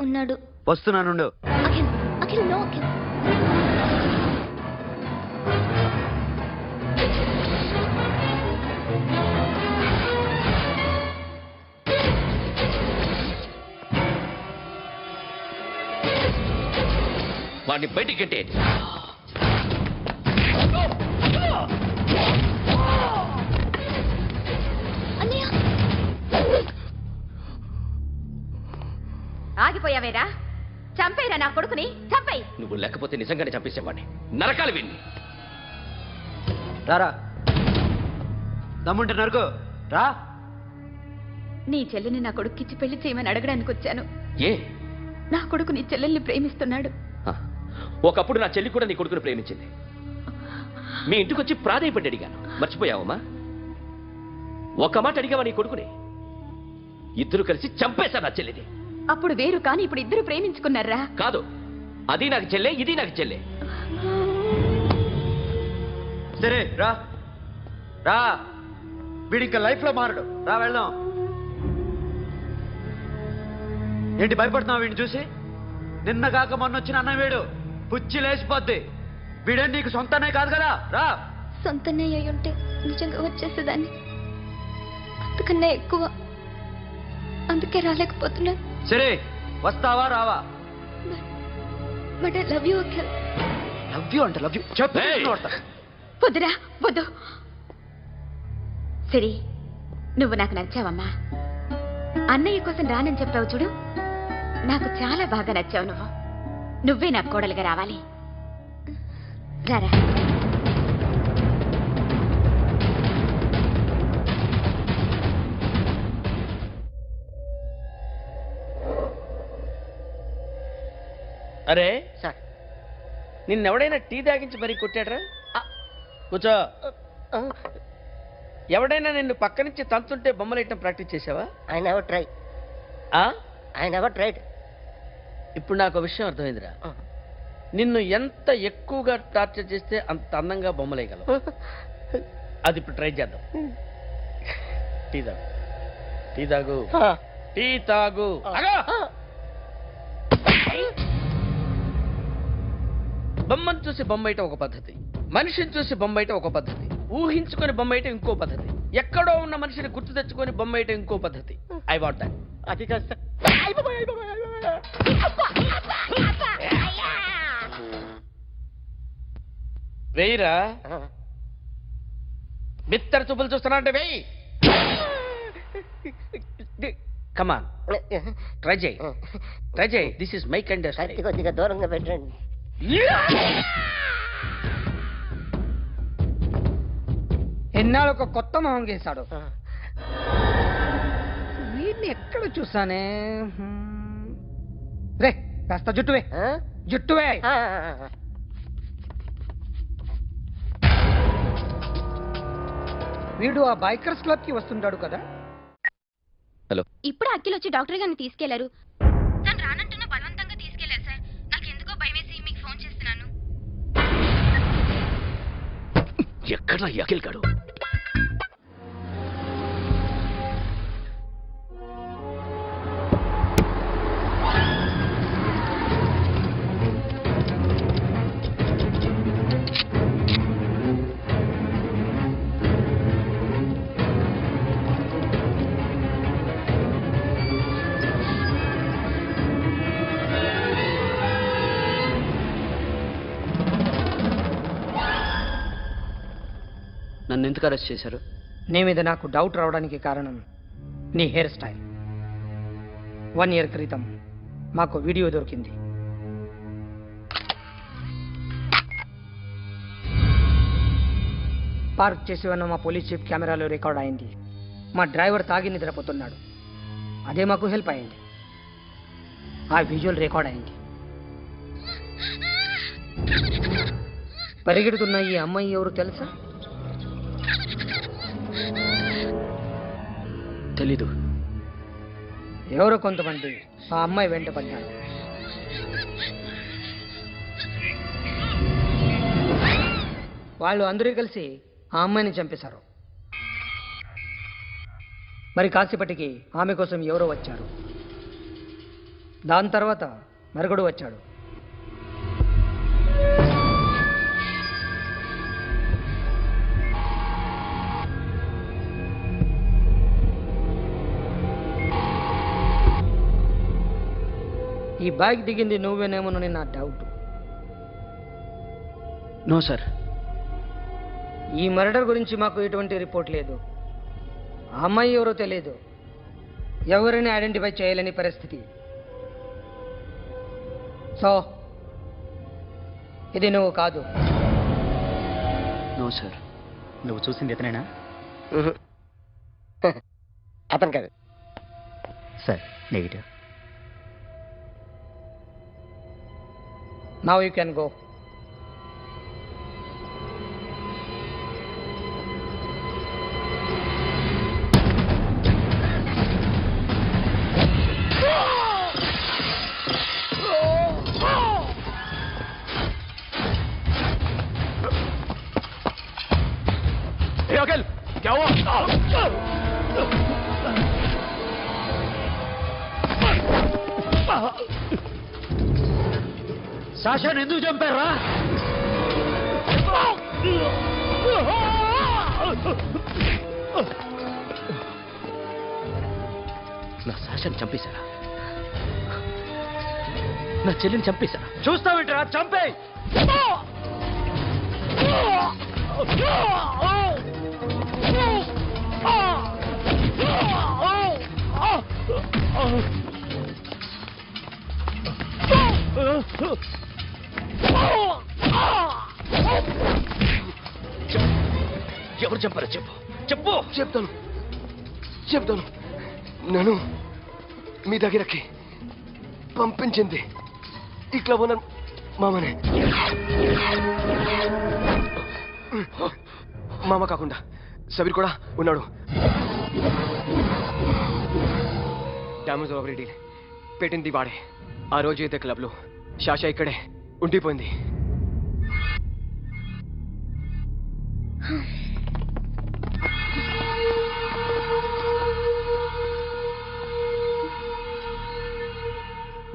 [SPEAKER 17] ఉన్నాడు.
[SPEAKER 3] వస్తున్నానుండు.
[SPEAKER 17] అఖిల్, అఖిల్ నో అఖిల్.
[SPEAKER 10] వాడిని బయటికి గెట్టేయండి.
[SPEAKER 7] ఆగిపోయావేరా? చంపేరా నా కొడుకుని, చంపేయి.
[SPEAKER 10] నువ్వు లేకపోతే నిజంగానే చంపేసేవాడిని. నరకాలి విన్ని.
[SPEAKER 3] రారా, దమ్ముంటే నరకు రా.
[SPEAKER 7] నీ చెల్లిని నా కొడుక్కిచ్చి పెళ్లి చేయమని అడగడానికి వచ్చాను.
[SPEAKER 10] ఏ?
[SPEAKER 7] నా కొడుకు నీ చెల్లెల్ని ప్రేమిస్తున్నాడు.
[SPEAKER 10] ఒకప్పుడు నా చెల్లి కూడా నీ కొడుకుని ప్రేమించింది. మీ ఇంటికి వచ్చి ప్రాధేయపడి అడిగాను. మర్చిపోయావమ్మా? ఒక మాట అడిగావా నీ కొడుకుని? ఇద్దరు కలిసి చంపేశారు నా చెల్లిని.
[SPEAKER 7] అప్పుడు వేరు, కానీ ఇప్పుడు ఇద్దరు ప్రేమించుకున్నారా?
[SPEAKER 10] కాదు, అది నాకు చెల్లె, ఇది నాకు చెల్లె.
[SPEAKER 3] సరే రా రా, వీడి ఇంకా లైఫ్ లో మారడు. రా వెళ్దాం. ఏంటి భయపడుతున్నావు వీడిని చూసి? నిన్న కాక మొన్న వచ్చిన అన్న వీడు పుచ్చి లేచిపోద్ది. వీడే నీకు సొంతనే కాదు కదా. రా.
[SPEAKER 17] సొంతనే అయి ఉంటే నిజంగా వచ్చేసేదాన్ని. అంతకన్నా ఎక్కువ, అందుకే రాలేకపోతున్నా.
[SPEAKER 3] సరే, వస్తావా రావా?
[SPEAKER 17] But I love you Akhil.
[SPEAKER 3] Love you అంటే లవ్ యూ చెప్పు.
[SPEAKER 7] వద్దురా, వద్దు. సరే, నువ్వు నాకు నచ్చావమ్మా. అన్నయ్య కోసం రానని చెప్పావు చూడు, నాకు చాలా బాగా నచ్చావు నువ్వు. నువ్వే నాకు కోడలుగా రావాలి. రారా.
[SPEAKER 18] అరే సార్, నిన్నెవడైనా టీ తాగించి మరీ కొట్టాడ్రా? కూర్చో. ఎవడైనా నిన్ను పక్క నుంచి తంతుంటే బొమ్మలేయటం ప్రాక్టీస్ చేసావా?
[SPEAKER 16] I never try. I never tried.
[SPEAKER 18] ఇప్పుడు నాకు విషయం అర్థమైందిరా. నిన్ను ఎంత ఎక్కువగా టార్చర్ చేస్తే అంత అందంగా బొమ్మలేయగలవు. అది ఇప్పుడు ట్రై చేద్దాం. టీ తాగు, టీ తాగు, టీ తాగు. బొమ్మను చూసి బొమ్మయటం ఒక పద్ధతి, మనిషిని చూసి బొమ్మయటం ఒక పద్ధతి, ఊహించుకొని బొమ్మయటం ఇంకో పద్ధతి, ఎక్కడో ఉన్న మనిషిని గుర్తు తెచ్చుకొని బొమ్మయటం ఇంకో పద్ధతి. I want that.
[SPEAKER 16] అది కాస్త
[SPEAKER 18] వెయ్యిరా. బిత్తర చూపులు చూస్తున్నా అంటే వెయ్యి. కమాన్, ట్రై చేయి, ట్రై చేయి. This is my kind.
[SPEAKER 16] కొద్దిగా దూరంగా పెట్టండి.
[SPEAKER 19] ఎన్నాళ్ళు ఒక కొత్త మొహం గీశాడు. వీడిని ఎక్కడ చూసానే? రే, కాస్త జుట్టువే, జుట్టువే. వీడు ఆ బైకర్స్ క్లబ్ కి వస్తుంటాడు కదా.
[SPEAKER 10] హలో,
[SPEAKER 17] ఇప్పుడు అఖిల్ వచ్చి డాక్టర్ గారిని తీసుకెళ్లారు. తను రానంటున్న బలవంతంగా తీసుకెళ్లారు సార్. నాకు ఎందుకో భయమేసి మీకు ఫోన్ చేస్తున్నాను.
[SPEAKER 10] ఎక్కడ అఖిల్ గాడు?
[SPEAKER 16] నన్ను ఎందుకు అరెస్ట్ చేశారు?
[SPEAKER 19] నీ మీద నాకు డౌట్ రావడానికి కారణం నీ హెయిర్ స్టైల్. 1 year క్రితం మాకు వీడియో దొరికింది. పార్క్ చేసి ఉన్న మా పోలీస్ జీప్ కెమెరాలో రికార్డ్ అయింది. మా డ్రైవర్ తాగి నిద్రపోతున్నాడు. అదే మాకు హెల్ప్ అయింది. ఆ విజువల్ రికార్డ్ అయింది. పరిగెడుతున్న ఈ అమ్మాయి ఎవరు తెలుసా?
[SPEAKER 16] తెలీదు.
[SPEAKER 19] ఎవరో కొంతమంది ఆ అమ్మాయి వెంట పడ్డారు. వాళ్ళు అందరూ కలిసి ఆ అమ్మాయిని చంపేశారు. మరి కాసేపటికి ఆమె కోసం ఎవరో వచ్చారు. దాని తర్వాత మరొకడు వచ్చాడు. ఈ బైక్ దిగింది నువ్వేనేమోనని నా డౌట్.
[SPEAKER 16] No sir.
[SPEAKER 19] ఈ మర్డర్ గురించి మాకు ఎటువంటి రిపోర్ట్ లేదు. ఆ అమ్మాయి ఎవరో తెలియదు. ఎవరిని ఐడెంటిఫై చేయలేని పరిస్థితి. సో ఇది నువ్వు కాదు.
[SPEAKER 16] No sir.
[SPEAKER 13] నువ్వు చూసింది ఇతనేనా?
[SPEAKER 16] అతను కాదు
[SPEAKER 13] sir. Negative.
[SPEAKER 19] Now you can go.
[SPEAKER 10] Akhil क्या हुआ?
[SPEAKER 3] సాషాని ఎందుకు చంపారా?
[SPEAKER 16] నా సాషాని చంపేశారా? నా చెల్లిని చంపేశారా?
[SPEAKER 3] చూస్తావేంట్రా? చంపే.
[SPEAKER 16] ఎవరు చంపారో చెప్పు. చెప్పు. చెప్తాను. నేను మీ దగ్గరకి పంపించింది ఈ క్లబ్ ఓనర్ మామనే. మామ కాకుండా సబీర్ కూడా ఉన్నాడు. డ్యామేజ్ ఓవర్ డీల్ పెట్టింది వాడే. ఆ రోజు అయితే క్లబ్లో శాషా ఇక్కడే ఉండిపోయింది.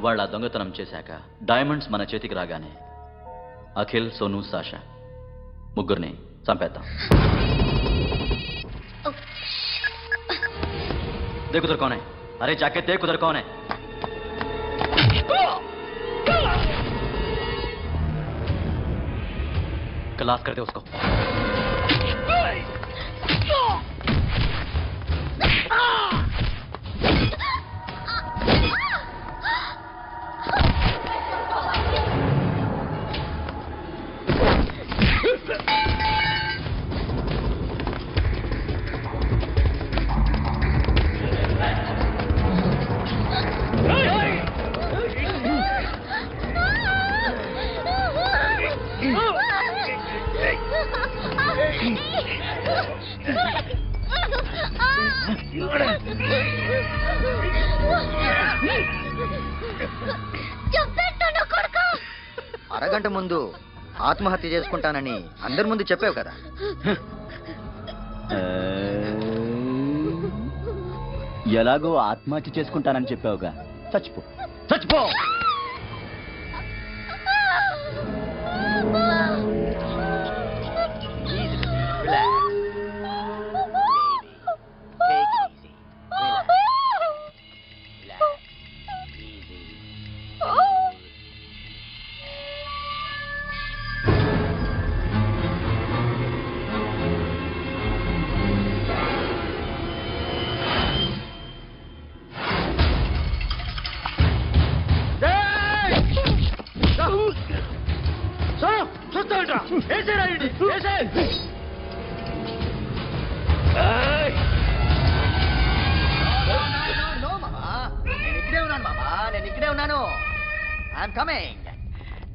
[SPEAKER 13] వాళ్ళ దొంగతనం చేశాక డైమండ్స్ మన చేతికి రాగానే అఖిల్, సోను, సాషా ముగ్గురిని చంపేద్దాం. देख उधर कौन है? अरे जाके देख उधर कौन है? क्लास कर दे उसको.
[SPEAKER 12] అరగంట ముందు ఆత్మహత్య చేసుకుంటానని అందరి ముందు చెప్పావు కదా.
[SPEAKER 13] ఎలాగో ఆత్మహత్య చేసుకుంటానని చెప్పావుగా, చచ్చిపో చచ్చిపో.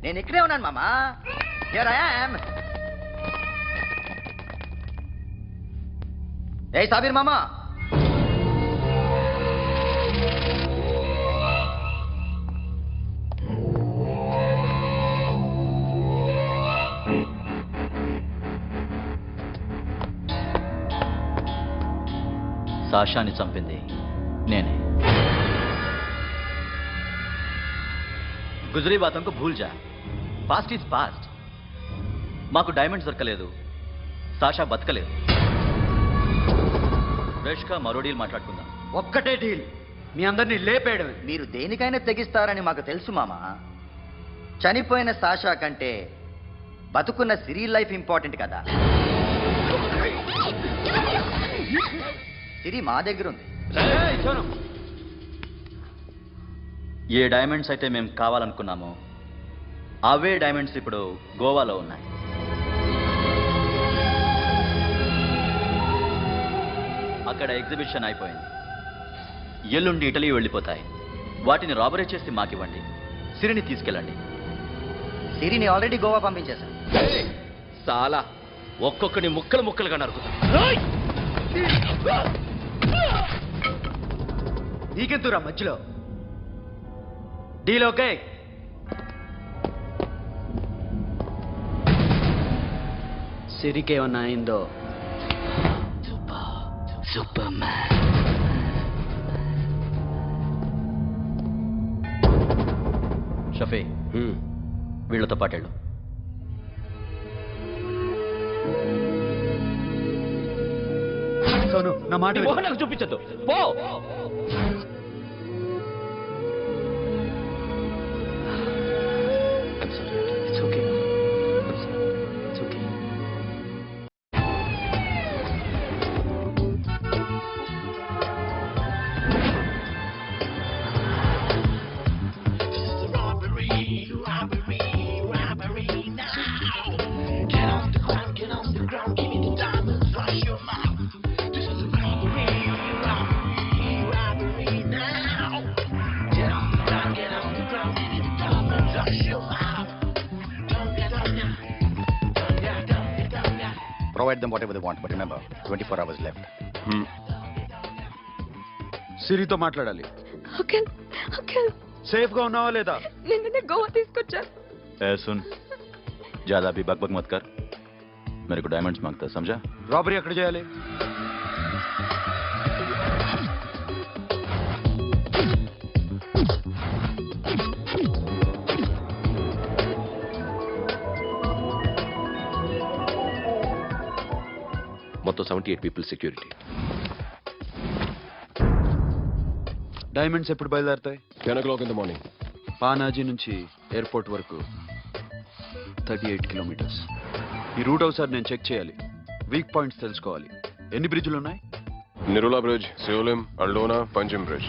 [SPEAKER 12] నేను ఇక్కడే ఉన్నాను మామా. Here I am. ఏయ్ సాబీర్ మామా,
[SPEAKER 13] సాషాని చంపింది నేనే. గుజరీ బాతంకు భూల్ జా, పాస్ట్ ఈజ్ పాస్ట్. మాకు డైమండ్స్ దొరకలేదు, సాషా బతకలేదు. రేష్కా మరో డీల్ మాట్లాడుకుందాం.
[SPEAKER 12] ఒక్కటే డీల్, మీ అందరినీ లేపేయడమే. మీరు దేనికైనా తెగిస్తారని మాకు తెలుసు మామా. చనిపోయిన సాషా కంటే బతుకున్న సిరి లైఫ్ ఇంపార్టెంట్ కదా. సిరి మా దగ్గర ఉంది.
[SPEAKER 13] ఏ డైమండ్స్ అయితే మేము కావాలనుకున్నామో అవే డైమండ్స్ ఇప్పుడు గోవాలో ఉన్నాయి. అక్కడ ఎగ్జిబిషన్ అయిపోయింది. ఎల్లుండి ఇటలీ వెళ్ళిపోతాయి. వాటిని రాబరీ చేసి మాకివ్వండి, సిరిని తీసుకెళ్ళండి.
[SPEAKER 12] సిరిని ఆల్రెడీ గోవా పంపించేశాను.
[SPEAKER 10] చాలా ఒక్కొక్కని ముక్కలు ముక్కలుగా నరుకుతా.
[SPEAKER 12] నీకెందురా మధ్యలో? Deal okay?
[SPEAKER 16] సిరికేమన్నా అయిందో?
[SPEAKER 13] Super man. షఫీ, వీళ్ళతో పాటేళ్ళు.
[SPEAKER 3] సోను, నా మాట విను.
[SPEAKER 10] నాకు చూపించద్దు, పో.
[SPEAKER 12] Provide them whatever they want, but remember, 24 hours left.
[SPEAKER 3] సిరితో మాట్లాడాలి.
[SPEAKER 17] అంకుల్ అంకుల్
[SPEAKER 3] సేఫ్ గా ఉన్నావా లేదా?
[SPEAKER 17] నిన్ననే గోవా తీసుకొచ్చారు.
[SPEAKER 13] ए सुन, ज्यादा भी बकबक मत कर. मेरे को डायमंड्स मांगता, समझा?
[SPEAKER 3] రాబరీ ఎక్కడ చేయాలి?
[SPEAKER 10] మొత్తం 78 పీపుల్ సెక్యూరిటీ.
[SPEAKER 3] డైమండ్స్ ఎప్పుడు బయలుదేరుతాయి?
[SPEAKER 11] 10 o'clock in the morning.
[SPEAKER 3] Panaji నుంచి ఎయిర్పోర్ట్ వరకు 38 కిలోమీటర్స్. ఈ రూట్ ఒకసారి నేను చెక్ చేయాలి. వీక్ పాయింట్స్ తెలుసుకోవాలి. ఎన్ని బ్రిడ్జ్లు ఉన్నాయి?
[SPEAKER 11] Nirula Bridge, Seolim, Aldona, Panjim Bridge.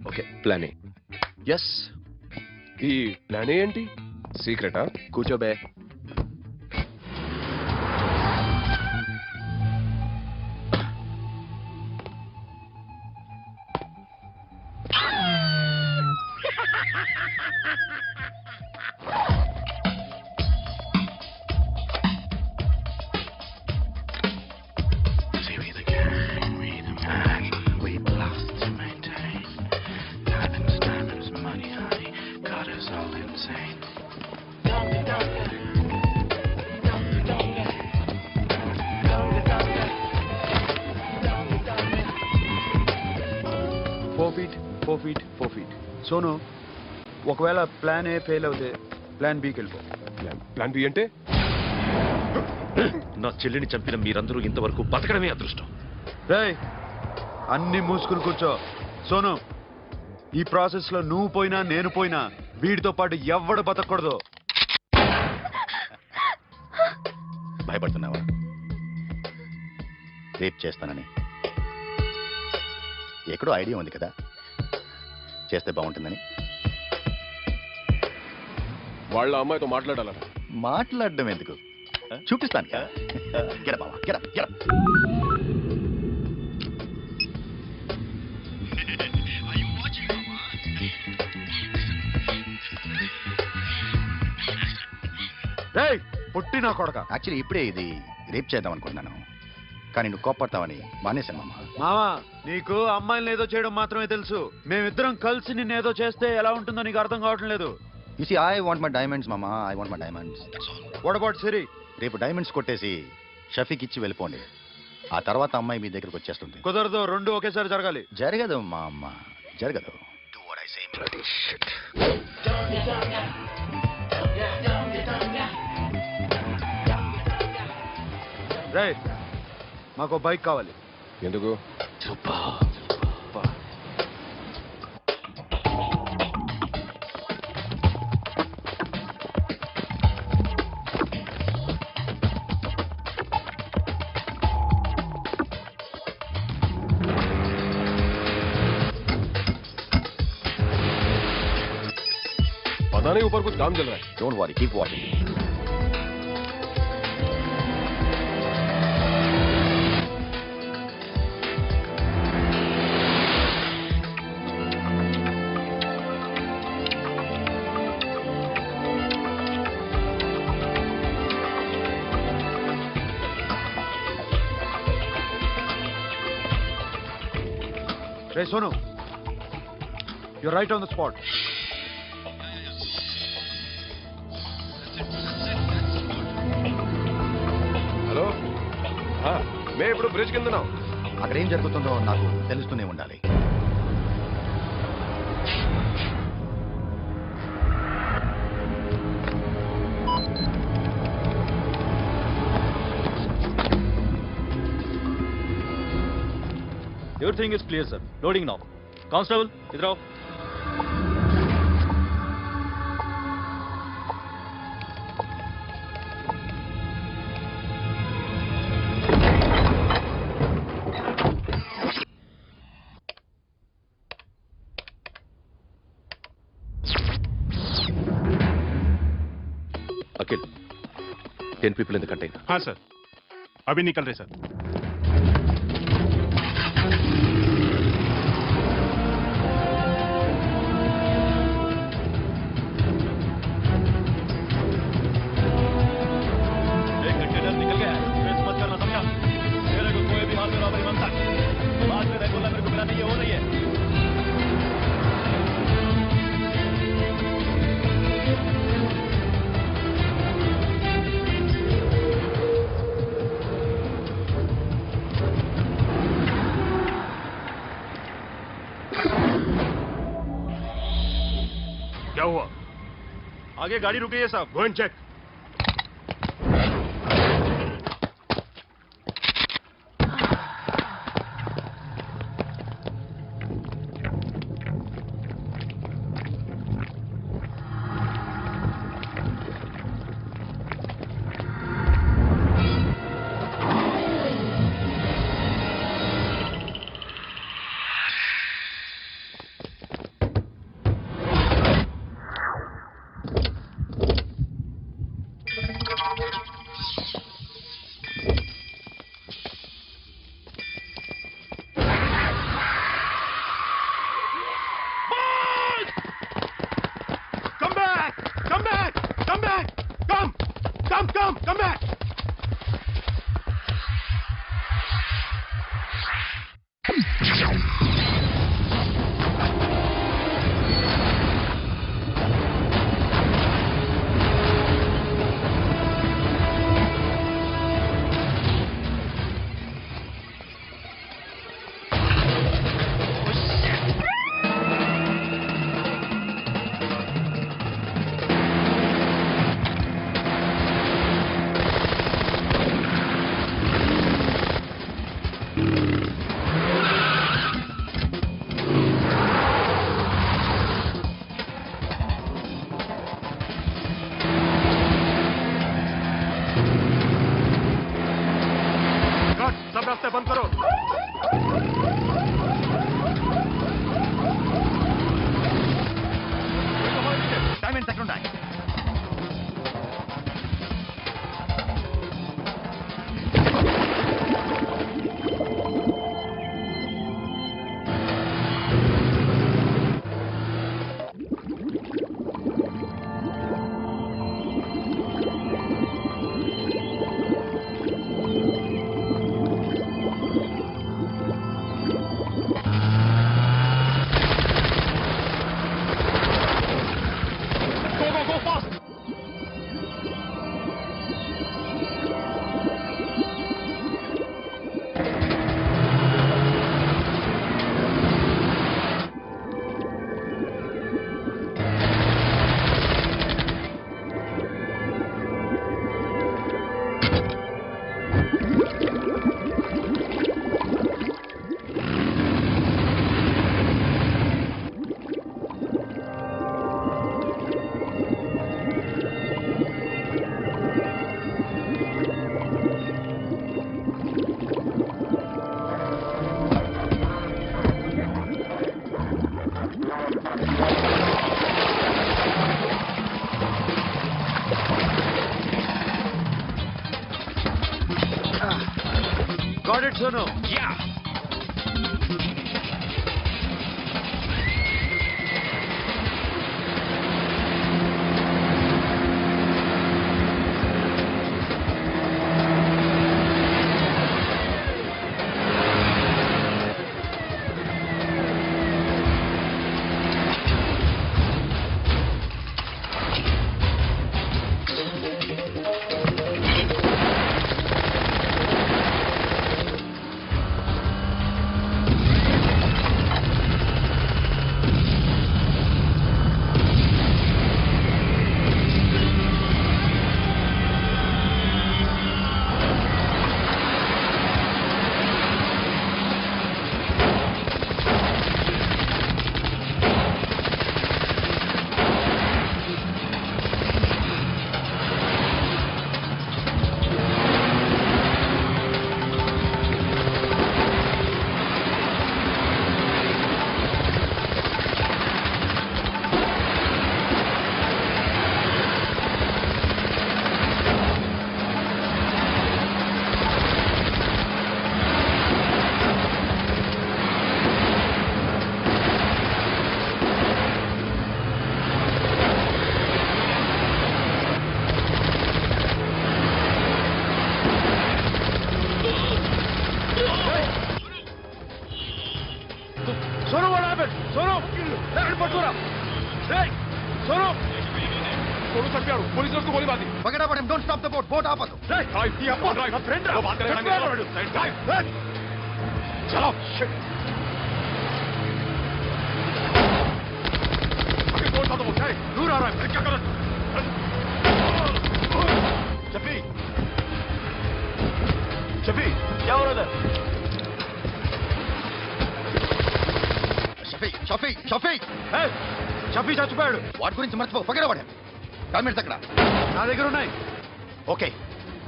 [SPEAKER 3] Okay,
[SPEAKER 10] plan A.
[SPEAKER 3] Yes.
[SPEAKER 11] ఈ ప్లాన్ ఏంటి? సీక్రెటా?
[SPEAKER 3] కూర్చోబే. సోను ఒకవేళ ప్లాన్ ఏ ఫెయిల్ అవుతే ప్లాన్ బికి వెళ్ళిపో.
[SPEAKER 11] ప్లాన్ బి అంటే
[SPEAKER 10] నా చెల్లిని చంపిన మీరందరూ ఇంతవరకు బతకడమే అదృష్టం.
[SPEAKER 3] రేయ్ అన్ని మూసుకుని కూర్చో. సోను ఈ ప్రాసెస్ లో నువ్వు పోయినా నేను పోయినా వీడితో పాటు ఎవ్వడు బతకూడదు.
[SPEAKER 20] భయపడుతున్నావా రేప్ చేస్తానని? ఎక్కడో ఐడియా ఉంది కదా చేస్తే బాగుంటుందని.
[SPEAKER 11] వాళ్ళ అమ్మాయితో మాట్లాడాల.
[SPEAKER 20] మాట్లాడడం ఎందుకు, చూపిస్తాను కదా. గెడ బావా గెడ గెడ.
[SPEAKER 3] రేయ్ పుట్టి నా కొడక.
[SPEAKER 20] యాక్చువల్లీ ఇప్పుడే ఇది రేప్ చేద్దాం అనుకుంటున్నాను, కానీ నువ్వు కోప్పడతావని మానేశాను మామ.
[SPEAKER 3] మావా నీకు అమ్మాయిలను ఏదో చేయడం మాత్రమే తెలుసు. మేమిద్దరం కలిసి నిన్ను ఏదో చేస్తే ఎలా ఉంటుందో నీకు అర్థం కావటం లేదు.
[SPEAKER 20] You see, I want my diamonds, Mama. I want my diamonds. That's all.
[SPEAKER 3] What about Siri?
[SPEAKER 20] రేపు డైమండ్స్ కొట్టేసి షఫీకి ఇచ్చి వెళ్ళిపోండి. ఆ తర్వాత అమ్మాయి మీ దగ్గరకు వచ్చేస్తుంది.
[SPEAKER 3] కుదరదు, రెండు ఒకేసారి జరగాలి.
[SPEAKER 20] జరగదు మా అమ్మ, జరగదు. Do what I say. Bloody shit.
[SPEAKER 3] రేయ్ మాకు బైక్ కావాలి.
[SPEAKER 11] ఎందుకు? पता नहीं ऊपर कुछ काम चल रहा है.
[SPEAKER 20] Don't worry, keep watching.
[SPEAKER 3] Hey Sonu, you're right on the spot.
[SPEAKER 11] Hello, మేము ఇప్పుడు బ్రిడ్జ్ కింద ఉన్నాం.
[SPEAKER 20] అక్కడ ఏం జరుగుతుందో నాకు తెలుస్తూనే ఉండాలి.
[SPEAKER 15] Everything is clear, sir. Loading now. Constable, idhar aao.
[SPEAKER 10] Akhil, 10 people in the container.
[SPEAKER 11] हाँ सर, अभी निकल रहे सर. क्या हुआ? आगे गाड़ी रुकी है साहब. Go and check. Come back!
[SPEAKER 5] रास्ते बंद करो।
[SPEAKER 20] डायमंड्स ఎక్కడ ఉన్నాయి?
[SPEAKER 3] Got it, Sonu.
[SPEAKER 5] Yeah. Sonu, what happened? Sonu! Let it Batura! Hey! Sonu! Sonu चढ़ पुलिस ने उसको गोली मार दी।
[SPEAKER 20] Forget about him. Don't stop the boat. Boat आपस.
[SPEAKER 5] Drive दिया बोल drive. My friend वो बात करेगा। Drive. चलो. Shit. अभी बोल तो बोल। दूर आ रहा है। क्या कर? शफी. शफी, क्या हो रहा है?
[SPEAKER 20] షఫీ
[SPEAKER 3] షఫీ చచ్చిపోయాడు.
[SPEAKER 20] వాటి గురించి మర్చిపో. పగడవాడు డాక్యుమెంట్స్ అక్కడ
[SPEAKER 3] నా దగ్గర ఉన్నాయి.
[SPEAKER 20] ఓకే,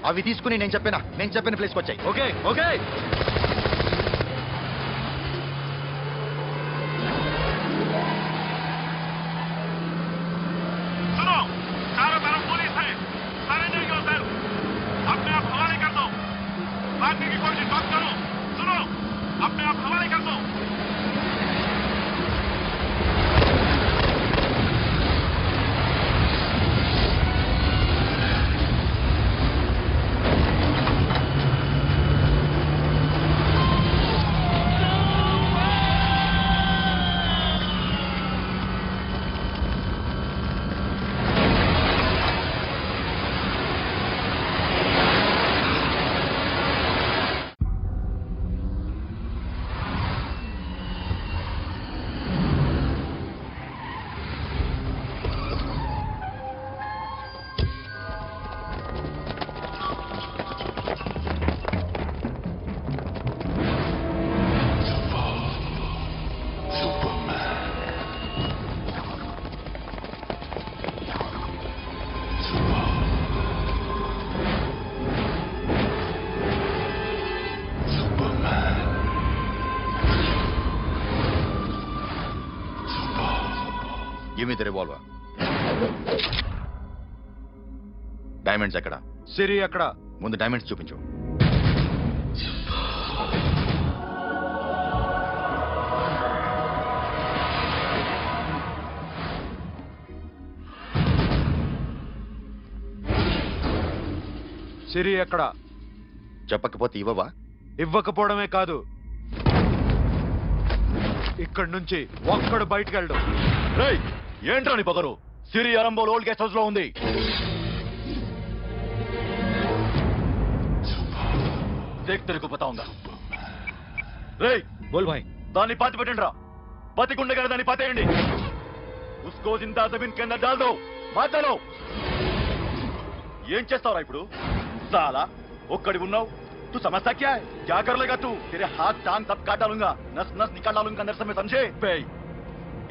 [SPEAKER 20] అవి తీసుకుని నేను చెప్పిన ప్లేస్కి వచ్చాయి.
[SPEAKER 3] Okay okay.
[SPEAKER 5] सुनो, चारों तरफ पुलिस है। Surrender yourself. अपने आप हवाले कर दो। भागने की कोशिश मत करो। सुनो, अपने आप हवाले कर दो।
[SPEAKER 20] Give me the revolver. Diamonds ఎక్కడ?
[SPEAKER 3] సిరి ఎక్కడ?
[SPEAKER 20] ముందు డైమండ్స్ చూపించు.
[SPEAKER 3] సిరి ఎక్కడ?
[SPEAKER 20] చెప్పకపోతే ఇవ్వవా?
[SPEAKER 3] ఇవ్వకపోవడమే కాదు, ఇక్కడి నుంచి ఒక్కడు బయటకు వెళ్ళడు.
[SPEAKER 20] రేయ్, ఏంట్రా నీ పొగరు? సిరి అరంబోల్ ఓల్డ్ గెస్ట్ హౌస్ లో ఉంది. దేక్ తెరకు పతాంగా. రేయ్
[SPEAKER 15] బోల్ భాయ్,
[SPEAKER 20] దాన్ని పాతి పెట్టండి రా. బతికుండగా దాన్ని పాతేయండి. ఉస్కో జిందా జమీన్ కింద డాల్ దో. మాటలో ఏం చేస్తావురా ఇప్పుడు? साला ఒక్కడి ఉన్నావు. तू समझता क्या है? क्या कर लेगा तू? तेरे हाथ टांग सब काट डालूंगा, नस नस निकाल डालूंगा अंदर से, मैं समझे?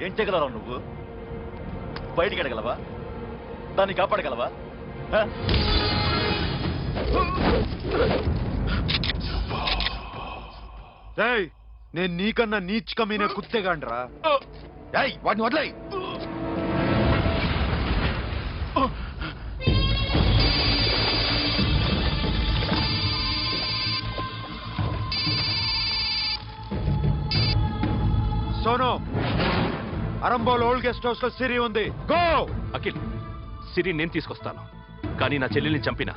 [SPEAKER 20] ఏం చేయగలరా నువ్వు? బయటికి ఎడగలవా? దాన్ని కాపాడగలవా?
[SPEAKER 3] నేను నీకన్నా నీచకమైన కుత్తేగాండ్రా.
[SPEAKER 20] వాడిని వదిలేయ్.
[SPEAKER 3] Sonu, Arambol old guest house లో సిరి ఉంది. గో.
[SPEAKER 11] అఖిల్, సిరి నేను తీసుకొస్తాను, కానీ నా చెల్లెల్ని చంపిన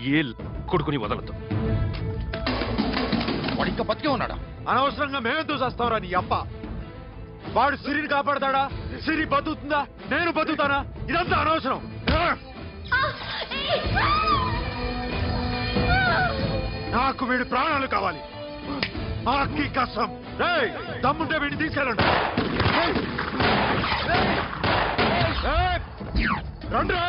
[SPEAKER 11] ఏ కొడుకుని వదలదు.
[SPEAKER 20] వాడు ఇంకా బతికే ఉన్నాడా?
[SPEAKER 3] అనవసరంగా మేమెందుకు చేస్తావురా నీ అప్ప? వాడు సిరిని కాపాడతాడా? సిరి బతుకుతుందా? నేను బతుకుతానా? ఇదంతా అనవసరం. నాకు వీడి ప్రాణాలు కావాలి. ఆకి కసం. దమ్ముంటే వీడిని తీసుకెళ్ళండి. రండ్రా.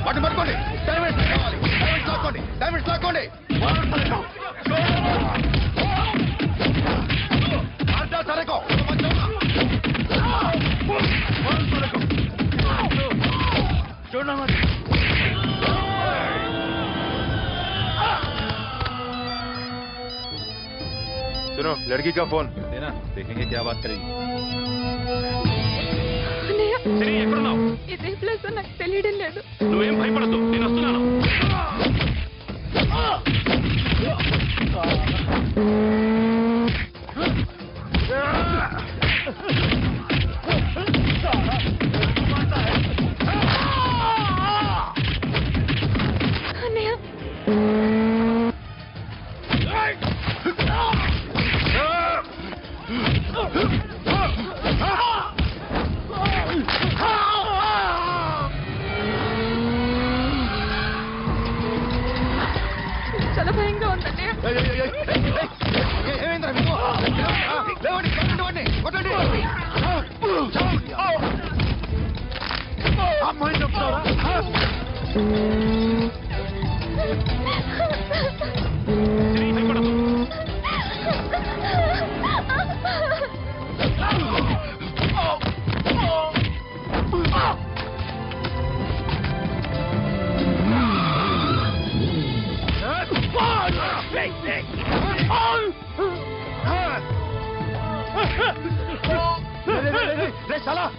[SPEAKER 20] వాటిని పట్టుకోండి. డైమండ్స్ కావాలి. డైమండ్స్ లాక్కోండి. డైమండ్స్ లాక్కోండి.
[SPEAKER 3] सुनो, लड़की का फोन
[SPEAKER 15] देना, देखेंगे क्या बात करेगी.
[SPEAKER 7] ఇదే ప్లేస్ నాకు తెలియడం లేదు.
[SPEAKER 11] నువ్వేం భయపడద్దు, నేను వస్తున్నాను.
[SPEAKER 7] చాలా భయంగా ఉందండి.
[SPEAKER 20] ఏమైందిరా మీకు? లేవండి, కొట్టండి, కొట్టండి.
[SPEAKER 3] అమ్మాయి చెప్తారా?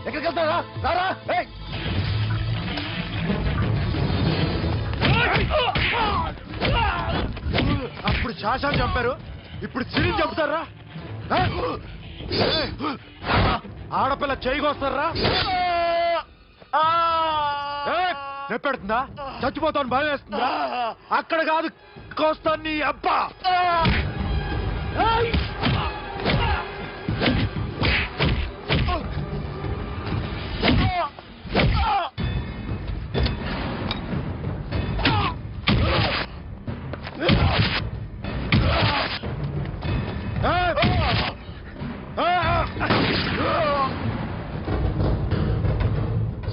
[SPEAKER 20] ఎక్కడికి వెళ్తారా? రారా.
[SPEAKER 3] అప్పుడు శాశాన్ని చంపారు, ఇప్పుడు సిరిని చంపుతారా? ఆడపిల్ల చేయకొస్తారా? నెప్పెడుతుందా? చచ్చిపోతాను భయం వేస్తుందా? అక్కడ కాదు, కోస్తాను నీ అబ్బా.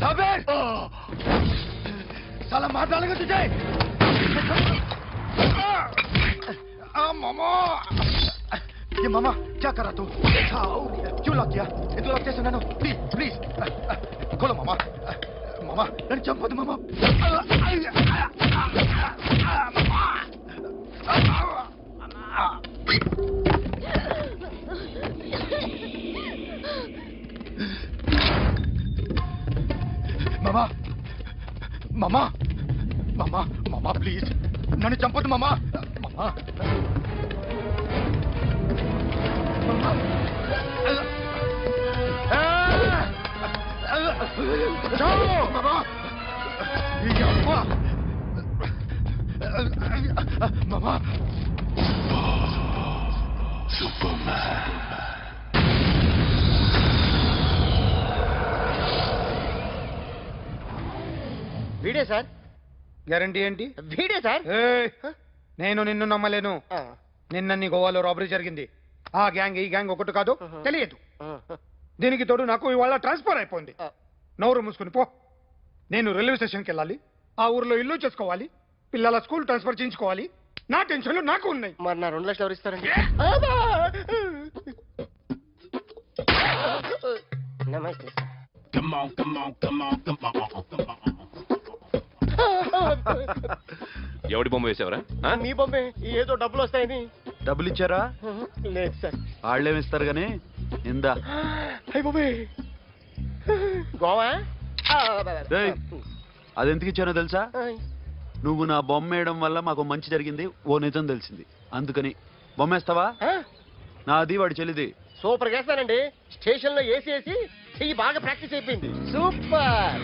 [SPEAKER 20] साबिर, साला मार डालेगा तुझे. मामा, ये मामा क्या कर रहा तू?
[SPEAKER 9] क्यों लॉक किया ఎందుకు లాక్ చేస్తున్నాను ప్లీజ్ ప్లీజ్ खोलो मामा मामा నన్ను చంపొద్దు మామా మామా మామా మామా మామా ప్లీజ్ నన్ను చంపొద్దు మామా మామా మామా
[SPEAKER 12] వీడే సార్
[SPEAKER 9] గ్యారంటీ ఏంటి
[SPEAKER 12] వీడే సార్
[SPEAKER 9] నేను నిన్ను నమ్మలేను నిన్న నీ గోవాలో రాబరీ జరిగింది ఆ గ్యాంగ్ ఈ గ్యాంగ్ ఒకటి కాదు తెలియదు దీనికి తోడు నాకు ఇవాళ ట్రాన్స్ఫర్ అయిపోయింది నోరు మూసుకుని పో నేను రైల్వే స్టేషన్కి వెళ్ళాలి ఆ ఊర్లో ఇల్లు చేసుకోవాలి పిల్లల స్కూల్ ట్రాన్స్ఫర్ చేయించుకోవాలి నా టెన్షన్లు నాకు ఉన్నాయి
[SPEAKER 16] మరి నా 2 లక్షలు ఎవరు ఇస్తారండి నమస్తే
[SPEAKER 10] ఎవడి బొమ్మ వేసావరా
[SPEAKER 16] మీ బొమ్మే ఏదో డబ్బులు వస్తాయని
[SPEAKER 3] డబ్బులు ఇచ్చారా
[SPEAKER 16] లేదు సార్
[SPEAKER 3] వాళ్ళేమి ఇస్తారు గానీ ఇందా
[SPEAKER 16] అయ్య బొమ్మే గోవా
[SPEAKER 3] డేయ్, అది ఎందుకు ఇచ్చానో తెలుసా నువ్వు నా బొమ్మ వేయడం వల్ల మాకు మంచి జరిగింది ఓ నిజం తెలిసింది అందుకని బొమ్మేస్తావా నాది వాడి చెల్లిది
[SPEAKER 16] సూపర్ వేస్తానండి స్టేషన్ లో ఏసీ చెయ్యి బాగా ప్రాక్టీస్ అయిపోయింది సూపర్